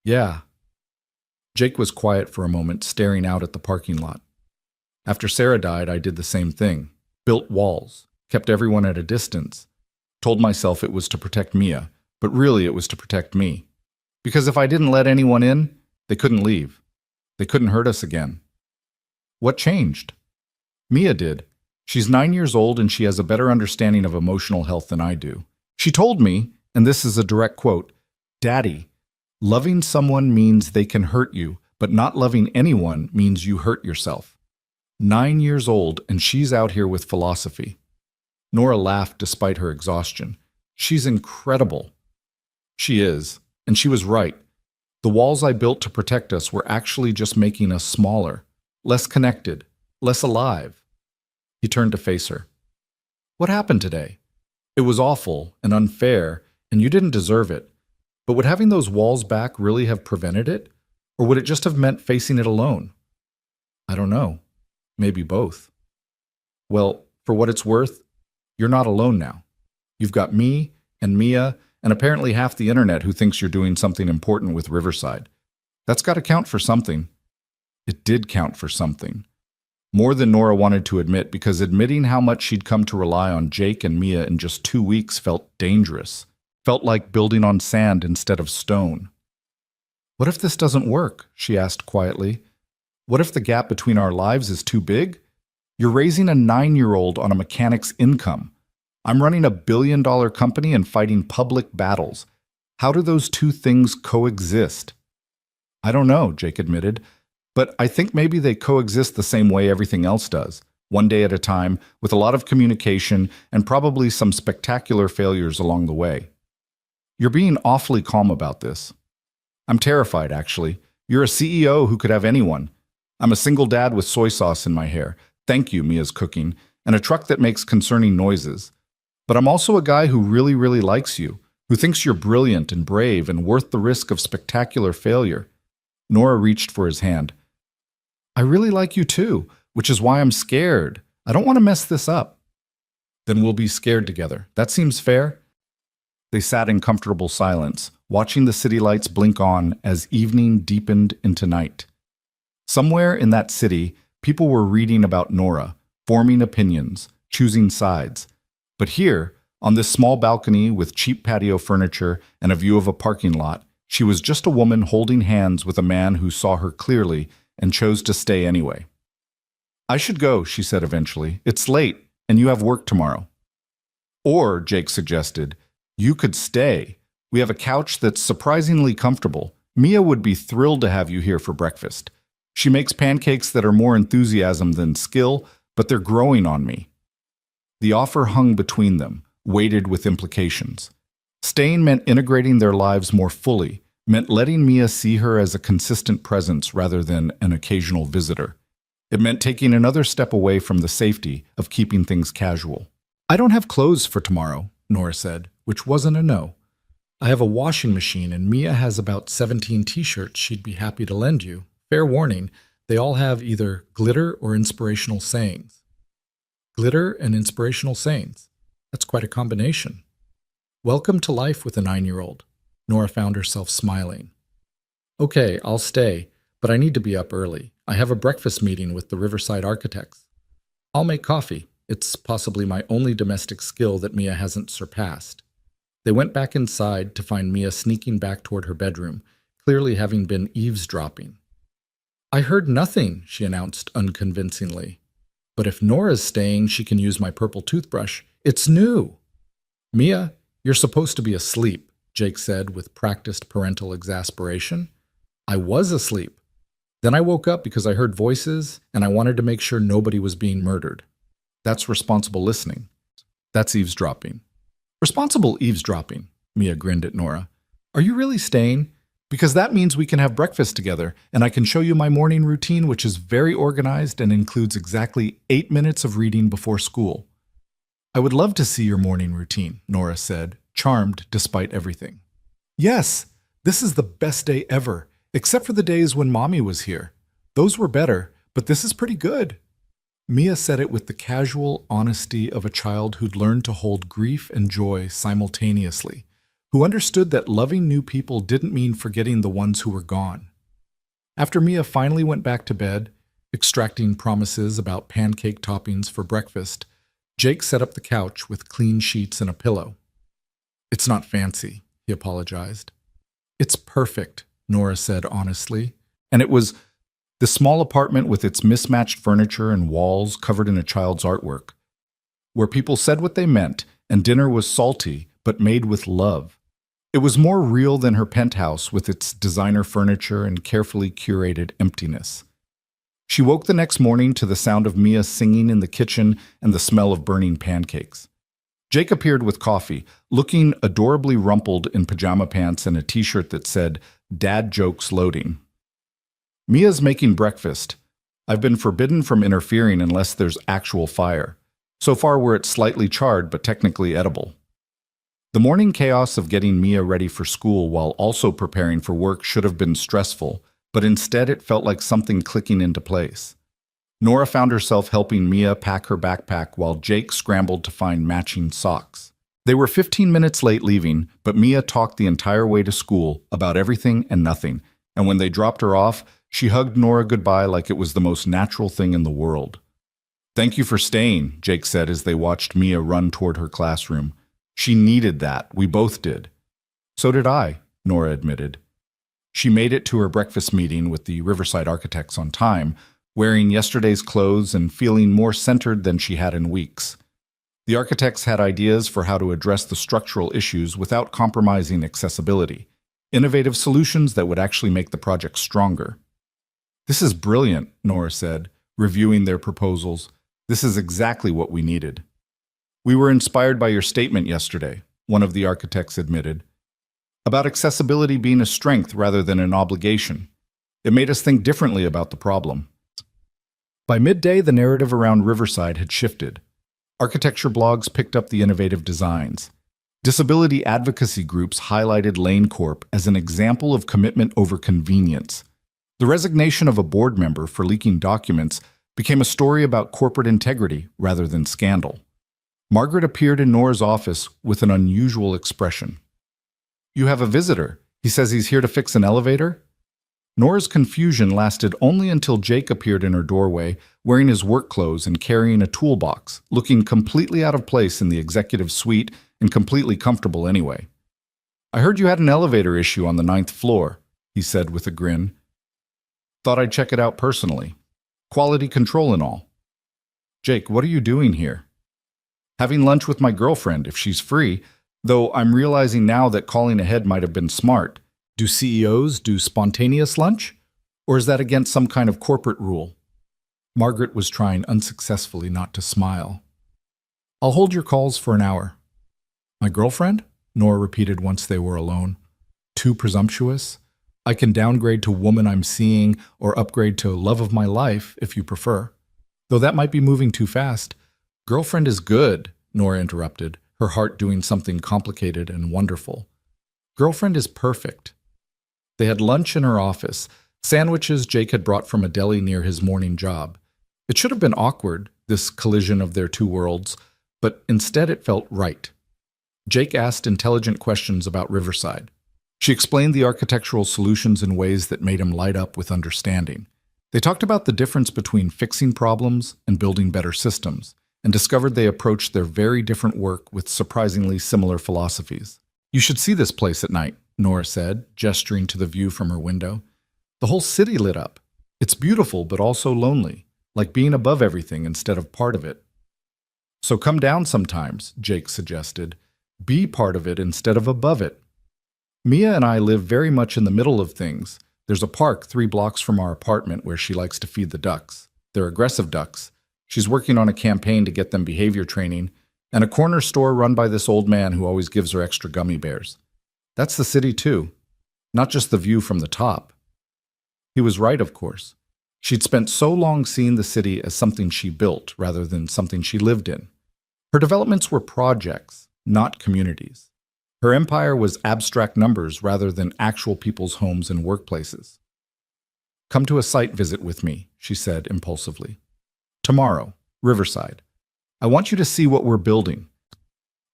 Speaker 1: Yeah. Jake was quiet for a moment, staring out at the parking lot. After Sarah died, I did the same thing. Built walls, kept everyone at a distance. Told myself it was to protect Mia, but really it was to protect me. Because if I didn't let anyone in, they couldn't leave. They couldn't hurt us again. What changed? Mia did. She's 9 years old and she has a better understanding of emotional health than I do. She told me, and this is a direct quote, Daddy, loving someone means they can hurt you, but not loving anyone means you hurt yourself. 9 years old, and she's out here with philosophy. Nora laughed despite her exhaustion. She's incredible. She is, and she was right. The walls I built to protect us were actually just making us smaller, less connected, less alive. He turned to face her. What happened today? It was awful and unfair, and you didn't deserve it. But would having those walls back really have prevented it? Or would it just have meant facing it alone? I don't know. Maybe both. Well, for what it's worth, you're not alone now. You've got me and Mia and apparently half the internet who thinks you're doing something important with Riverside. That's got to count for something. It did count for something. More than Nora wanted to admit, because admitting how much she'd come to rely on Jake and Mia in just 2 weeks felt dangerous. Felt like building on sand instead of stone. What if this doesn't work? She asked quietly. What if the gap between our lives is too big? You're raising a 9-year-old on a mechanic's income. I'm running a billion-dollar company and fighting public battles. How do those two things coexist? I don't know, Jake admitted, but I think maybe they coexist the same way everything else does, one day at a time, with a lot of communication and probably some spectacular failures along the way. You're being awfully calm about this. I'm terrified, actually. You're a CEO who could have anyone. I'm a single dad with soy sauce in my hair. Thank you, Mia's cooking, and a truck that makes concerning noises. But I'm also a guy who really, really likes you, who thinks you're brilliant and brave and worth the risk of spectacular failure. Nora reached for his hand. I really like you too, which is why I'm scared. I don't want to mess this up. Then we'll be scared together. That seems fair? They sat in comfortable silence, watching the city lights blink on as evening deepened into night. Somewhere in that city, people were reading about Nora, forming opinions, choosing sides. But here, on this small balcony with cheap patio furniture and a view of a parking lot, she was just a woman holding hands with a man who saw her clearly and chose to stay anyway. I should go, she said eventually. It's late, and you have work tomorrow. Or, Jake suggested, you could stay. We have a couch that's surprisingly comfortable. Mia would be thrilled to have you here for breakfast. She makes pancakes that are more enthusiasm than skill, but they're growing on me. The offer hung between them, weighted with implications. Staying meant integrating their lives more fully, meant letting Mia see her as a consistent presence rather than an occasional visitor. It meant taking another step away from the safety of keeping things casual. I don't have clothes for tomorrow, Nora said, which wasn't a no. I have a washing machine and Mia has about 17 t-shirts she'd be happy to lend you. Fair warning, they all have either glitter or inspirational sayings. Glitter and inspirational sayings. That's quite a combination. Welcome to life with a 9-year-old. Nora found herself smiling.
Speaker 2: Okay, I'll stay, but I need to be up early. I have a breakfast meeting with the Riverside architects. I'll make coffee. It's possibly my only domestic skill that Mia hasn't surpassed. They went back inside to find Mia sneaking back toward her bedroom, clearly having been eavesdropping. I heard nothing, she announced unconvincingly. But if Nora's staying, she can use my purple toothbrush. It's new. Mia, you're supposed to be asleep, Jake said with practiced parental exasperation. I was asleep. Then I woke up because I heard voices and I wanted to make sure nobody was being murdered. That's responsible listening. That's eavesdropping. Responsible eavesdropping, Mia grinned at Nora. Are you really staying? Because that means we can have breakfast together, and I can show you my morning routine, which is very organized and includes exactly 8 minutes of reading before school. I would love to see your morning routine, Nora said, charmed despite everything. Yes, this is the best day ever, except for the days when Mommy was here. Those were better, but this is pretty good. Mia said it with the casual honesty of a child who'd learned to hold grief and joy simultaneously, who understood that loving new people didn't mean forgetting the ones who were gone. After Mia finally went back to bed, extracting promises about pancake toppings for breakfast, Jake set up the couch with clean sheets and a pillow. It's not fancy, he apologized. It's perfect, Nora said honestly, and it was the small apartment with its mismatched furniture and walls covered in a child's artwork, where people said what they meant and dinner was salty but made with love. It was more real than her penthouse with its designer furniture and carefully curated emptiness. She woke the next morning to the sound of Mia singing in the kitchen and the smell of burning pancakes. Jake appeared with coffee, looking adorably rumpled in pajama pants and a t-shirt that said, "Dad jokes loading." Mia's making breakfast. I've been forbidden from interfering unless there's actual fire. So far we're at slightly charred but technically edible. The morning chaos of getting Mia ready for school while also preparing for work should have been stressful, but instead it felt like something clicking into place. Nora found herself helping Mia pack her backpack while Jake scrambled to find matching socks. They were 15 minutes late leaving, but Mia talked the entire way to school about everything and nothing, and when they dropped her off, she hugged Nora goodbye like it was the most natural thing in the world. "Thank you for staying," Jake said as they watched Mia run toward her classroom. "She needed that. We both did." "So did I," Nora admitted. She made it to her breakfast meeting with the Riverside architects on time, wearing yesterday's clothes and feeling more centered than she had in weeks. The architects had ideas for how to address the structural issues without compromising accessibility, innovative solutions that would actually make the project stronger. "This is brilliant," Nora said, reviewing their proposals. "This is exactly what we needed." "We were inspired by your statement yesterday," one of the architects admitted, "about accessibility being a strength rather than an obligation. It made us think differently about the problem." By midday, the narrative around Riverside had shifted. Architecture blogs picked up the innovative designs. Disability advocacy groups highlighted Lane Corp as an example of commitment over convenience. The resignation of a board member for leaking documents became a story about corporate integrity rather than scandal. Margaret appeared in Nora's office with an unusual expression. "You have a visitor. He says he's here to fix an elevator?" Nora's confusion lasted only until Jake appeared in her doorway, wearing his work clothes and carrying a toolbox, looking completely out of place in the executive suite and completely comfortable anyway. "I heard you had an elevator issue on the 9th floor," he said with a grin. "Thought I'd check it out personally. Quality control and all." "Jake, what are you doing here?" "Having lunch with my girlfriend, if she's free, though I'm realizing now that calling ahead might have been smart. Do CEOs do spontaneous lunch? Or is that against some kind of corporate rule?" Margaret was trying unsuccessfully not to smile. "I'll hold your calls for an hour." "My girlfriend?" Nora repeated once they were alone. "Too presumptuous? I can downgrade to woman I'm seeing or upgrade to love of my life, if you prefer. Though that might be moving too fast." "Girlfriend is good," Nora interrupted, her heart doing something complicated and wonderful. "Girlfriend is perfect." They had lunch in her office, sandwiches Jake had brought from a deli near his morning job. It should have been awkward, this collision of their two worlds, but instead it felt right. Jake asked intelligent questions about Riverside.
Speaker 1: She explained the architectural solutions in ways that made him light up with understanding. They talked about the difference between fixing problems and building better systems, and discovered they approached their very different work with surprisingly similar philosophies. "You should see this place at night," Nora said, gesturing to the view from her window. "The whole city lit up. It's beautiful but also lonely, like being above everything instead of part of it." "So come down sometimes," Jake suggested. "Be part of it instead of above it." "Mia and I live very much in the middle of things. There's a park 3 blocks from our apartment where she likes to feed the ducks. They're aggressive ducks. She's working on a campaign to get them behavior training, and a corner store run by this old man who always gives her extra gummy bears. That's the city too, not just the view from the top." He was right, of course. She'd spent so long seeing the city as something she built rather than something she lived in. Her developments were projects, not communities. Her empire was abstract numbers rather than actual people's homes and workplaces. "Come to a site visit with me," she said impulsively. "Tomorrow, Riverside. I want you to see what we're building."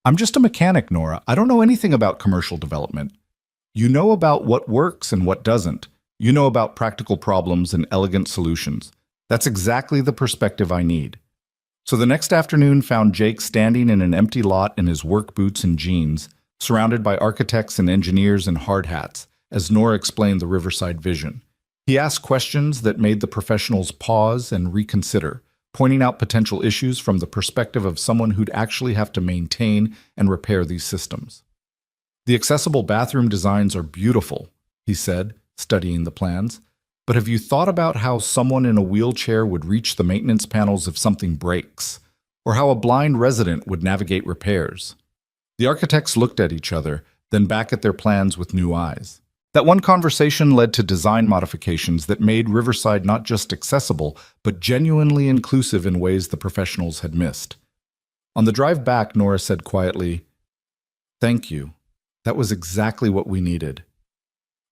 Speaker 1: "I'm just a mechanic, Nora. I don't know anything about commercial development." "You know about what works and what doesn't. You know about practical problems and elegant solutions. That's exactly the perspective I need." So the next afternoon found Jake standing in an empty lot in his work boots and jeans, surrounded by architects and engineers in hard hats, as Nora explained the Riverside vision. He asked questions that made the professionals pause and reconsider, pointing out potential issues from the perspective of someone who'd actually have to maintain and repair these systems. "The accessible bathroom designs are beautiful," he said, studying the plans. "But have you thought about how someone in a wheelchair would reach the maintenance panels if something breaks? Or how a blind resident would navigate repairs?" The architects looked at each other, then back at their plans with new eyes. That one conversation led to design modifications that made Riverside not just accessible, but genuinely inclusive in ways the professionals had missed. On the drive back, Nora said quietly, "Thank you. That was exactly what we needed.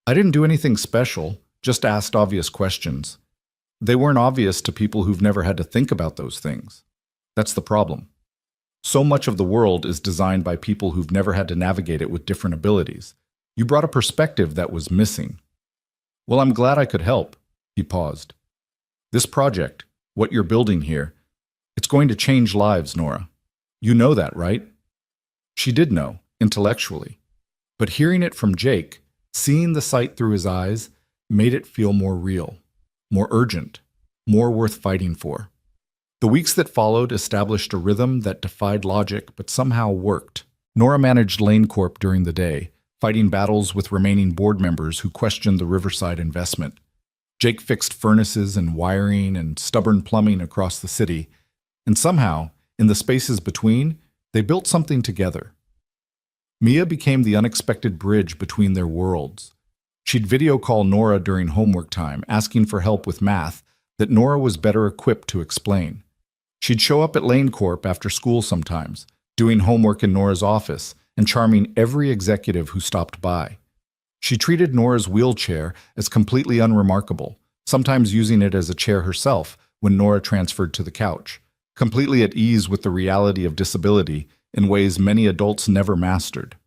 Speaker 1: I didn't do anything special, just asked obvious questions. They weren't obvious to people who've never had to think about those things. That's the problem. So much of the world is designed by people who've never had to navigate it with different abilities. You brought a perspective that was missing." "Well, I'm glad I could help." He paused. "This project, what you're building here, it's going to change lives, Nora. You know that, right?" She did know, intellectually. But hearing it from Jake, seeing the sight through his eyes, made it feel more real, more urgent, more worth fighting for. The weeks that followed established a rhythm that defied logic but somehow worked. Nora managed Lane Corp during the day, fighting battles with remaining board members who questioned the Riverside investment. Jake fixed furnaces and wiring and stubborn plumbing across the city, and somehow, in the spaces between, they built something together. Mia became the unexpected bridge between their worlds. She'd video call Nora during homework time, asking for help with math that Nora was better equipped to explain. She'd show up at Lane Corp after school sometimes, doing homework in Nora's office, and charming every executive who stopped by. She treated Nora's wheelchair as completely unremarkable, sometimes using it as a chair herself when Nora transferred to the couch, completely at ease with the reality of disability in ways many adults never mastered.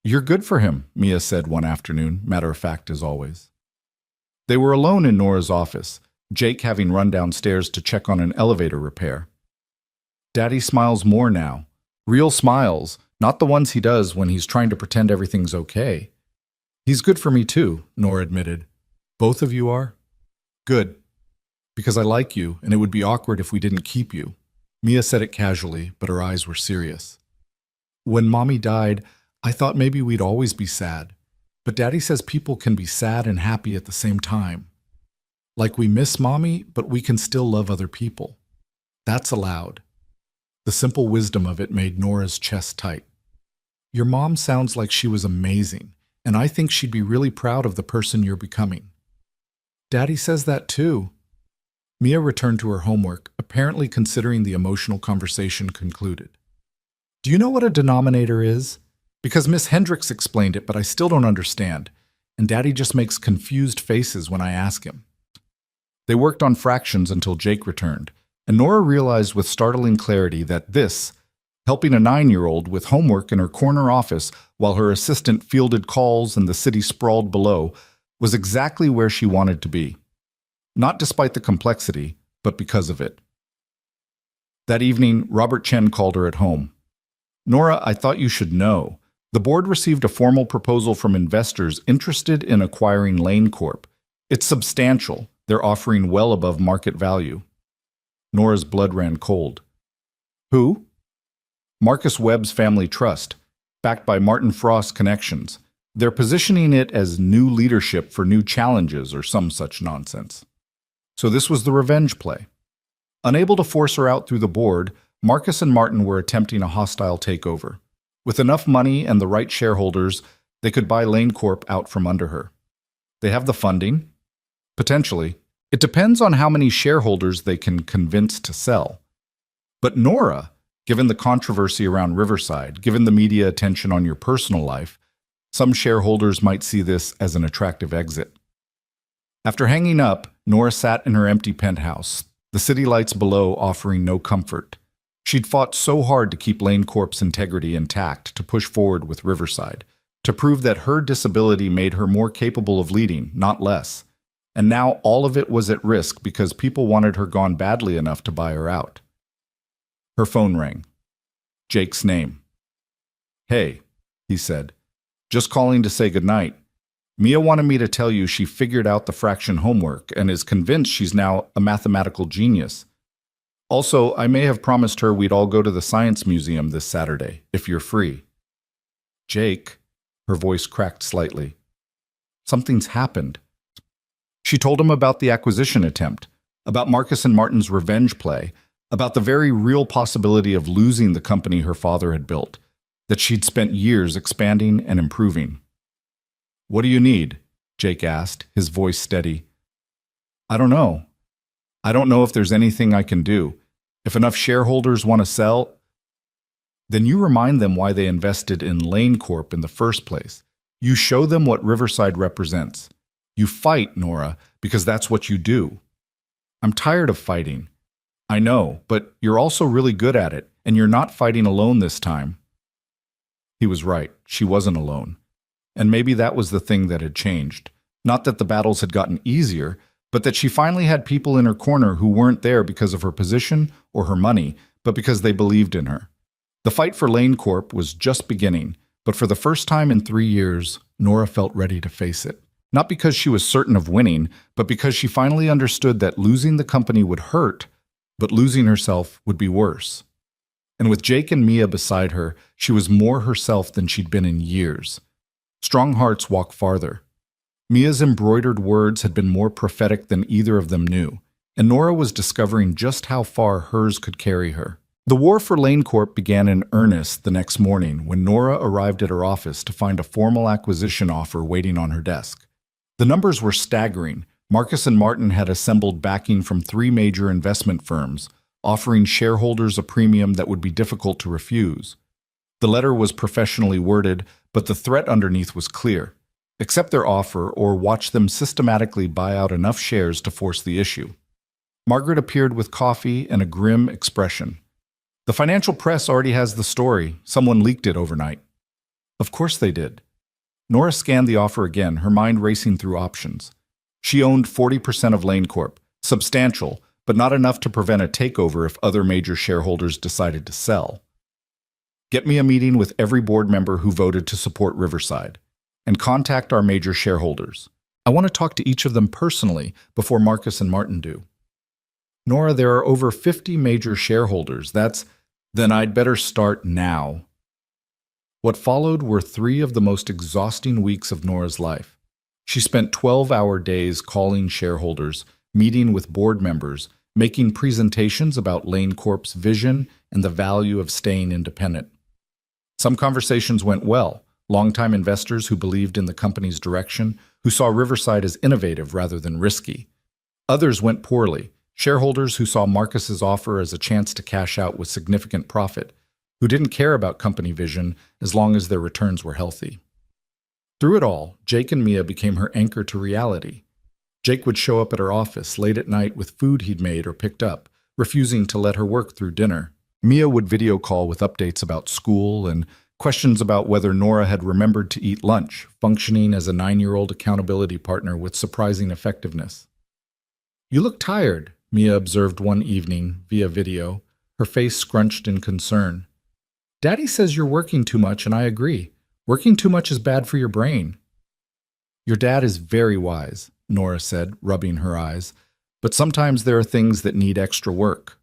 Speaker 1: "You're good for him," Mia said one afternoon, matter of fact as always. They were alone in Nora's office, Jake having run downstairs to check on an elevator repair. "Daddy smiles more now. Real smiles, not the ones he does when he's trying to pretend everything's okay." "He's good for me too," Nora admitted. "Both of you are?" "Good. Because I like you, and it would be awkward if we didn't keep you." Mia said it casually, but her eyes were serious. "When Mommy died, I thought maybe we'd always be sad. But Daddy says people can be sad and happy at the same time. Like we miss Mommy, but we can still love other people. That's allowed." The simple wisdom of it made Nora's chest tight. "Your mom sounds like she was amazing, and I think she'd be really proud of the person you're becoming." "Daddy says that too." Mia returned to her homework, apparently considering the emotional conversation concluded. "Do you know what a denominator is? Because Miss Hendricks explained it, but I still don't understand, and Daddy just makes confused faces when I ask him." They worked on fractions until Jake returned, and Nora realized with startling clarity that this, helping a 9-year-old with homework in her corner office while her assistant fielded calls and the city sprawled below, was exactly where she wanted to be. Not despite the complexity, but because of it. That evening, Robert Chen called her at home. "Nora, I thought you should know. The board received a formal proposal from investors interested in acquiring Lane Corp. It's substantial. They're offering well above market value." Nora's blood ran cold. "Who?" "Marcus Webb's Family Trust, backed by Martin Frost's connections. They're positioning it as new leadership for new challenges or some such nonsense." So this was the revenge play. Unable to force her out through the board, Marcus and Martin were attempting a hostile takeover. With enough money and the right shareholders, they could buy Lane Corp out from under her. They have the funding? Potentially. It depends on how many shareholders they can convince to sell. But Nora, given the controversy around Riverside, given the media attention on your personal life, some shareholders might see this as an attractive exit. After hanging up, Nora sat in her empty penthouse, the city lights below offering no comfort. She'd fought so hard to keep Lane Corp's integrity intact, to push forward with Riverside, to prove that her disability made her more capable of leading, not less. And now all of it was at risk because people wanted her gone badly enough to buy her out. Her phone rang. Jake's name. "Hey," he said. "Just calling to say goodnight. Mia wanted me to tell you she figured out the fraction homework and is convinced she's now a mathematical genius. Also, I may have promised her we'd all go to the Science Museum this Saturday, if you're free." "Jake," her voice cracked slightly. "Something's happened." She told him about the acquisition attempt, about Marcus and Martin's revenge play, about the very real possibility of losing the company her father had built, that she'd spent years expanding and improving. "What do you need?" Jake asked, his voice steady. "I don't know. I don't know if there's anything I can do. If enough shareholders want to sell, then you remind them why they invested in Lane Corp in the first place. You show them what Riverside represents. You fight, Nora, because that's what you do." "I'm tired of fighting." "I know, but you're also really good at it, and you're not fighting alone this time." He was right. She wasn't alone. And maybe that was the thing that had changed. Not that the battles had gotten easier, but that she finally had people in her corner who weren't there because of her position or her money, but because they believed in her. The fight for Lane Corp was just beginning, but for the first time in 3 years, Nora felt ready to face it. Not because she was certain of winning, but because she finally understood that losing the company would hurt, but losing herself would be worse. And with Jake and Mia beside her, she was more herself than she'd been in years. Strong hearts walk farther. Mia's embroidered words had been more prophetic than either of them knew, and Nora was discovering just how far hers could carry her. The war for Lane Corp began in earnest the next morning when Nora arrived at her office to find a formal acquisition offer waiting on her desk. The numbers were staggering. Marcus and Martin had assembled backing from 3 major investment firms, offering shareholders a premium that would be difficult to refuse. The letter was professionally worded, but the threat underneath was clear. Accept their offer or watch them systematically buy out enough shares to force the issue. Margaret appeared with coffee and a grim expression. "The financial press already has the story. Someone leaked it overnight." Of course they did. Nora scanned the offer again, her mind racing through options. She owned 40% of Lane Corp, substantial, but not enough to prevent a takeover if other major shareholders decided to sell. "Get me a meeting with every board member who voted to support Riverside, and contact our major shareholders. I want to talk to each of them personally before Marcus and Martin do." "Nora, there are over 50 major shareholders. Then I'd better start now." What followed were 3 of the most exhausting weeks of Nora's life. She spent 12-hour days calling shareholders, meeting with board members, making presentations about Lane Corp's vision and the value of staying independent. Some conversations went well. Longtime investors who believed in the company's direction, who saw Riverside as innovative rather than risky. Others went poorly. Shareholders who saw Marcus's offer as a chance to cash out with significant profit, who didn't care about company vision as long as their returns were healthy. Through it all, Jake and Mia became her anchor to reality. Jake would show up at her office late at night with food he'd made or picked up, refusing to let her work through dinner. Mia would video call with updates about school and questions about whether Nora had remembered to eat lunch,
Speaker 2: Functioning as a 9-year-old accountability partner with surprising effectiveness. "You look tired," Mia observed one evening via video, her face scrunched in concern. "Daddy says you're working too much, and I agree. Working too much is bad for your brain." "Your dad is very wise," Nora said, rubbing her eyes, "but sometimes there are things that need extra work."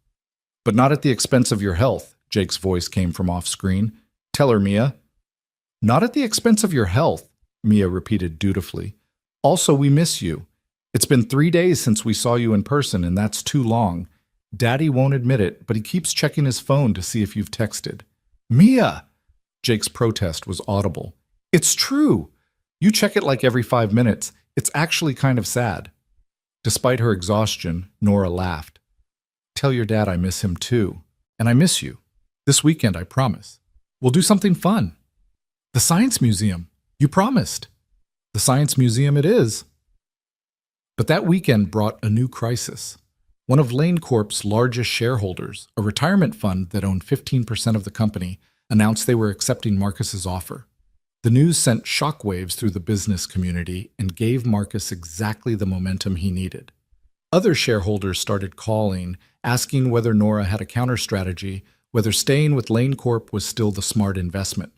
Speaker 2: "But not at the expense of your health," Jake's voice came from off-screen. "Tell her, Mia." "Not at the expense of your health," Mia repeated dutifully. "Also, we miss you. It's been 3 days since we saw you in person, and that's too long. Daddy won't admit it, but he keeps checking his phone to see if you've texted." "Mia!" Jake's protest was audible. "It's true. You check it like every 5 minutes. It's actually kind of sad." Despite her exhaustion, Nora laughed. "Tell your dad I miss him too. And I miss you. This weekend, I promise. We'll do something fun. The Science Museum. You promised." "The Science Museum it is." But that weekend brought a new crisis. One of Lane Corp's largest shareholders, a retirement fund that owned 15% of the company, announced they were accepting Marcus's offer. The news sent shockwaves through the business community and gave Marcus exactly the momentum he needed. Other shareholders started calling, asking whether Nora had a counter-strategy, whether staying with Lane Corp was still the smart investment.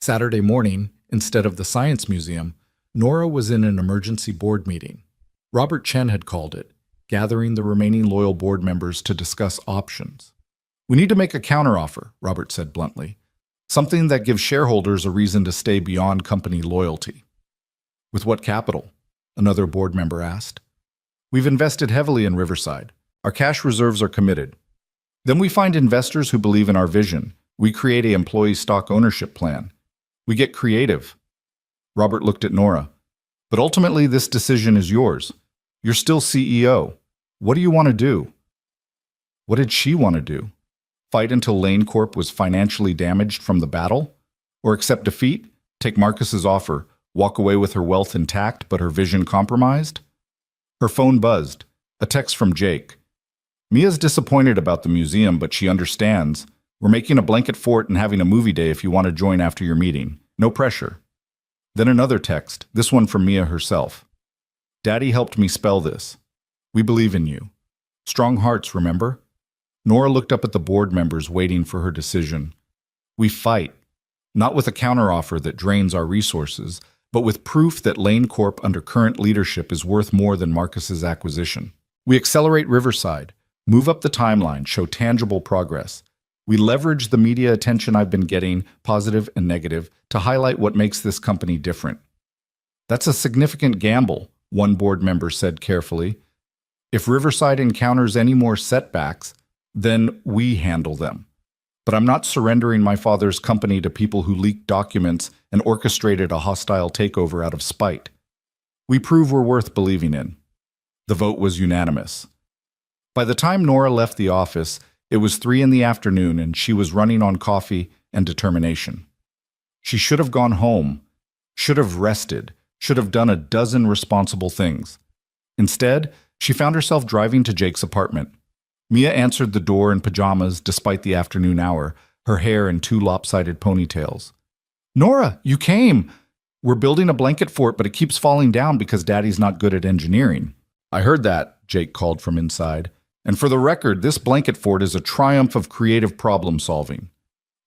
Speaker 2: Saturday morning, instead of the Science Museum, Nora was in an emergency board meeting. Robert Chen had called it, gathering the remaining loyal board members to discuss options. "We need to make a counteroffer," Robert said bluntly. "Something that gives shareholders a reason to stay beyond company loyalty." "With what capital?" another board member asked. "We've invested heavily in Riverside. Our cash reserves are committed. Then we find investors who believe in our vision. We create an employee stock ownership plan. We get creative." Robert looked at Nora. "But ultimately, this decision is yours. You're still CEO. What do you want to do?" What did she want to do? Fight until Lane Corp was financially damaged from the battle? Or accept defeat, take Marcus's offer, walk away with her wealth intact but her vision compromised? Her phone buzzed. A text from Jake. "Mia's disappointed about the museum, but she understands. We're making a blanket fort and having a movie day if you want to join after your meeting. No pressure." Then another text, this one from Mia herself. "Daddy helped me spell this. We believe in you. Strong hearts, remember?" Nora looked up at the board members waiting for her decision. "We fight, not with a counteroffer that drains our resources, but with proof that Lane Corp under current leadership is worth more than Marcus's acquisition. We accelerate Riverside, move up the timeline, show tangible progress. We leverage the media attention I've been getting, positive and negative, to highlight what makes this company different." "That's a significant gamble," one board member said carefully. "If Riverside encounters any more setbacks, then we handle them. But I'm not surrendering my father's company to people who leaked documents and orchestrated a hostile takeover out of spite. We prove we're worth believing in." The vote was unanimous. By the time Nora left the office, it was 3 p.m. and she was running on coffee and determination. She should have gone home, should have rested, should have done a dozen responsible things. Instead, she found herself driving to Jake's apartment. Mia answered the door in pajamas despite the afternoon hour, her hair in 2 lopsided ponytails. "Nora, you came! We're building a blanket fort, but it keeps falling down because Daddy's not good at engineering." "I heard that," Jake called from inside. "And for the record, this blanket fort is a triumph of creative problem-solving."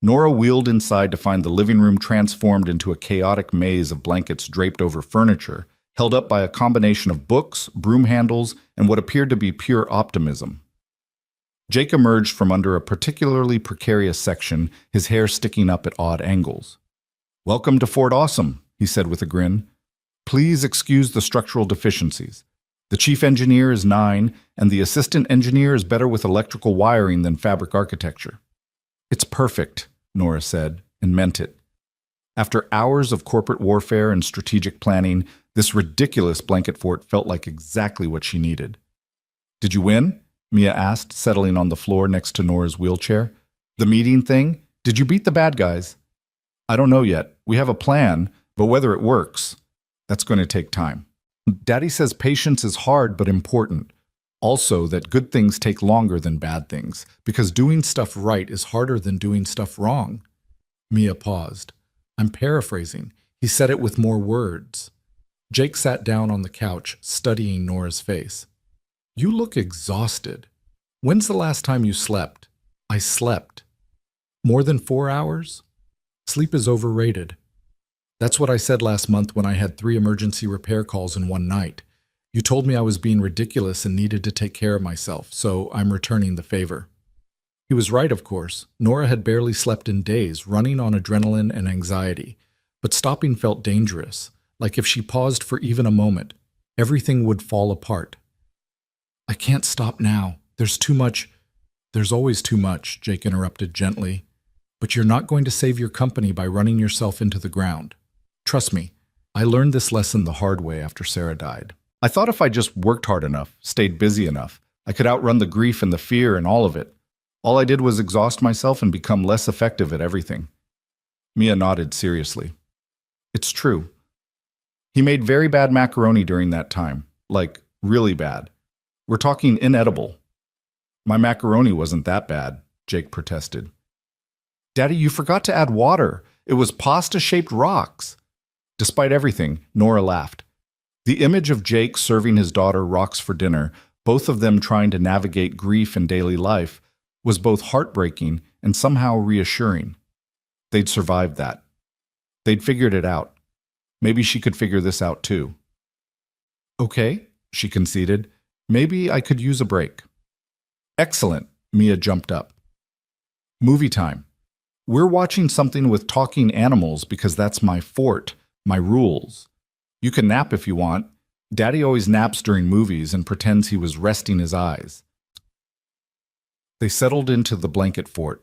Speaker 2: Nora wheeled inside to find the living room transformed into a chaotic maze of blankets draped over furniture, held up by a combination of books, broom handles, and what appeared to be pure optimism. Jake emerged from under a particularly precarious section, his hair sticking up at odd angles. "Welcome to Fort Awesome," he said with a grin. "Please excuse the structural deficiencies. The chief engineer is 9, and the assistant engineer is better with electrical wiring than fabric architecture." "It's perfect," Nora said, and meant it. After hours of corporate warfare and strategic planning, this ridiculous blanket fort felt like exactly what she needed. "Did you win?" Mia asked, settling on the floor next to Nora's wheelchair. "The meeting thing? Did you beat the bad guys?" "I don't know yet. We have a plan, but whether it works, that's going to take time. Daddy says patience is hard but important.
Speaker 1: Also, that good things take longer than bad things, because doing stuff right is harder than doing stuff wrong. Mia paused. I'm paraphrasing. He said it with more words. Jake sat down on the couch, studying Nora's face. You look exhausted. When's the last time you slept? I slept. More than 4 hours? Sleep is overrated. That's what I said last month when I had 3 emergency repair calls in one night. You told me I was being ridiculous and needed to take care of myself, so I'm returning the favor. He was right, of course. Nora had barely slept in days, running on adrenaline and anxiety. But stopping felt dangerous, like if she paused for even a moment, everything would fall apart. I can't stop now. There's too much. There's always too much, Jake interrupted gently. But you're not going to save your company by running yourself into the ground. Trust me, I learned this lesson the hard way after Sarah died. I thought if I just worked hard enough, stayed busy enough, I could outrun the grief and the fear and all of it. All I did was exhaust myself and become less effective at everything. Mia nodded seriously. It's true. He made very bad macaroni during that time. Like, really bad. We're talking inedible. My macaroni wasn't that bad, Jake protested. Daddy, you forgot to add water. It was pasta-shaped rocks. Despite everything, Nora laughed. The image of Jake serving his daughter rocks for dinner, both of them trying to navigate grief in daily life, was both heartbreaking and somehow reassuring. They'd survived that. They'd figured it out. Maybe she could figure this out too. Okay, she conceded. Maybe I could use a break. Excellent, Mia jumped up. Movie time. We're watching something with talking animals because that's my fort, my rules. You can nap if you want. Daddy always naps during movies and pretends he was resting his eyes. They settled into the blanket fort,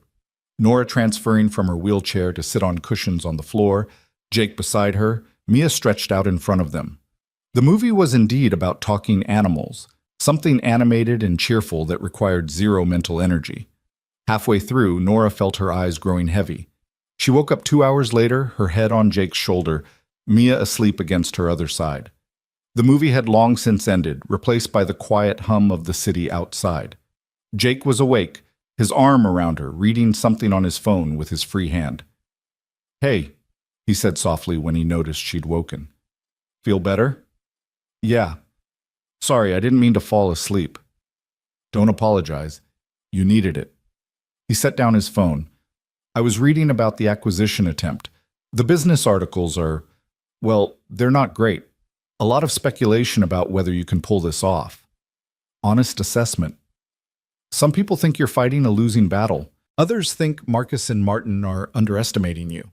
Speaker 1: Nora transferring from her wheelchair to sit on cushions on the floor, Jake beside her, Mia stretched out in front of them. The movie was indeed about talking animals, something animated and cheerful that required zero mental energy. Halfway through, Nora felt her eyes growing heavy. She woke up 2 hours later, her head on Jake's shoulder, Mia asleep against her other side. The movie had long since ended, replaced by the quiet hum of the city outside. Jake was awake, his arm around her, reading something on his phone with his free hand. Hey, he said softly when he noticed she'd woken. Feel better? Yeah. Sorry, I didn't mean to fall asleep. Don't apologize. You needed it. He set down his phone. I was reading about the acquisition attempt. The business articles are, well, they're not great. A lot of speculation about whether you can pull this off. Honest assessment. Some people think you're fighting a losing battle. Others think Marcus and Martin are underestimating you.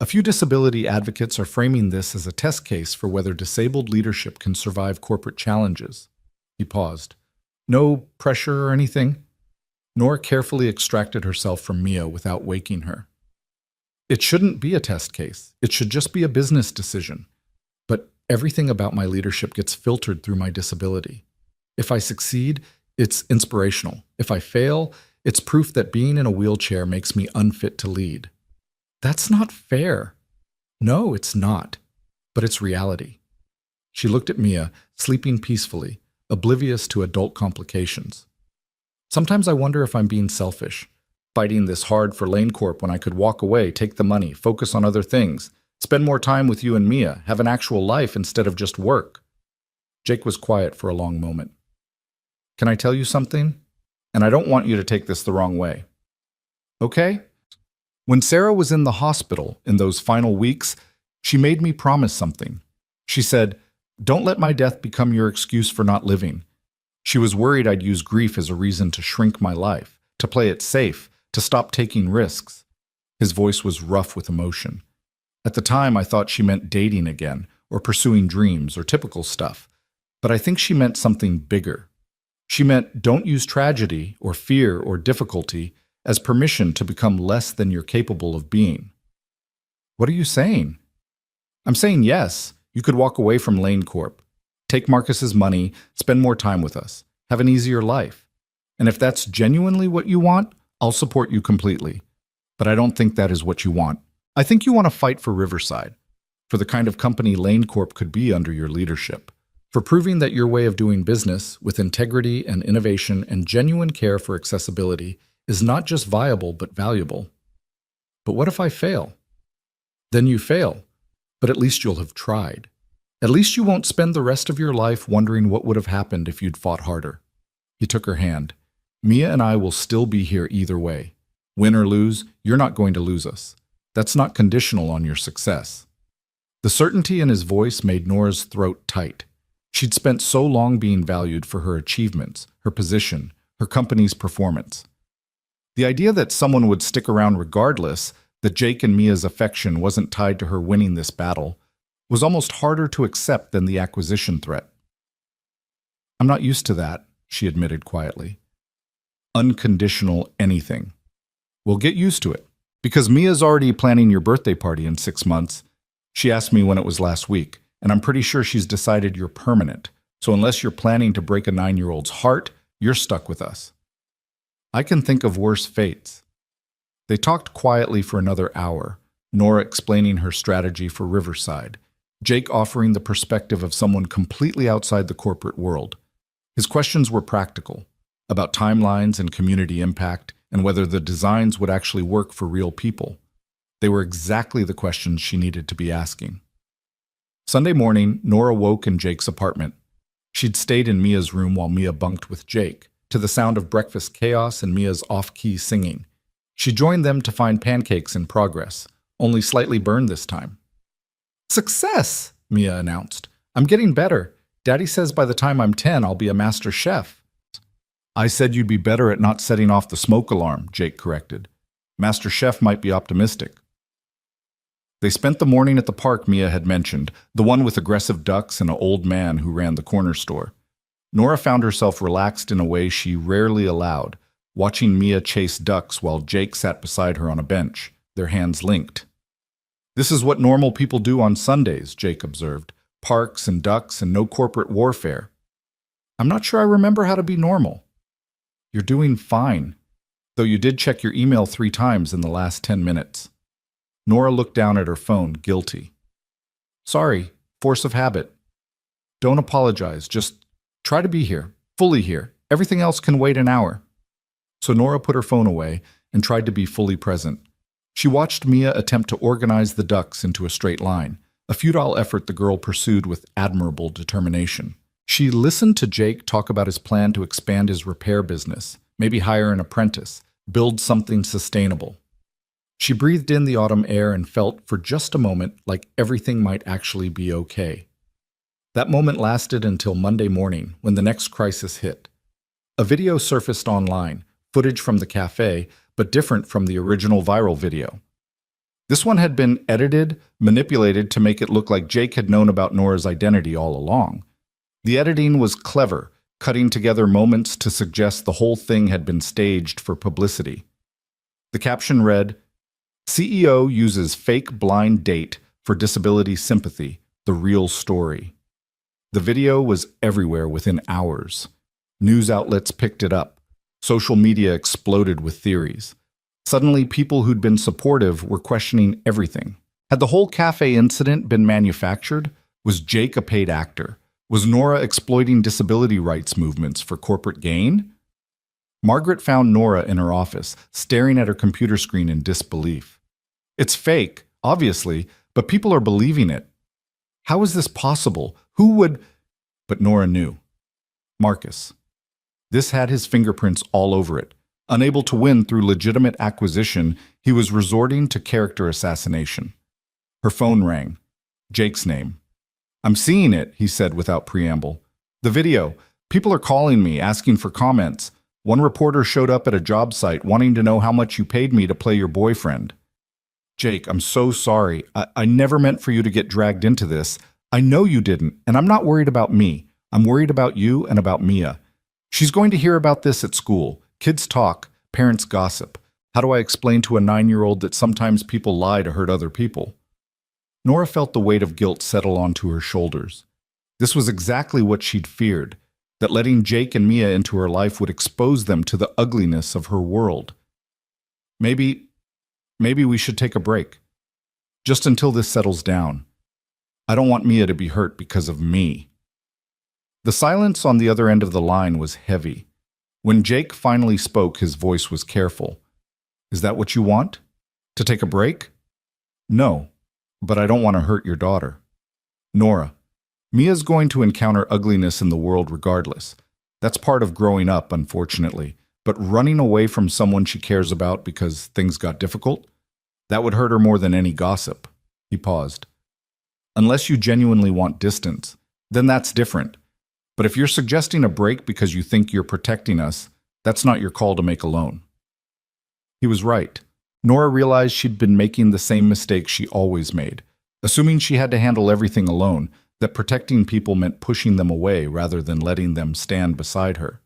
Speaker 1: A few disability advocates are framing this as a test case for whether disabled leadership can survive corporate challenges. He paused. No pressure or anything? Nora carefully extracted herself from Mia without waking her. It shouldn't be a test case. It should just be a business decision. But everything about my leadership gets filtered through my disability. If I succeed, it's inspirational. If I fail, it's proof that being in a wheelchair makes me unfit to lead. That's not fair. No, it's not. But it's reality. She looked at Mia, sleeping peacefully, oblivious to adult complications. Sometimes I wonder if I'm being selfish, fighting this hard for Lane Corp when I could walk away, take the money, focus on other things, spend more time with you and Mia, have an actual life instead of just work. Jake was quiet for a long moment. Can I tell you something? And I don't want you to take this the wrong way. Okay? When Sarah was in the hospital in those final weeks, she made me promise something. She said, "Don't let my death become your excuse for not living." She was worried I'd use grief as a reason to shrink my life, to play it safe, to stop taking risks. His voice was rough with emotion. At the time, I thought she meant dating again, or pursuing dreams, or typical stuff. But I think she meant something bigger. She meant don't use tragedy, or fear, or difficulty as permission to become less than you're capable of being. What are you saying? I'm saying yes, you could walk away from Lane Corp. Take Marcus's money, spend more time with us, have an easier life. And if that's genuinely what you want, I'll support you completely. But I don't think that is what you want. I think you want to fight for Riverside, for the kind of company Lane Corp could be under your leadership.
Speaker 2: for proving that your way of doing business with integrity and innovation and genuine care for accessibility is not just viable but valuable. But what if I fail? Then you fail, but at least you'll have tried. At least you won't spend the rest of your life wondering what would have happened if you'd fought harder. He took her hand. Mia and I will still be here either way. Win or lose, you're not going to lose us. That's not conditional on your success. The certainty in his voice made Nora's throat tight. She'd spent so long being valued for her achievements, her position, her company's performance. The idea that someone would stick around regardless, that Jake and Mia's affection wasn't tied to her winning this battle, was almost harder to accept than the acquisition threat. I'm not used to that, she admitted quietly. Unconditional anything. We'll get used to it, because Mia's already planning your birthday party in 6 months. She asked me when it was last week, and I'm pretty sure she's decided you're permanent, so unless you're planning to break a 9-year-old's heart, you're stuck with us. I can think of worse fates. They talked quietly for another hour, Nora explaining her strategy for Riverside, Jake offering the perspective of someone completely outside the corporate world. His questions were practical, about timelines and community impact, and whether the designs would actually work for real people. They were exactly the questions she needed to be asking. Sunday morning, Nora woke in Jake's apartment. She'd stayed in Mia's room while Mia bunked with Jake, to the sound of breakfast chaos and Mia's off-key singing. She joined them to find pancakes in progress, only slightly burned this time. "Success!" Mia announced. "I'm getting better. Daddy says by the time I'm 10, I'll be a master chef." "I said you'd be better at not setting off the smoke alarm," Jake corrected. "Master chef might be optimistic." They spent the morning at the park Mia had mentioned, the one with aggressive ducks and an old man who ran the corner store. Nora found herself relaxed in a way she rarely allowed, watching Mia chase ducks while Jake sat beside her on a bench, their hands linked. "This is what normal people do on Sundays," Jake observed. "Parks and ducks and no corporate warfare." "I'm not sure I remember how to be normal." "You're doing fine, though you did check your email 3 times in the last 10 minutes. Nora looked down at her phone, guilty. "Sorry, force of habit." "Don't apologize, just try to be here, fully here. Everything else can wait an hour." So Nora put her phone away and tried to be fully present. She watched Mia attempt to organize the ducks into a straight line, a futile effort the girl pursued with admirable determination. She listened to Jake talk about his plan to expand his repair business, maybe hire an apprentice, build something sustainable. She breathed in the autumn air and felt, for just a moment, like everything might actually be okay. That moment lasted until Monday morning, when the next crisis hit. A video surfaced online, footage from the cafe, but different from the original viral video. This one had been edited, manipulated to make it look like Jake had known about Nora's identity all along. The editing was clever, cutting together moments to suggest the whole thing had been staged for publicity. The caption read, "CEO uses fake blind date for disability sympathy, the real story." The video was everywhere within hours. News outlets picked it up. Social media exploded with theories. Suddenly, people who'd been supportive were questioning everything. Had the whole cafe incident been manufactured? Was Jake a paid actor? Was Nora exploiting disability rights movements for corporate gain? Margaret found Nora in her office, staring at her computer screen in disbelief. "It's fake, obviously, but people are believing it. How is this possible? Who would—" But Nora knew. Marcus. This had his fingerprints all over it. Unable to win through legitimate acquisition, he was resorting to character assassination. Her phone rang. Jake's name. "I'm seeing it," he said without preamble. "The video. People are calling me, asking for comments. One reporter showed up at a job site wanting to know how much you paid me to play your boyfriend." "Jake, I'm so sorry. I never meant for you to get dragged into this. I know you didn't, and I'm not worried about me. I'm worried about you and about Mia. She's going to hear about this at school. Kids talk, parents gossip. How do I explain to a 9-year-old that sometimes people lie to hurt other people?" Nora felt the weight of guilt settle onto her shoulders. This was exactly what she'd feared, that letting Jake and Mia into her life would expose them to the ugliness of her world. Maybe we should take a break. Just until this settles down. I don't want Mia to be hurt because of me."
Speaker 1: The silence on the other end of the line was heavy. When Jake finally spoke, his voice was careful. Is that what you want? To take a break? No, but I don't want to hurt your daughter. Nora, Mia's going to encounter ugliness in the world regardless. That's part of growing up, unfortunately. But running away from someone she cares about because things got difficult? That would hurt her more than any gossip. He paused. Unless you genuinely want distance, then that's different. But if you're suggesting a break because you think you're protecting us, that's not your call to make alone. He was right. Nora realized she'd been making the same mistake she always made, assuming she had to handle everything alone, that protecting people meant pushing them away rather than letting them stand beside her.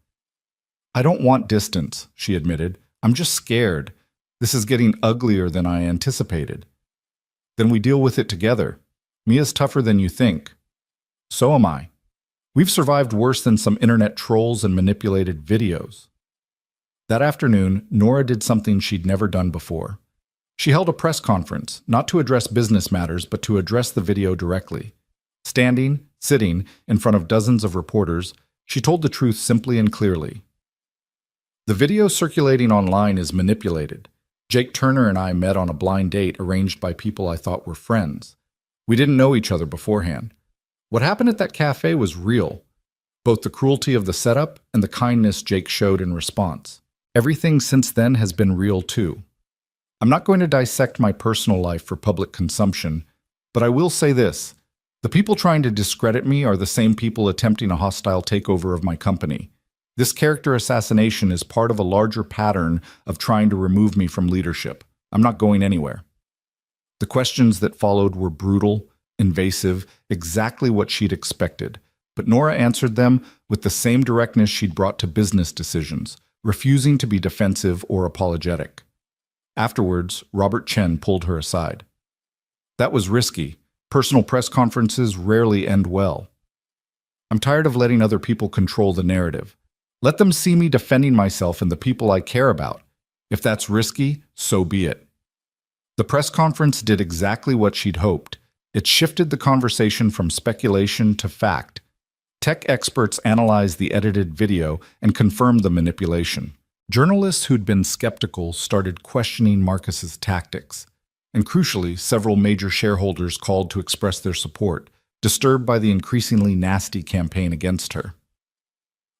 Speaker 1: I don't want distance, she admitted. I'm just scared. This is getting uglier than I anticipated. Then we deal with it together. Mia's tougher than you think. So am I. We've survived worse than some internet trolls and manipulated videos. That afternoon, Nora did something she'd never done before. She held a press conference, not to address business matters, but to address the video directly. Sitting, in front of dozens of reporters, she told the truth simply and clearly. The video circulating online is manipulated. Jake Turner and I met on a blind date arranged by people I thought were friends. We didn't know each other beforehand. What happened at that cafe was real, both the cruelty of the setup and the kindness Jake showed in response. Everything since then has been real too. I'm not going to dissect my personal life for public consumption, but I will say this. The people trying to discredit me are the same people attempting a hostile takeover of my company. This character assassination is part of a larger pattern of trying to remove me from leadership. I'm not going anywhere. The questions that followed were brutal, invasive, exactly what she'd expected. But Nora answered them with the same directness she'd brought to business decisions, refusing to be defensive or apologetic. Afterwards, Robert Chen pulled her aside. That was risky. Personal press conferences rarely end well. I'm tired of letting other people control the narrative. Let them see me defending myself and the people I care about. If that's risky, so be it. The press conference did exactly what she'd hoped. It shifted the conversation from speculation to fact. Tech experts analyzed the edited video and confirmed the manipulation. Journalists who'd been skeptical started questioning Marcus's tactics. And crucially, several major shareholders called to express their support, disturbed by the increasingly nasty campaign against her.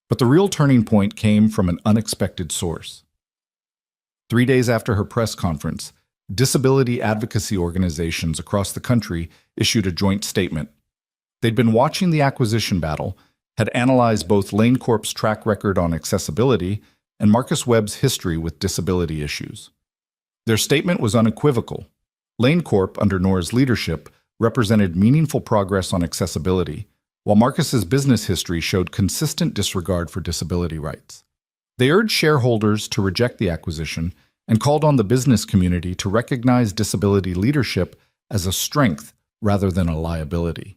Speaker 1: But the real turning point came from an unexpected source. 3 days after her press conference, disability advocacy organizations across the country issued a joint statement. They'd been watching the acquisition battle, had analyzed both Lane Corp's track record on accessibility and Marcus Webb's history with disability issues. Their statement was unequivocal. Lane Corp, under Nora's leadership, represented meaningful progress on accessibility, while Marcus's business history showed consistent disregard for disability rights. They urged shareholders to reject the acquisition and called on the business community to recognize disability leadership as a strength rather than a liability.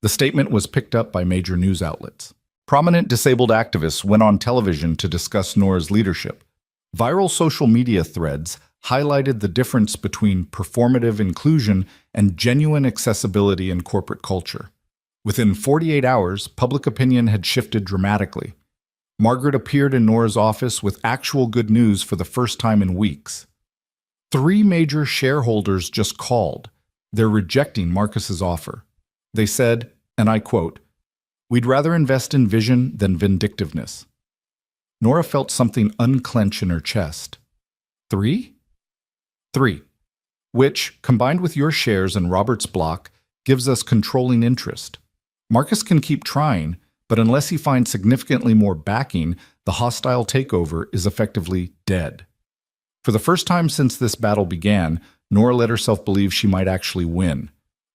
Speaker 1: The statement was picked up by major news outlets. Prominent disabled activists went on television to discuss Nora's leadership. Viral social media threads highlighted the difference between performative inclusion and genuine accessibility in corporate culture. Within 48 hours, public opinion had shifted dramatically. Margaret appeared in Nora's office with actual good news for the first time in weeks. 3 major shareholders just called. They're rejecting Marcus's offer. They said, and I quote, "We'd rather invest in vision than vindictiveness." Nora felt something unclench in her chest. 3? 3. Which, combined with your shares and Robert's block, gives us controlling interest. Marcus can keep trying, but unless he finds significantly more backing, the hostile takeover is effectively dead. For the first time since this battle began, Nora let herself believe she might actually win.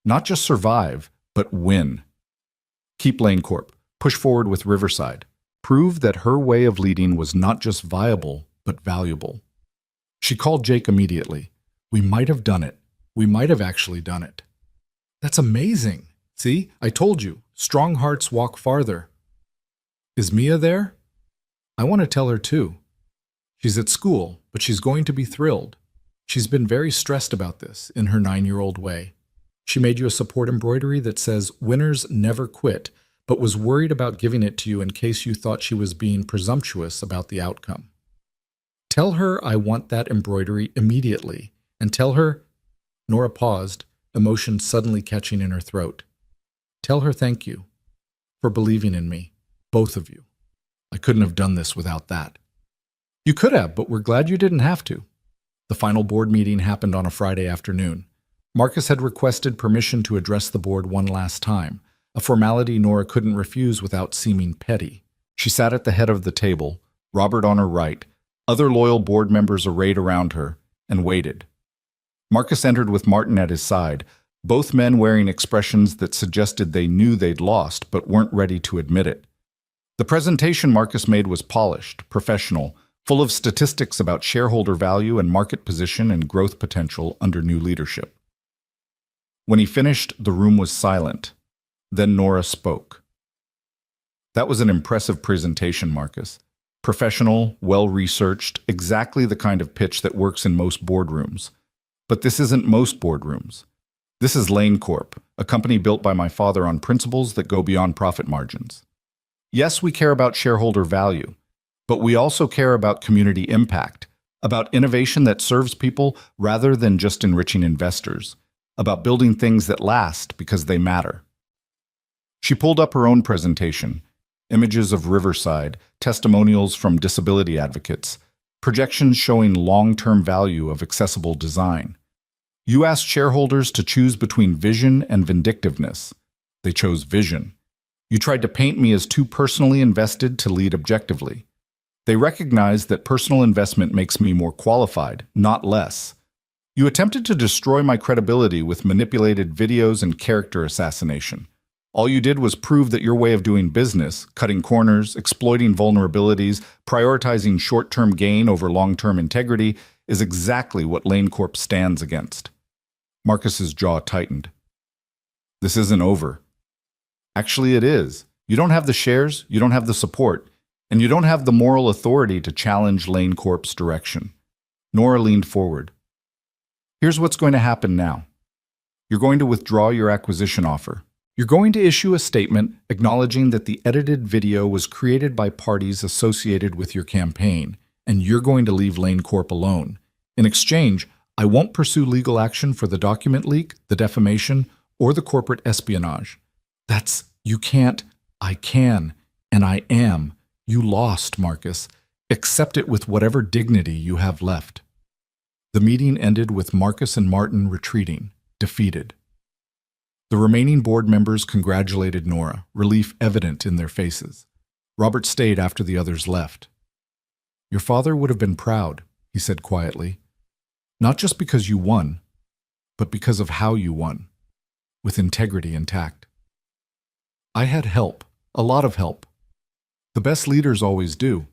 Speaker 1: Not just survive, but win. Keep Lane Corp. Push forward with Riverside. Prove that her way of leading was not just viable, but valuable. She called Jake immediately. We might have done it. We might have actually done it. That's amazing. See, I told you, strong hearts walk farther. Is Mia there? I want to tell her too. She's at school, but she's going to be thrilled. She's been very stressed about this in her 9-year-old way. She made you a support embroidery that says, "Winners never quit,"
Speaker 2: but was worried about giving it to you in case you thought she was being presumptuous about the outcome. Tell her I want that embroidery immediately, and tell her—" Nora paused, emotion suddenly catching in her throat. "Tell her thank you for believing in me, both of you. I couldn't have done this without that." "You could have, but we're glad you didn't have to." The final board meeting happened on a Friday afternoon. Marcus had requested permission to address the board one last time, a formality Nora couldn't refuse without seeming petty. She sat at the head of the table, Robert on her right, other loyal board members arrayed around her, and waited. Marcus entered with Martin at his side, both men wearing expressions that suggested they knew they'd lost but weren't ready to admit it. The presentation Marcus made was polished, professional, full of statistics about shareholder value and market position and growth potential under new leadership. When he finished, the room was silent. Then Nora spoke. "That was an impressive presentation, Marcus. Professional, well-researched, exactly the kind of pitch that works in most boardrooms. But this isn't most boardrooms. This is Lane Corp, a company built by my father on principles that go beyond profit margins. Yes, we care about shareholder value, but we also care about community impact, about innovation that serves people rather than just enriching investors, about building things that last because they matter." She pulled up her own presentation, images of Riverside, testimonials from disability advocates, projections showing long-term value of accessible design. "You asked shareholders to choose between vision and vindictiveness. They chose vision. You tried to paint me as too personally invested to lead objectively. They recognized that personal investment makes me more qualified, not less. You attempted to destroy my credibility with manipulated videos and character assassination. All you did was prove that your way of doing business, cutting corners, exploiting vulnerabilities, prioritizing short-term gain over long-term integrity, is exactly what Lane Corp stands against." Marcus's jaw tightened. "This isn't over." "Actually, it is. You don't have the shares, you don't have the support, and you don't have the moral authority to challenge Lane Corp's direction." Nora leaned forward. "Here's what's going to happen now. You're going to withdraw your acquisition offer. You're going to issue a statement acknowledging that the edited video was created by parties associated with your campaign, and you're going to leave Lane Corp alone. In exchange, I won't pursue legal action for the document leak, the defamation, or the corporate espionage." You can't. I can, and I am. You lost, Marcus. Accept it with whatever dignity you have left. The meeting ended with Marcus and Martin retreating, defeated. The remaining board members congratulated Nora, relief evident in their faces. Robert stayed after the others left. "Your father would have been proud," he said quietly. "Not just because you won, but because of how you won, with integrity intact." "I had help, a lot of help. The best leaders always do."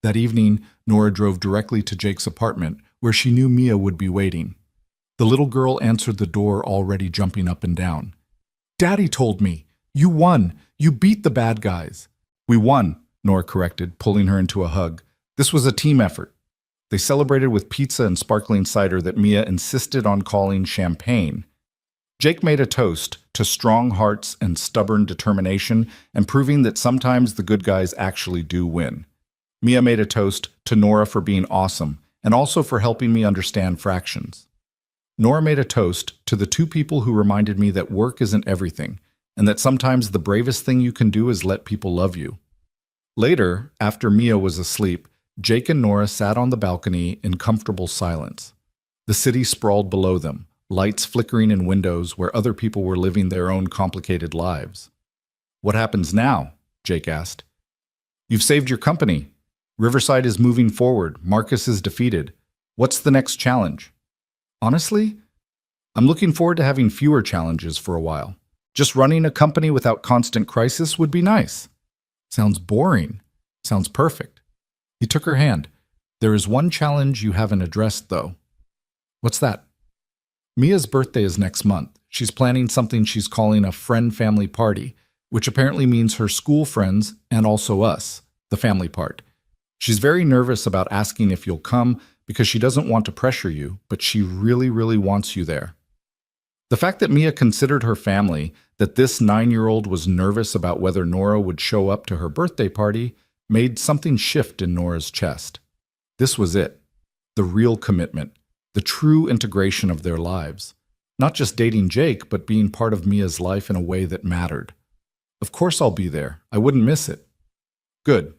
Speaker 2: That evening, Nora drove directly to Jake's apartment, where she knew Mia would be waiting. The little girl answered the door, already jumping up and down. "Daddy told me. You won. You beat the bad guys." "We won," Nora corrected, pulling her into a hug. "This was a team effort." They celebrated with pizza and sparkling cider that Mia insisted on calling champagne. Jake made a toast to strong hearts and stubborn determination, and proving that sometimes the good guys actually do win. Mia made a toast to Nora for being awesome, and also for helping me understand fractions. Nora made a toast to the two people who reminded me that work isn't everything, and that sometimes the bravest thing you can do is let people love you. Later, after Mia was asleep, Jake and Nora sat on the balcony in comfortable silence. The city sprawled below them, lights flickering in windows where other people were living their own complicated lives. "What happens now?" Jake asked. "You've saved your company. Riverside is moving forward. Marcus is defeated. What's the next challenge?" "Honestly, I'm looking forward to having fewer challenges for a while. Just running a company without constant crisis would be nice." "Sounds boring." "Sounds perfect." He took her hand. "There is one challenge you haven't addressed, though." "What's that?" "Mia's birthday is next month. She's planning something she's calling a friend-family party, which apparently means her school friends and also us, the family part. She's very nervous about asking if you'll come because she doesn't want to pressure you, but she really, really wants you there."
Speaker 1: The fact that Mia considered her family, that this 9-year-old was nervous about whether Nora would show up to her birthday party, made something shift in Nora's chest. This was it. The real commitment. The true integration of their lives. Not just dating Jake, but being part of Mia's life in a way that mattered. Of course I'll be there. I wouldn't miss it. Good.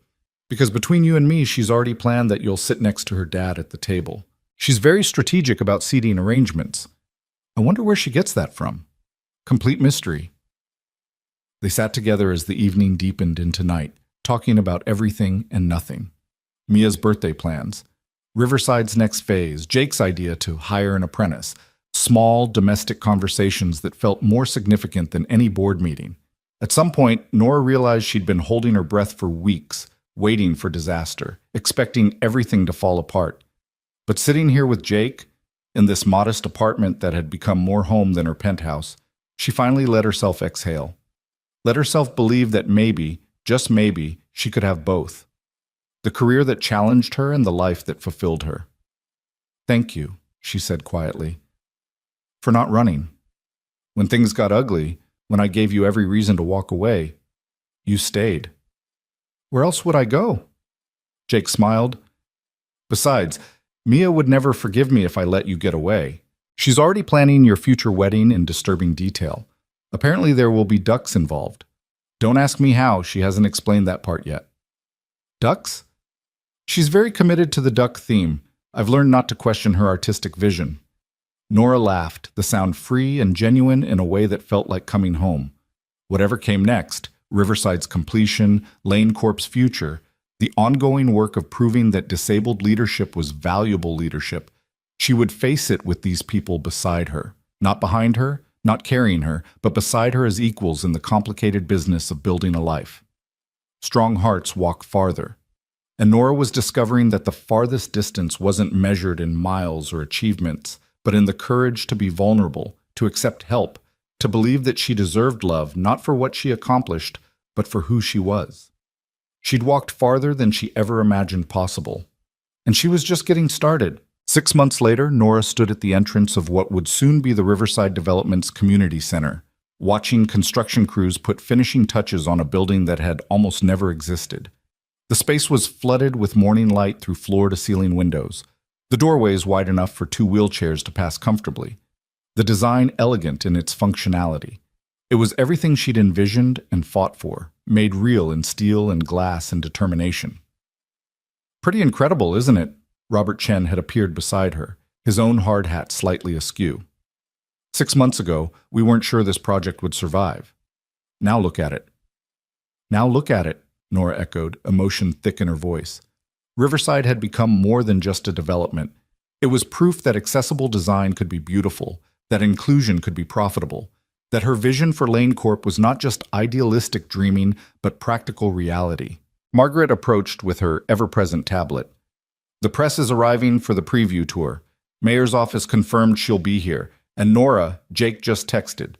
Speaker 1: Because between you and me, she's already planned that you'll sit next to her dad at the table. She's very strategic about seating arrangements. I wonder where she gets that from. Complete mystery. They sat together as the evening deepened into night, talking about everything and nothing. Mia's birthday plans, Riverside's next phase, Jake's idea to hire an apprentice, small domestic conversations that felt more significant than any board meeting. At some point, Nora realized she'd been holding her breath for weeks, waiting for disaster, expecting everything to fall apart. But sitting here with Jake, in this modest apartment that had become more home than her penthouse, she finally let herself exhale. Let herself believe that maybe, just maybe, she could have both. The career that challenged her and the life that fulfilled her. "Thank you," she said quietly, "for not running. When things got ugly, when I gave you every reason to walk away, you stayed." "Where else would I go?" Jake smiled. "Besides, Mia would never forgive me if I let you get away. She's already planning your future wedding in disturbing detail. Apparently there will be ducks involved. Don't ask me how, she hasn't explained that part yet." "Ducks?" "She's very committed to the duck theme. I've learned not to question her artistic vision." Nora laughed, the sound free and genuine in a way that felt like coming home. Whatever came next, Riverside's completion, Lane Corp's future, the ongoing work of proving that disabled leadership was valuable leadership, she would face it with these people beside her. Not behind her, not carrying her, but beside her as equals in the complicated business of building a life. Strong hearts walk farther. And Nora was discovering that the farthest distance wasn't measured in miles or achievements, but in the courage to be vulnerable, to accept help, to believe that she deserved love not for what she accomplished, but for who she was. She'd walked farther than she ever imagined possible. And she was just getting started. 6 months later, Nora stood at the entrance of what would soon be the Riverside Development's community center, watching construction crews put finishing touches on a building that had almost never existed. The space was flooded with morning light through floor-to-ceiling windows, the doorways wide enough for 2 wheelchairs to pass comfortably, the design elegant in its functionality. It was everything she'd envisioned and fought for, made real in steel and glass and determination. "Pretty incredible, isn't it?" Robert Chen had appeared beside her, his own hard hat slightly askew. 6 months ago, we weren't sure this project would survive. Now look at it. "Now look at it," Nora echoed, emotion thick in her voice. Riverside had become more than just a development. It was proof that accessible design could be beautiful, that inclusion could be profitable, that her vision for Lane Corp was not just idealistic dreaming, but practical reality. Margaret approached with her ever-present tablet. "The press is arriving for the preview tour. Mayor's office confirmed she'll be here. And Nora, Jake just texted.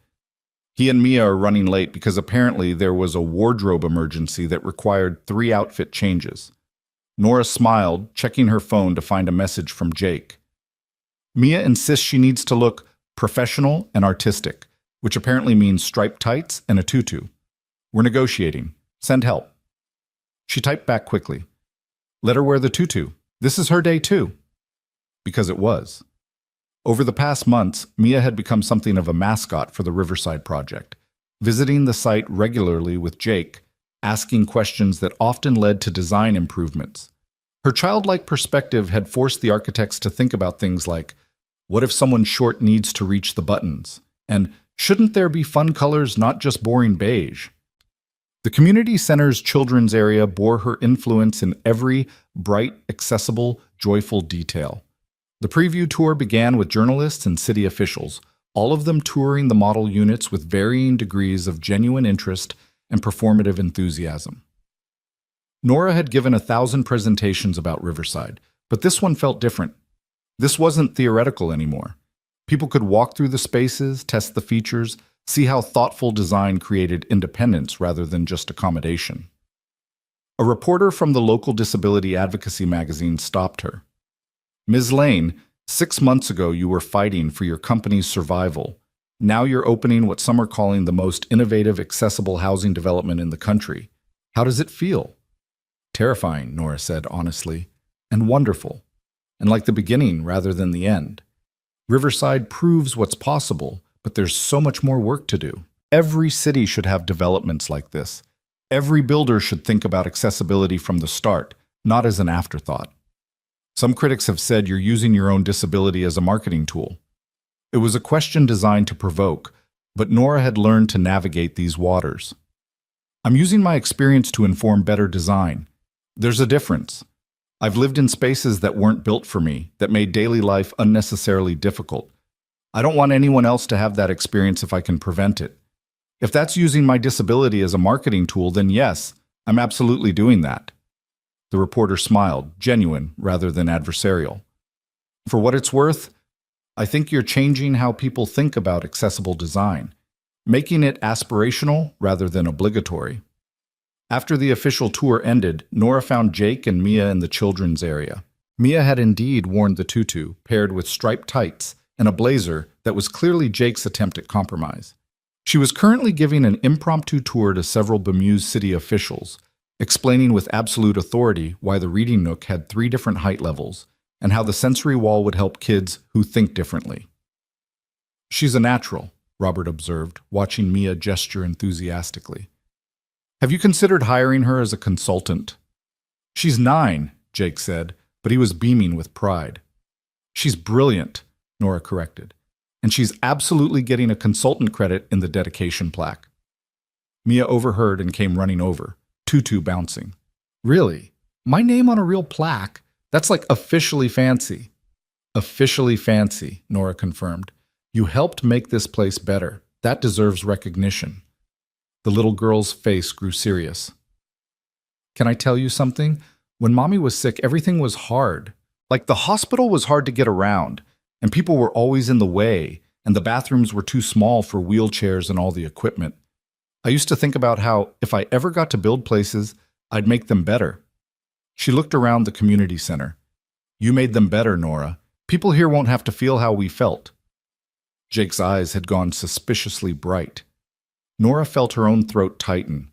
Speaker 1: He and Mia are running late because apparently there was a wardrobe emergency that required 3 outfit changes." Nora smiled, checking her phone to find a message from Jake. "Mia insists she needs to look professional and artistic, which apparently means striped tights and a tutu. We're negotiating. Send help." She typed back quickly. "Let her wear the tutu. This is her day too." Because it was. Over the past months, Mia had become something of a mascot for the Riverside project, visiting the site regularly with Jake, asking questions that often led to design improvements. Her childlike perspective had forced the architects to think about things like, what if someone short needs to reach the buttons? And shouldn't there be fun colors, not just boring beige? The community center's children's area bore her influence in every bright, accessible, joyful detail. The preview tour began with journalists and city officials, all of them touring the model units with varying degrees of genuine interest and performative enthusiasm. Nora had given 1,000 presentations about Riverside, but this one felt different. This wasn't theoretical anymore. People could walk through the spaces, test the features, see how thoughtful design created independence rather than just accommodation. A reporter from the local disability advocacy magazine stopped her. "Ms. Lane, 6 months ago you were fighting for your company's survival. Now you're opening what some are calling the most innovative, accessible housing development in the country. How does it feel? Terrifying, Nora said honestly, and wonderful, and like the beginning rather than the end. Riverside proves what's possible, but there's so much more work to do. Every city should have developments like this. Every builder should think about accessibility from the start, not as an afterthought. Some critics have said you're using your own disability as a marketing tool. It was a question designed to provoke, but Nora had learned to navigate these waters. I'm using my experience to inform better design. There's a difference. I've lived in spaces that weren't built for me, that made daily life unnecessarily difficult. I don't want anyone else to have that experience if I can prevent it. If that's using my disability as a marketing tool, then yes, I'm absolutely doing that. The reporter smiled, genuine rather than adversarial. For what it's worth, I think you're changing how people think about accessible design, making it aspirational rather than obligatory. After the official tour ended, Nora found Jake and Mia in the children's area. Mia had indeed worn the tutu, paired with striped tights and a blazer that was clearly Jake's attempt at compromise. She was currently giving an impromptu tour to several bemused city officials, explaining with absolute authority why the reading nook had 3 different height levels and how the sensory wall would help kids who think differently. She's a natural, Robert observed, watching Mia gesture enthusiastically. Have you considered hiring her as a consultant? She's 9, Jake said, but he was beaming with pride. She's brilliant, Nora corrected, and she's absolutely getting a consultant credit in the dedication plaque. Mia overheard and came running over, tutu bouncing. Really? My name on a real plaque? That's like officially fancy. Officially fancy, Nora confirmed. You helped make this place better. That deserves recognition. The little girl's face grew serious. Can I tell you something? When Mommy was sick, everything was hard. Like the hospital was hard to get around, and people were always in the way, and the bathrooms were too small for wheelchairs and all the equipment. I used to think about how, if I ever got to build places, I'd make them better. She looked around the community center. You made them better, Nora. People here won't have to feel how we felt. Jake's eyes had gone suspiciously bright. Nora felt her own throat tighten.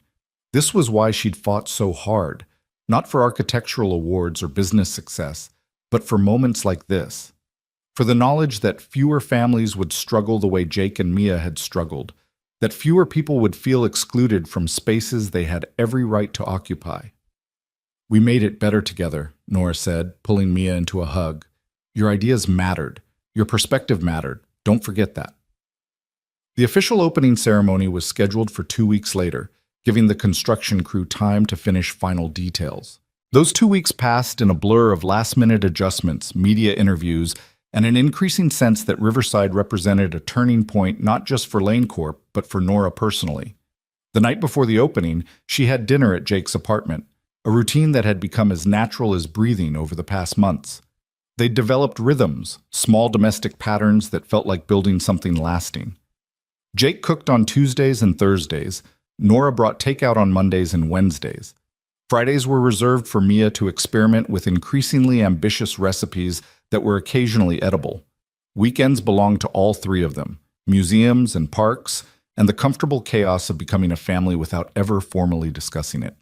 Speaker 1: This was why she'd fought so hard, not for architectural awards or business success, but for moments like this. For the knowledge that fewer families would struggle the way Jake and Mia had struggled, that fewer people would feel excluded from spaces they had every right to occupy. We made it better together, Nora said, pulling Mia into a hug. Your ideas mattered. Your perspective mattered. Don't forget that. The official opening ceremony was scheduled for 2 weeks later, giving the construction crew time to finish final details. Those 2 weeks passed in a blur of last-minute adjustments, media interviews, and an increasing sense that Riverside represented a turning point not just for Lane Corp, but for Nora personally. The night before the opening, she had dinner at Jake's apartment, a routine that had become as natural as breathing over the past months. They'd developed rhythms, small domestic patterns that felt like building something lasting. Jake cooked on Tuesdays and Thursdays. Nora brought takeout on Mondays and Wednesdays. Fridays were reserved for Mia to experiment with increasingly ambitious recipes that were occasionally edible. Weekends belonged to all 3 of them, museums and parks, and the comfortable chaos of becoming a family without ever formally discussing it.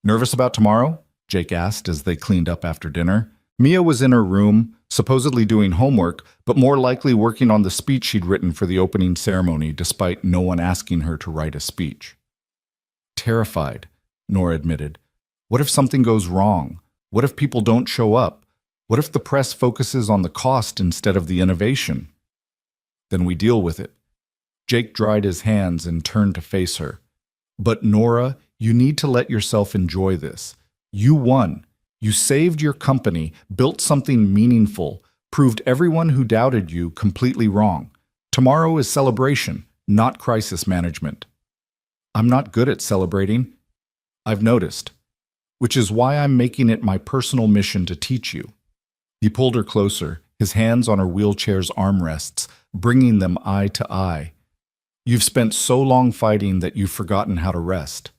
Speaker 1: Nervous about tomorrow? Jake asked as they cleaned up after dinner. Mia was in her room, supposedly doing homework, but more likely working on the speech she'd written for the opening ceremony, despite no one asking her to write a speech. Terrified, Nora admitted. What if something goes wrong? What if people don't show up? What if the press focuses on the cost instead of the innovation? Then we deal with it. Jake dried his hands and turned to face her. But Nora, you need to let yourself enjoy this. You won. You saved your company, built something meaningful, proved everyone who doubted you completely wrong. Tomorrow is celebration, not crisis management. I'm not good at celebrating. I've noticed. Which is why I'm making it my personal mission to teach you. He pulled her closer, his hands on her wheelchair's armrests, bringing them eye to eye. You've spent so long fighting that you've forgotten how to rest,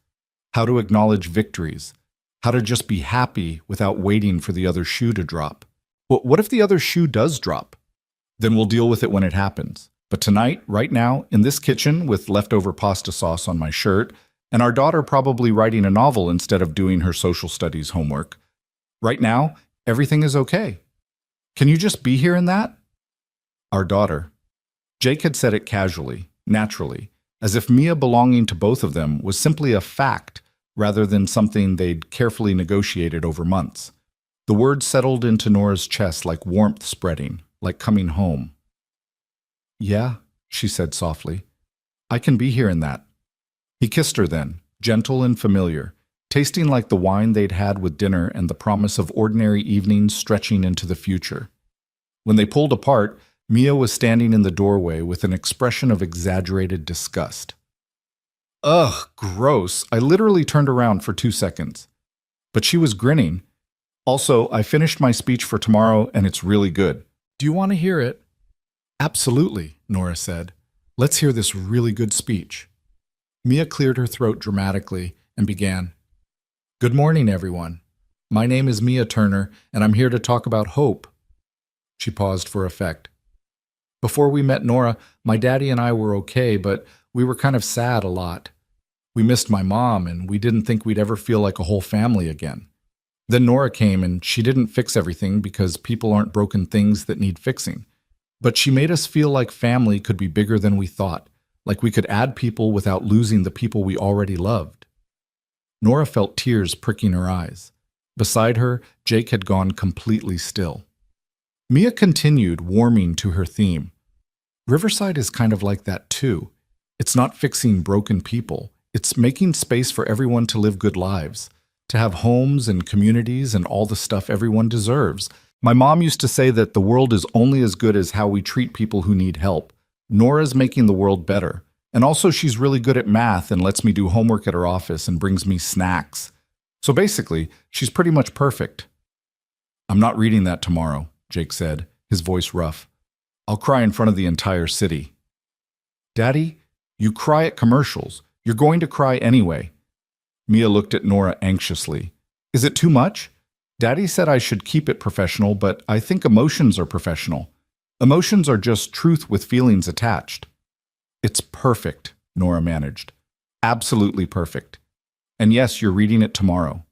Speaker 1: how to acknowledge victories, how to just be happy without waiting for the other shoe to drop. What if the other shoe does drop? Then we'll deal with it when it happens. But tonight, right now, in this kitchen with leftover pasta sauce on my shirt, and our daughter probably writing a novel instead of doing her social studies homework, right now, everything is okay. Can you just be here in that? Our daughter. Jake had said it casually, naturally, as if Mia belonging to both of them was simply a fact rather than something they'd carefully negotiated over months. The words settled into Nora's chest like warmth spreading, like coming home. Yeah, she said softly. I can be here in that. He kissed her then, gentle and familiar, tasting like the wine they'd had with dinner and the promise of ordinary evenings stretching into the future. When they pulled apart, Mia was standing in the doorway with an expression of exaggerated disgust. Ugh, gross. I literally turned around for 2 seconds. But she was grinning. Also, I finished my speech for tomorrow and it's really good. Do you want to hear it? Absolutely, Nora said. Let's hear this really good speech. Mia cleared her throat dramatically and began. Good morning, everyone. My name is Mia Turner, and I'm here to talk about hope. She paused for effect. Before we met Nora, my daddy and I were okay, but we were kind of sad a lot. We missed my mom, and we didn't think we'd ever feel like a whole family again. Then Nora came, and she didn't fix everything because people aren't broken things that need fixing. But she made us feel like family could be bigger than we thought, like we could add people without losing the people we already loved. Nora felt tears pricking her eyes. Beside her, Jake had gone completely still. Mia continued, warming to her theme. Riverside is kind of like that too. It's not fixing broken people. It's making space for everyone to live good lives, to have homes and communities and all the stuff everyone deserves. My mom used to say that the world is only as good as how we treat people who need help. Nora's making the world better. And also she's really good at math and lets me do homework at her office and brings me snacks. So basically, she's pretty much perfect. I'm not reading that tomorrow, Jake said, his voice rough. I'll cry in front of the entire city. Daddy, you cry at commercials. You're going to cry anyway. Mia looked at Nora anxiously. Is it too much? Daddy said I should keep it professional, but I think emotions are professional. Emotions are just truth with feelings attached. It's perfect, Nora managed. Absolutely perfect. And yes, you're reading it tomorrow.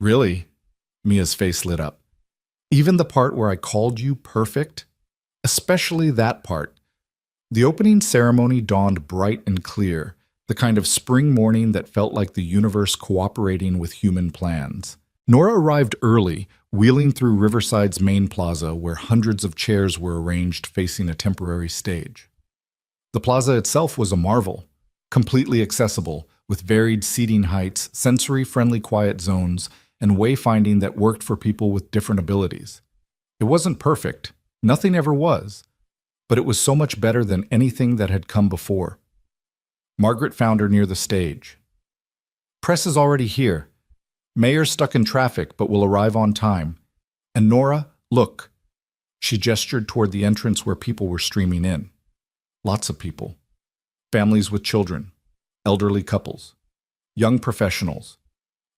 Speaker 1: Really? Mia's face lit up. Even the part where I called you perfect? Especially that part. The opening ceremony dawned bright and clear, the kind of spring morning that felt like the universe cooperating with human plans. Nora arrived early, wheeling through Riverside's main plaza where hundreds of chairs were arranged facing a temporary stage. The plaza itself was a marvel, completely accessible, with varied seating heights, sensory-friendly quiet zones, and wayfinding that worked for people with different abilities. It wasn't perfect, nothing ever was, but it was so much better than anything that had come before. Margaret found her near the stage. Press is already here. Mayor's stuck in traffic, but will arrive on time. And Nora, look. She gestured toward the entrance where people were streaming in. Lots of people. Families with children, elderly couples, young professionals,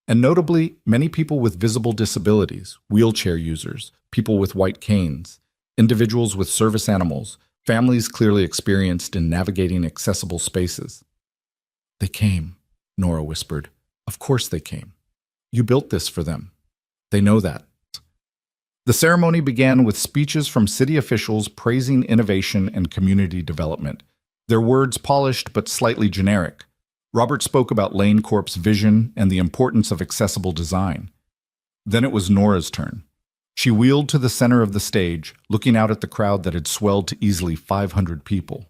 Speaker 1: and notably, many people with visible disabilities, wheelchair users, people with white canes, individuals with service animals, families clearly experienced in navigating accessible spaces. They came, Nora whispered. Of course they came. You built this for them. They know that. The ceremony began with speeches from city officials praising innovation and community development, their words polished but slightly generic. Robert spoke about Lane Corp's vision and the importance of accessible design. Then it was Nora's turn. She wheeled to the center of the stage, looking out at the crowd that had swelled to easily 500 people.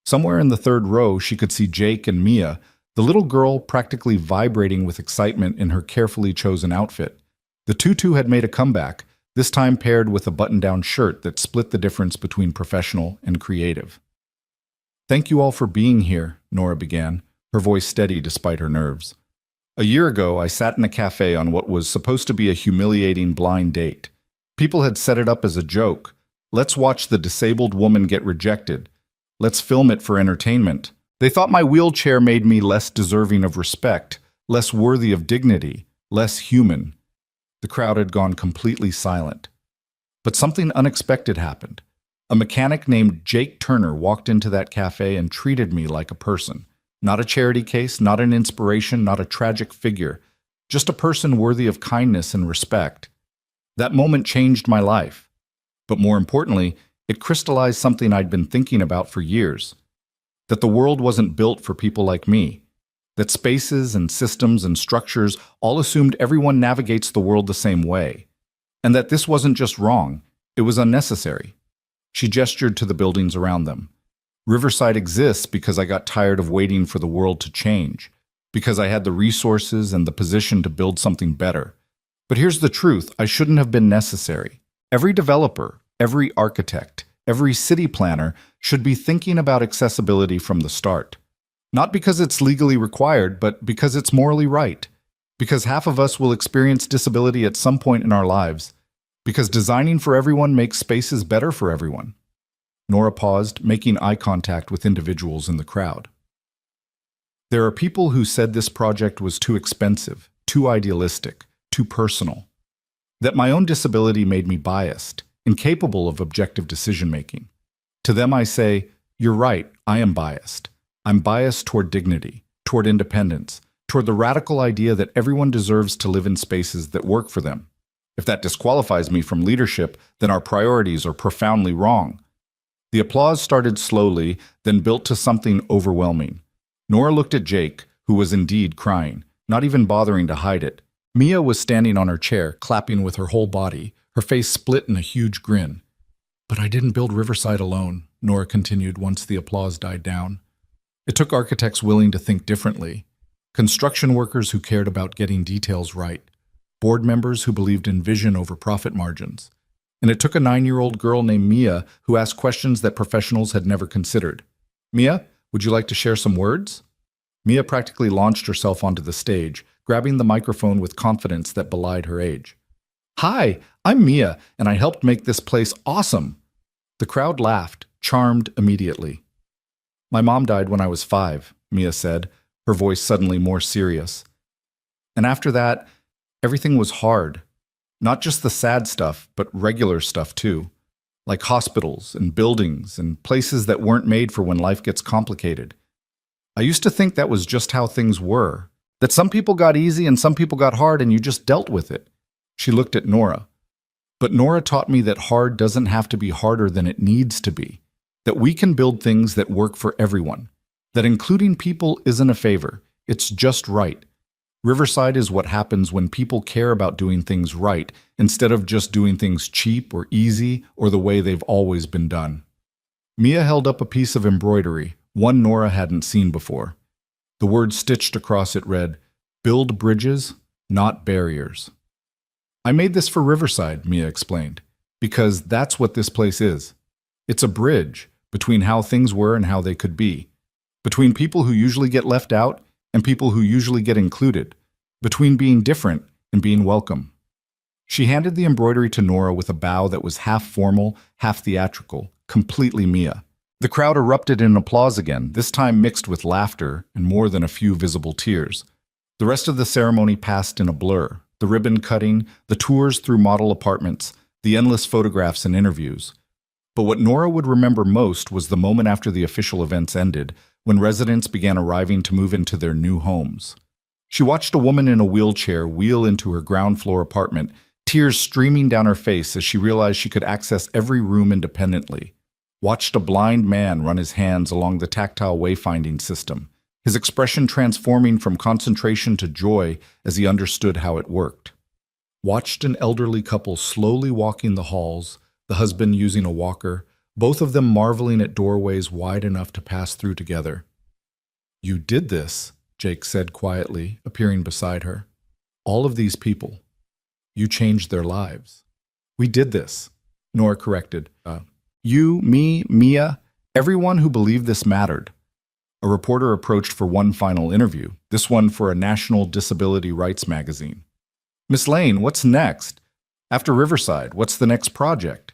Speaker 1: Somewhere in the third row, she could see Jake and Mia, the little girl practically vibrating with excitement in her carefully chosen outfit. The tutu had made a comeback, this time paired with a button-down shirt that split the difference between professional and creative. Thank you all for being here, Nora began, her voice steady despite her nerves. A year ago, I sat in a cafe on what was supposed to be a humiliating blind date. People had set it up as a joke. Let's watch the disabled woman get rejected. Let's film it for entertainment. They thought my wheelchair made me less deserving of respect, less worthy of dignity, less human. The crowd had gone completely silent. But something unexpected happened. A mechanic named Jake Turner walked into that cafe and treated me like a person. Not a charity case, not an inspiration, not a tragic figure. Just a person worthy of kindness and respect. That moment changed my life. But more importantly, it crystallized something I'd been thinking about for years. That the world wasn't built for people like me. That spaces and systems and structures all assumed everyone navigates the world the same way. And that this wasn't just wrong, it was unnecessary. She gestured to the buildings around them. Riverside exists because I got tired of waiting for the world to change, because I had the resources and the position to build something better. But here's the truth, I shouldn't have been necessary. Every developer, every architect, every city planner should be thinking about accessibility from the start. Not because it's legally required, but because it's morally right. Because half of us will experience disability at some point in our lives. Because designing for everyone makes spaces better for everyone. Nora paused, making eye contact with individuals in the crowd. There are people who said this project was too expensive, too idealistic, too personal. That my own disability made me biased, incapable of objective decision-making. To them I say, you're right, I am biased. I'm biased toward dignity, toward independence, toward the radical idea that everyone deserves to live in spaces that work for them. If that disqualifies me from leadership, then our priorities are profoundly wrong. The applause started slowly, then built to something overwhelming. Nora looked at Jake, who was indeed crying, not even bothering to hide it. Mia was standing on her chair, clapping with her whole body, her face split in a huge grin. But I didn't build Riverside alone, Nora continued once the applause died down. It took architects willing to think differently, construction workers who cared about getting details right, board members who believed in vision over profit margins. And it took a 9-year-old girl named Mia who asked questions that professionals had never considered. Mia, would you like to share some words? Mia practically launched herself onto the stage, grabbing the microphone with confidence that belied her age. Hi, I'm Mia, and I helped make this place awesome. The crowd laughed, charmed immediately. My mom died when I was 5, Mia said, her voice suddenly more serious. And after that, everything was hard. Not just the sad stuff, but regular stuff too. Like hospitals and buildings and places that weren't made for when life gets complicated. I used to think that was just how things were. That some people got easy and some people got hard and you just dealt with it. She looked at Nora. But Nora taught me that hard doesn't have to be harder than it needs to be. That we can build things that work for everyone. That including people isn't a favor. It's just right. Riverside is what happens when people care about doing things right instead of just doing things cheap or easy or the way they've always been done. Mia held up a piece of embroidery, one Nora hadn't seen before. The word stitched across it read, "Build bridges, not barriers." I made this for Riverside, Mia explained, because that's what this place is. It's a bridge between how things were and how they could be. Between people who usually get left out and people who usually get included, between being different and being welcome. She handed the embroidery to Nora with a bow that was half formal, half theatrical, completely Mia. The crowd erupted in applause again, this time mixed with laughter and more than a few visible tears. The rest of the ceremony passed in a blur, the ribbon cutting, the tours through model apartments, the endless photographs and interviews. But what Nora would remember most was the moment after the official events ended, when residents began arriving to move into their new homes. She watched a woman in a wheelchair wheel into her ground-floor apartment, tears streaming down her face as she realized she could access every room independently. Watched a blind man run his hands along the tactile wayfinding system, his expression transforming from concentration to joy as he understood how it worked. Watched an elderly couple slowly walking the halls, the husband using a walker, both of them marveling at doorways wide enough to pass through together. "You did this," Jake said quietly, appearing beside her. "All of these people. You changed their lives." "We did this," Nora corrected. You, me, Mia, everyone who believed this mattered." A reporter approached for one final interview, this one for a national disability rights magazine. "Miss Lane, what's next? After Riverside, what's the next project?"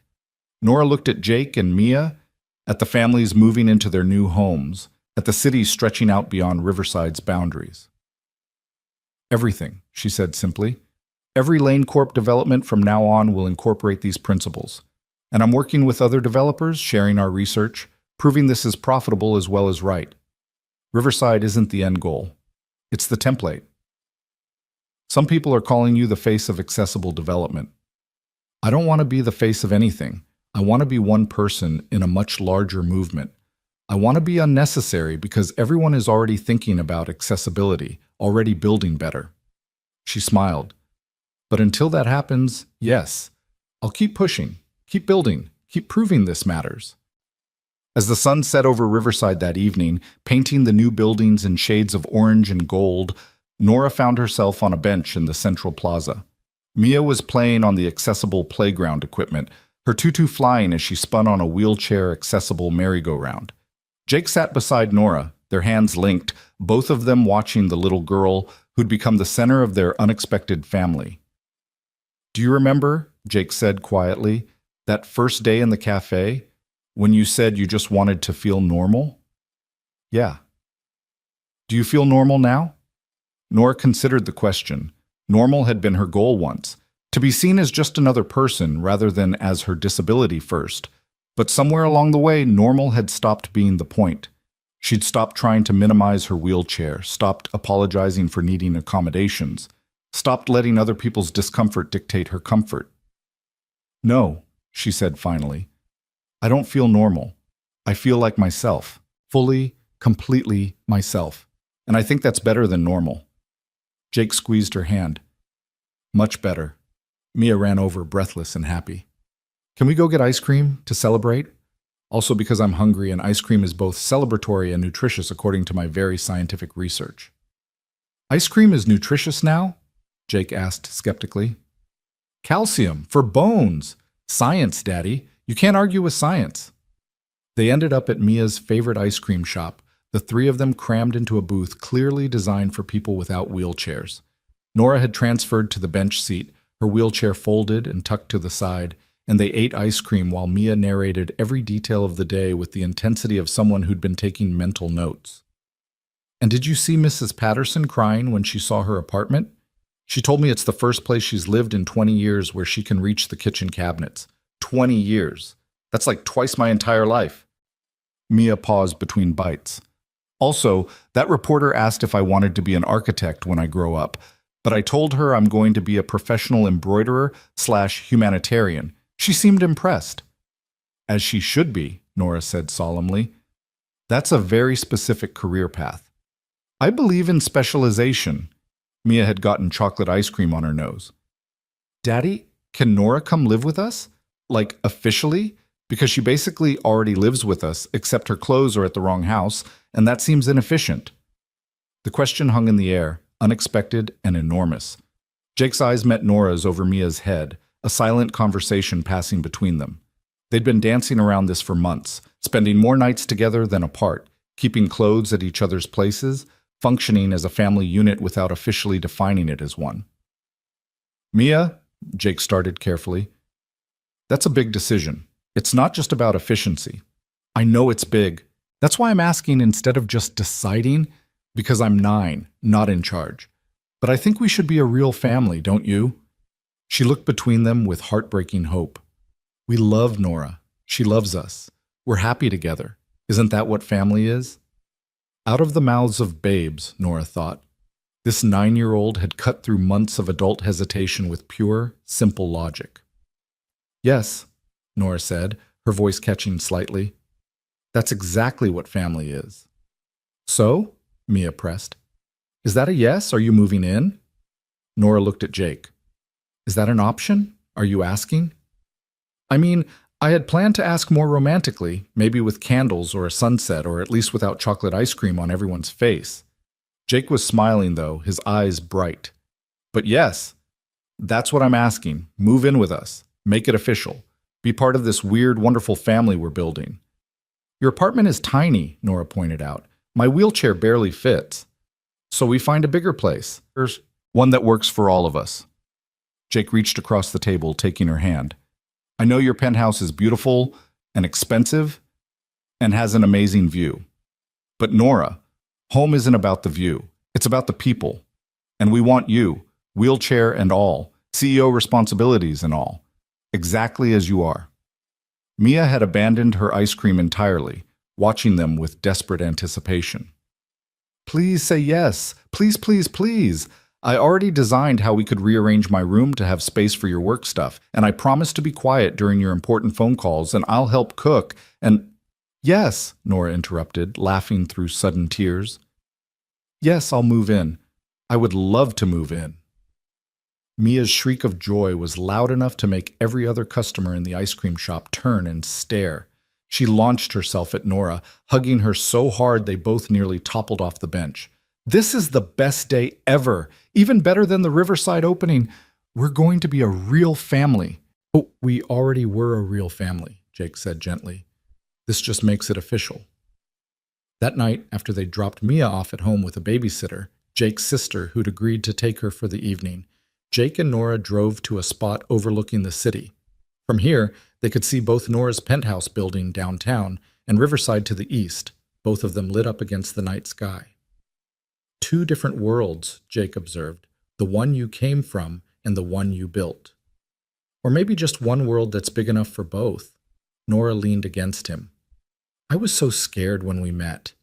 Speaker 1: Nora looked at Jake and Mia, at the families moving into their new homes, at the city stretching out beyond Riverside's boundaries. "Everything," she said simply. "Every Lane Corp development from now on will incorporate these principles. And I'm working with other developers, sharing our research, proving this is profitable as well as right. Riverside isn't the end goal. It's the template. Some people are calling you the face of accessible development. I don't want to be the face of anything. I want to be one person in a much larger movement. I want to be unnecessary because everyone is already thinking about accessibility, already building better. She smiled. But until that happens, yes, I'll keep pushing, keep building, keep proving this matters. As the sun set over Riverside that evening, painting the new buildings in shades of orange and gold, Nora found herself on a bench in the central plaza. Mia was playing on the accessible playground equipment, her tutu flying as she spun on a wheelchair-accessible merry-go-round. Jake sat beside Nora, their hands linked, both of them watching the little girl who'd become the center of their unexpected family. "Do you remember," Jake said quietly, "that first day in the cafe, when you said you just wanted to feel normal?" "Yeah." "Do you feel normal now?" Nora considered the question. Normal had been her goal once, to be seen as just another person rather than as her disability first. But somewhere along the way, normal had stopped being the point. She'd stopped trying to minimize her wheelchair, stopped apologizing for needing accommodations, stopped letting other people's discomfort dictate her comfort. "No," she said finally. "I don't feel normal. I feel like myself, fully, completely myself. And I think that's better than normal." Jake squeezed her hand. "Much better." Mia ran over, breathless and happy. "Can we go get ice cream to celebrate? Also because I'm hungry and ice cream is both celebratory and nutritious according to my very scientific research." "Ice cream is nutritious now?" Jake asked skeptically. "Calcium, for bones. Science, Daddy. You can't argue with science." They ended up at Mia's favorite ice cream shop, the three of them crammed into a booth clearly designed for people without wheelchairs. Nora had transferred to the bench seat, her wheelchair folded and tucked to the side, and they ate ice cream while Mia narrated every detail of the day with the intensity of someone who'd been taking mental notes. "And did you see Mrs. Patterson crying when she saw her apartment? She told me it's the first place she's lived in 20 years where she can reach the kitchen cabinets. 20 years. That's like twice my entire life." Mia paused between bites. "Also, that reporter asked if I wanted to be an architect when I grow up, but I told her I'm going to be a professional embroiderer/humanitarian. She seemed impressed." "As she should be," Nora said solemnly. "That's a very specific career path. I believe in specialization." Mia had gotten chocolate ice cream on her nose. "Daddy, can Nora come live with us? Like, officially? Because she basically already lives with us, except her clothes are at the wrong house, and that seems inefficient." The question hung in the air, unexpected and enormous. Jake's eyes met Nora's over Mia's head, a silent conversation passing between them. They'd been dancing around this for months, spending more nights together than apart, keeping clothes at each other's places, functioning as a family unit without officially defining it as one. "Mia," Jake started carefully, "that's a big decision. It's not just about efficiency. I know it's big. That's why I'm asking instead of just deciding, because I'm 9, not in charge. But I think we should be a real family, don't you?" She looked between them with heartbreaking hope. "We love Nora. She loves us. We're happy together. Isn't that what family is?" Out of the mouths of babes, Nora thought. This 9-year-old had cut through months of adult hesitation with pure, simple logic. "Yes," Nora said, her voice catching slightly. "That's exactly what family is." "So?" Mia pressed. "Is that a yes? Are you moving in?" Nora looked at Jake. "Is that an option? Are you asking?" "I mean, I had planned to ask more romantically, maybe with candles or a sunset, or at least without chocolate ice cream on everyone's face." Jake was smiling, though, his eyes bright. "But yes, that's what I'm asking. Move in with us. Make it official. Be part of this weird, wonderful family we're building." "Your apartment is tiny," Nora pointed out. "My wheelchair barely fits. So we find a bigger place. There's one that works for all of us." Jake reached across the table, taking her hand. "I know your penthouse is beautiful and expensive and has an amazing view. But Nora, home isn't about the view. It's about the people. And we want you, wheelchair and all, CEO responsibilities and all, exactly as you are." Mia had abandoned her ice cream entirely, watching them with desperate anticipation. Please say yes. Please, please, please. I already designed how we could rearrange my room to have space for your work stuff, and I promise to be quiet during your important phone calls, and I'll help cook, and— Yes, Nora interrupted, laughing through sudden tears. Yes, I'll move in. I would love to move in. Mia's shriek of joy was loud enough to make every other customer in the ice cream shop turn and stare. She launched herself at Nora, hugging her so hard they both nearly toppled off the bench. This is the best day ever, even better than the Riverside opening. We're going to be a real family. Oh, we already were a real family, Jake said gently. This just makes it official. That night, after they dropped Mia off at home with a babysitter, Jake's sister, who'd agreed to take her for the evening, Jake and Nora drove to a spot overlooking the city. From here, they could see both Nora's penthouse building downtown and Riverside to the east, both of them lit up against the night sky. Two different worlds, Jake observed, the one you came from and the one you built. Or maybe just one world that's big enough for both. Nora leaned against him. I was so scared when we met.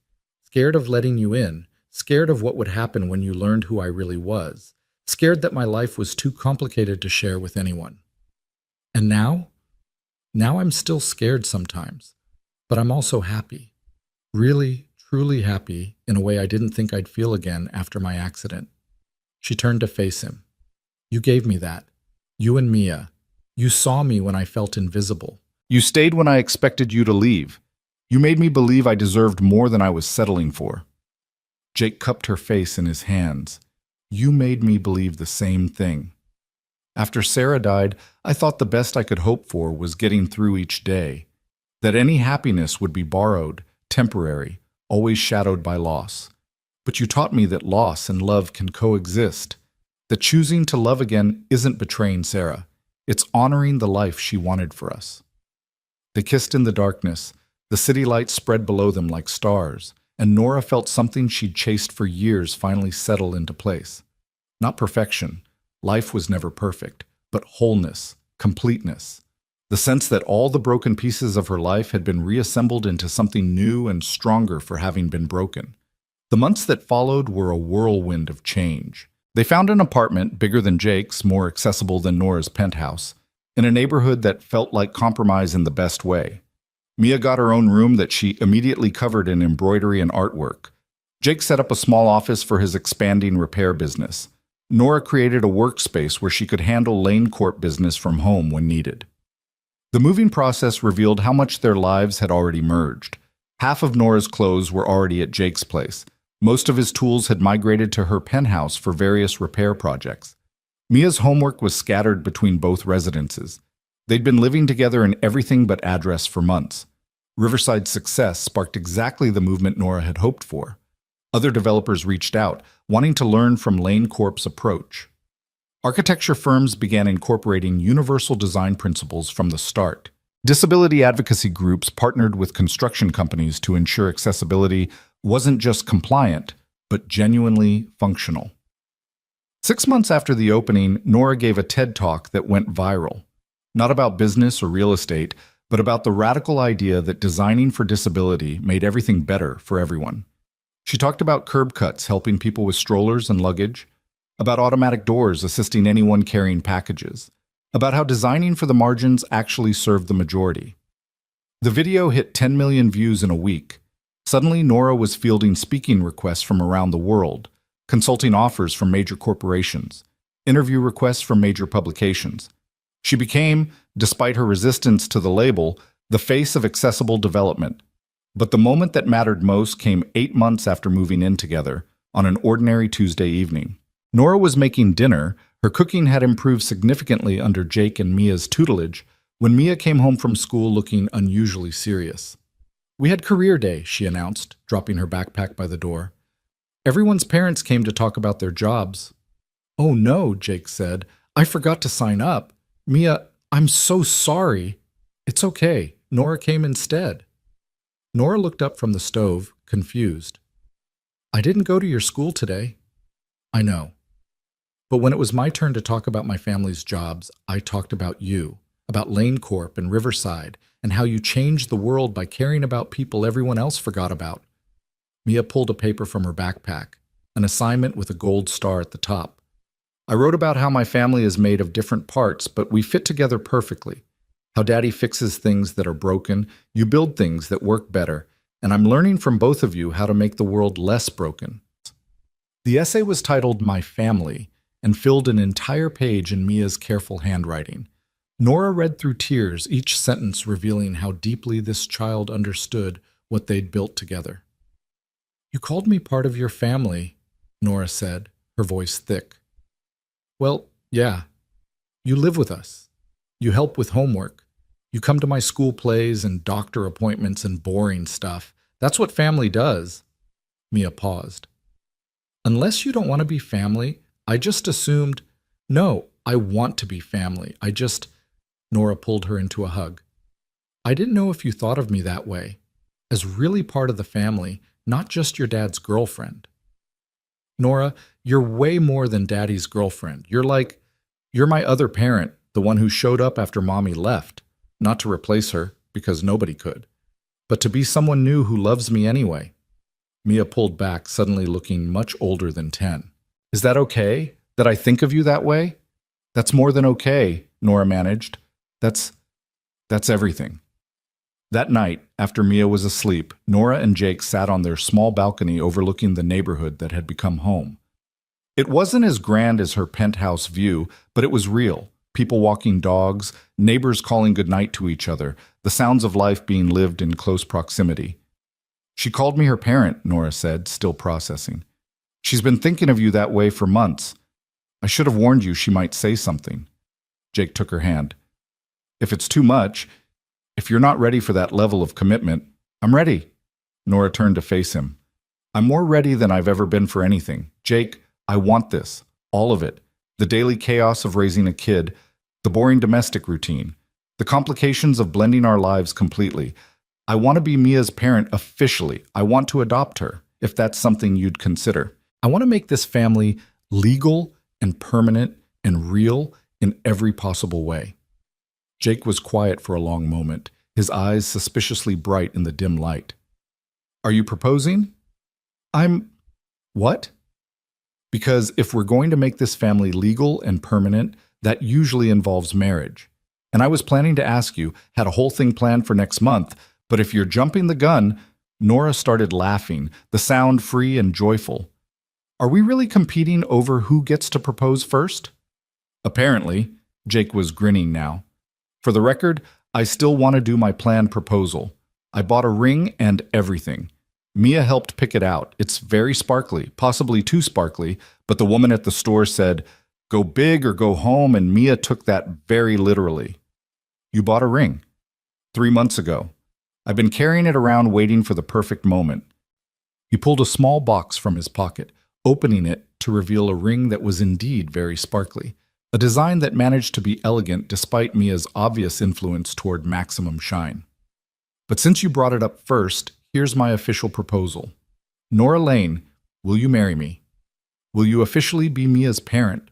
Speaker 1: Scared of letting you in, scared of what would happen when you learned who I really was, scared that my life was too complicated to share with anyone. And now? Now I'm still scared sometimes, but I'm also happy. Really, truly happy in a way I didn't think I'd feel again after my accident. She turned to face him. You gave me that. You and Mia. You saw me when I felt invisible. You stayed when I expected you to leave. You made me believe I deserved more than I was settling for. Jake cupped her face in his hands. You made me believe the same thing. After Sarah died, I thought the best I could hope for was getting through each day. That any happiness would be borrowed, temporary, always shadowed by loss. But you taught me that loss and love can coexist. That choosing to love again isn't betraying Sarah. It's honoring the life she wanted for us. They kissed in the darkness. The city lights spread below them like stars, and Nora felt something she'd chased for years finally settle into place. Not perfection. Life was never perfect, but wholeness, completeness. The sense that all the broken pieces of her life had been reassembled into something new and stronger for having been broken. The months that followed were a whirlwind of change. They found an apartment bigger than Jake's, more accessible than Nora's penthouse, in a neighborhood that felt like compromise in the best way. Mia got her own room that she immediately covered in embroidery and artwork. Jake set up a small office for his expanding repair business. Nora created a workspace where she could handle Lane Corp business from home when needed. The moving process revealed how much their lives had already merged. Half of Nora's clothes were already at Jake's place. Most of his tools had migrated to her penthouse for various repair projects. Mia's homework was scattered between both residences. They'd been living together in everything but address for months. Riverside's success sparked exactly the movement Nora had hoped for. Other developers reached out, wanting to learn from Lane Corp's approach. Architecture firms began incorporating universal design principles from the start. Disability advocacy groups partnered with construction companies to ensure accessibility wasn't just compliant, but genuinely functional. 6 months after the opening, Nora gave a TED Talk that went viral. Not about business or real estate, but about the radical idea that designing for disability made everything better for everyone. She talked about curb cuts helping people with strollers and luggage, about automatic doors assisting anyone carrying packages, about how designing for the margins actually served the majority. The video hit 10 million views in a week. Suddenly, Nora was fielding speaking requests from around the world, consulting offers from major corporations, interview requests from major publications. She became, despite her resistance to the label, the face of accessible development. But the moment that mattered most came 8 months after moving in together, on an ordinary Tuesday evening. Nora was making dinner. Her cooking had improved significantly under Jake and Mia's tutelage when Mia came home from school looking unusually serious. We had career day, she announced, dropping her backpack by the door. Everyone's parents came to talk about their jobs. Oh no, Jake said. I forgot to sign up. Mia, I'm so sorry. It's okay. Nora came instead. Nora looked up from the stove, confused. I didn't go to your school today. I know. But when it was my turn to talk about my family's jobs, I talked about you.
Speaker 2: about Lane Corp and Riverside, and how you changed the world by caring about people everyone else forgot about. Mia pulled a paper from her backpack, an assignment with a gold star at the top. I wrote about how my family is made of different parts, but we fit together perfectly. How Daddy fixes things that are broken, you build things that work better, and I'm learning from both of you how to make the world less broken. The essay was titled My Family and filled an entire page in Mia's careful handwriting. Nora read through tears, each sentence revealing how deeply this child understood what they'd built together. "You called me part of your family," Nora said, her voice thick. "Well, yeah. You live with us. You help with homework. You come to my school plays and doctor appointments and boring stuff. That's what family does." Mia paused. "Unless you don't want to be family, I just assumed—" "No, I want to be family. Nora pulled her into a hug. "I didn't know if you thought of me that way, as really part of the family, not just your dad's girlfriend." "Nora, you're way more than Daddy's girlfriend. You're my other parent, the one who showed up after Mommy left, not to replace her, because nobody could, but to be someone new who loves me anyway." Mia pulled back, suddenly looking much older than 10. "Is that okay, that I think of you that way?" "That's more than okay," Nora managed. That's everything." That night, after Mia was asleep, Nora and Jake sat on their small balcony overlooking the neighborhood that had become home. It wasn't as grand as her penthouse view, but it was real. People walking dogs, neighbors calling goodnight to each other, the sounds of life being lived in close proximity. "She called me her parent," Nora said, still processing. "She's been thinking of you that way for months. I should have warned you she might say something." Jake took her hand. "If it's too much, if you're not ready for that level of commitment, I'm ready." Nora turned to face him. "I'm more ready than I've ever been for anything. Jake, I want this. All of it. The daily chaos of raising a kid, the boring domestic routine, the complications of blending our lives completely. I want to be Mia's parent officially. I want to adopt her, if that's something you'd consider. I want to make this family legal and permanent and real in every possible way." Jake was quiet for a long moment, his eyes suspiciously bright in the dim light. "Are you proposing?" What?" "Because if we're going to make this family legal and permanent, that usually involves marriage. And I was planning to ask you, had a whole thing planned for next month, but if you're jumping the gun—" Nora started laughing, the sound free and joyful. "Are we really competing over who gets to propose first?" "Apparently." Jake was grinning now. "For the record, I still want to do my planned proposal. I bought a ring and everything. Mia helped pick it out. It's very sparkly, possibly too sparkly, but the woman at the store said, 'Go big or go home,' and Mia took that very literally." "You bought a ring?" 3 months ago. I've been carrying it around waiting for the perfect moment." He pulled a small box from his pocket, opening it to reveal a ring that was indeed very sparkly. A design that managed to be elegant despite Mia's obvious influence toward maximum shine. "But since you brought it up first, here's my official proposal. Nora Lane, will you marry me? Will you officially be Mia's parent?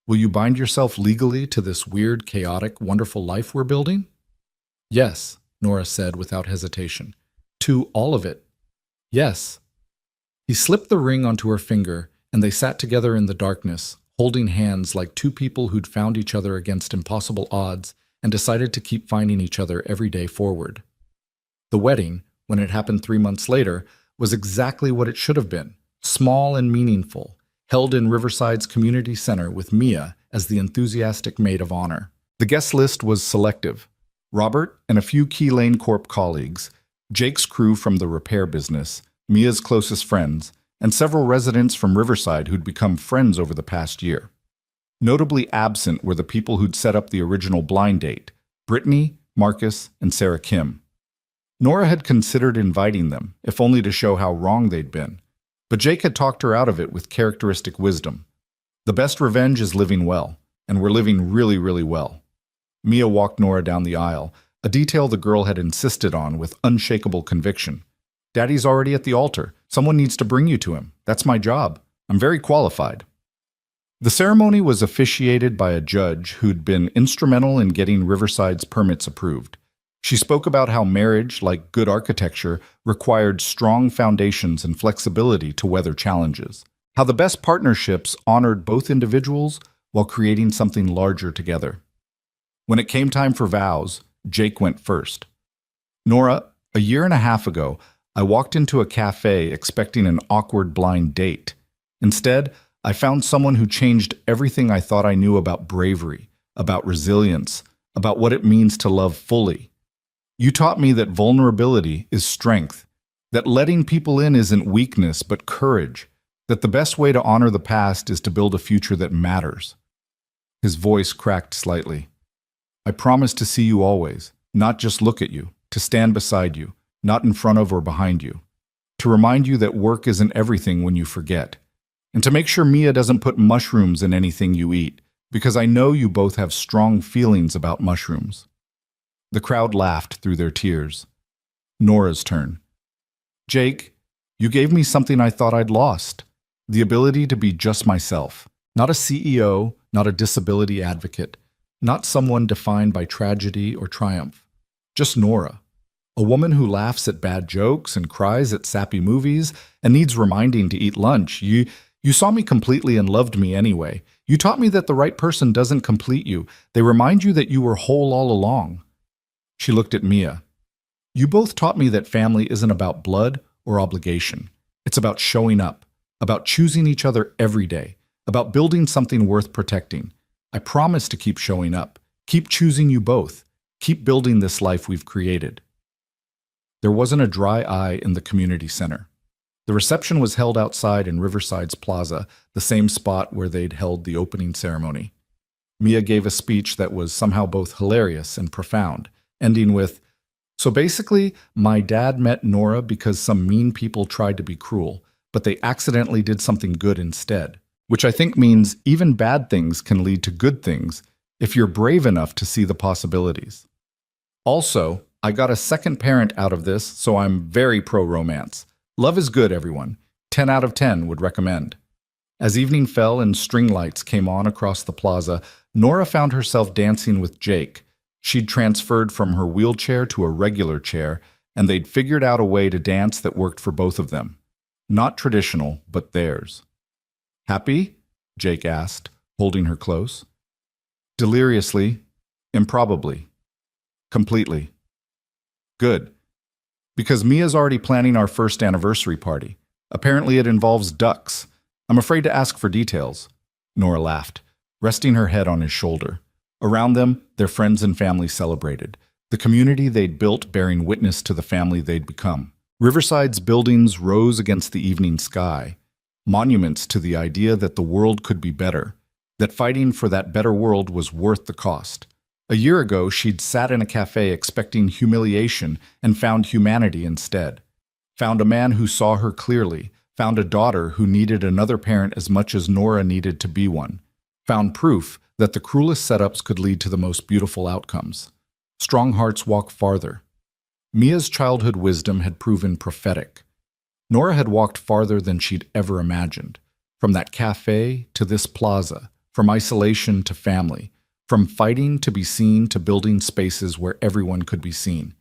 Speaker 2: Will you bind yourself legally to this weird, chaotic, wonderful life we're building?" "Yes," Nora said without hesitation. "To all of it. Yes." He slipped the ring onto her finger, and they sat together in the darkness, holding hands like two people who'd found each other against impossible odds and decided to keep finding each other every day forward. The wedding, when it happened 3 months later, was exactly what it should have been, small and meaningful, held in Riverside's community center with Mia as the enthusiastic maid of honor. The guest list was selective. Robert and a few key Lane Corp colleagues, Jake's crew from the repair business, Mia's closest friends, and several residents from Riverside who'd become friends over the past year. Notably absent were the people who'd set up the original blind date, Brittany, Marcus, and Sarah Kim. Nora had considered inviting them, if only to show how wrong they'd been, but Jake had talked her out of it with characteristic wisdom. The best revenge is living well, and we're living really, really well. Mia walked Nora down the aisle, a detail the girl had insisted on with unshakable conviction. "Daddy's already at the altar. Someone needs to bring you to him. That's my job. I'm very qualified."
Speaker 1: The ceremony was officiated by a judge who'd been instrumental in getting Riverside's permits approved. She spoke about how marriage, like good architecture, required strong foundations and flexibility to weather challenges. How the best partnerships honored both individuals while creating something larger together. When it came time for vows, Jake went first. Nora, a year and a half ago, I walked into a cafe expecting an awkward blind date. Instead, I found someone who changed everything I thought I knew about bravery, about resilience, about what it means to love fully. You taught me that vulnerability is strength, that letting people in isn't weakness but courage, that the best way to honor the past is to build a future that matters. His voice cracked slightly. I promise to see you always, not just look at you, to stand beside you, not in front of or behind you, to remind you that work isn't everything when you forget, and to make sure Mia doesn't put mushrooms in anything you eat, because I know you both have strong feelings about mushrooms. The crowd laughed through their tears. Nora's turn. Jake, you gave me something I thought I'd lost. The ability to be just myself. Not a CEO, not a disability advocate, not someone defined by tragedy or triumph. Just Nora. A woman who laughs at bad jokes and cries at sappy movies and needs reminding to eat lunch. You saw me completely and loved me anyway. You taught me that the right person doesn't complete you. They remind you that you were whole all along. She looked at Mia. You both taught me that family isn't about blood or obligation. It's about showing up, about choosing each other every day, about building something worth protecting. I promise to keep showing up, keep choosing you both, keep building this life we've created. There wasn't a dry eye in the community center. The reception was held outside in Riverside's plaza, the same spot where they'd held the opening ceremony. Mia gave a speech that was somehow both hilarious and profound, ending with, "So basically, my dad met Nora because some mean people tried to be cruel, but they accidentally did something good instead," which I think means even bad things can lead to good things if you're brave enough to see the possibilities. Also, I got a second parent out of this, so I'm very pro-romance. Love is good, everyone. 10 out of 10 would recommend. As evening fell and string lights came on across the plaza, Nora found herself dancing with Jake. She'd transferred from her wheelchair to a regular chair, and they'd figured out a way to dance that worked for both of them. Not traditional, but theirs. Happy? Jake asked, holding her close. Deliriously, improbably, completely. Good. Because Mia's already planning our first anniversary party. Apparently it involves ducks. I'm afraid to ask for details. Nora laughed, resting her head on his shoulder. Around them, their friends and family celebrated, the community they'd built bearing witness to the family they'd become. Riverside's buildings rose against the evening sky, monuments to the idea that the world could be better, that fighting for that better world was worth the cost. A year ago, she'd sat in a cafe expecting humiliation and found humanity instead. Found a man who saw her clearly, found a daughter who needed another parent as much as Nora needed to be one. Found proof that the cruelest setups could lead to the most beautiful outcomes. Strong hearts walk farther. Mia's childhood wisdom had proven prophetic. Nora had walked farther than she'd ever imagined. From that cafe to this plaza, from isolation to family, from fighting to be seen to building spaces where everyone could be seen.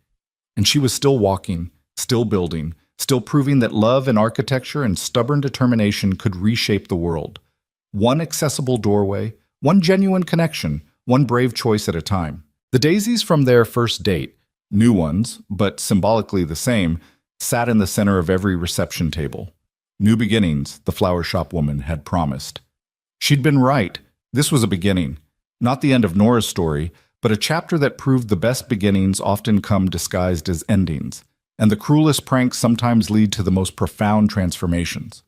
Speaker 1: And she was still walking, still building, still proving that love and architecture and stubborn determination could reshape the world. One accessible doorway, one genuine connection, one brave choice at a time. The daisies from their first date, new ones, but symbolically the same, sat in the center of every reception table. New beginnings, the flower shop woman had promised. She'd been right. This was a beginning. Not the end of Nora's story, but a chapter that proved the best beginnings often come disguised as endings, and the cruelest pranks sometimes lead to the most profound transformations.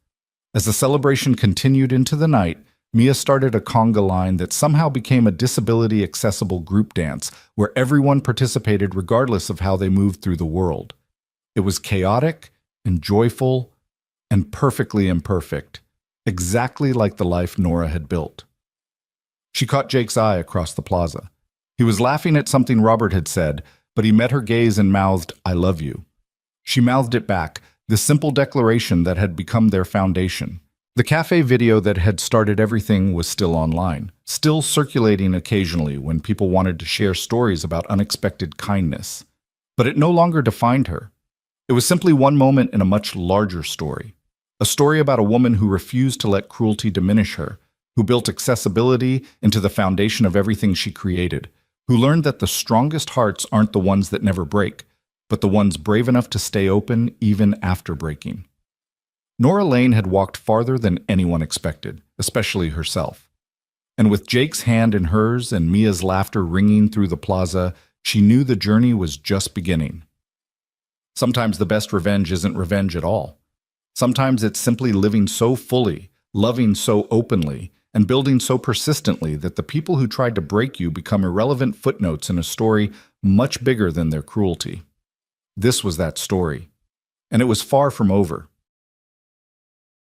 Speaker 1: As the celebration continued into the night, Mia started a conga line that somehow became a disability-accessible group dance where everyone participated regardless of how they moved through the world. It was chaotic and joyful and perfectly imperfect, exactly like the life Nora had built. She caught Jake's eye across the plaza. He was laughing at something Robert had said, but he met her gaze and mouthed, "I love you." She mouthed it back, the simple declaration that had become their foundation. The cafe video that had started everything was still online, still circulating occasionally when people wanted to share stories about unexpected kindness. But it no longer defined her. It was simply one moment in a much larger story. A story about a woman who refused to let cruelty diminish her, who built accessibility into the foundation of everything she created, who learned that the strongest hearts aren't the ones that never break, but the ones brave enough to stay open even after breaking. Nora Lane had walked farther than anyone expected, especially herself. And with Jake's hand in hers and Mia's laughter ringing through the plaza, she knew the journey was just beginning. Sometimes the best revenge isn't revenge at all. Sometimes it's simply living so fully, loving so openly, and building so persistently that the people who tried to break you become irrelevant footnotes in a story much bigger than their cruelty. This was that story. And it was far from over.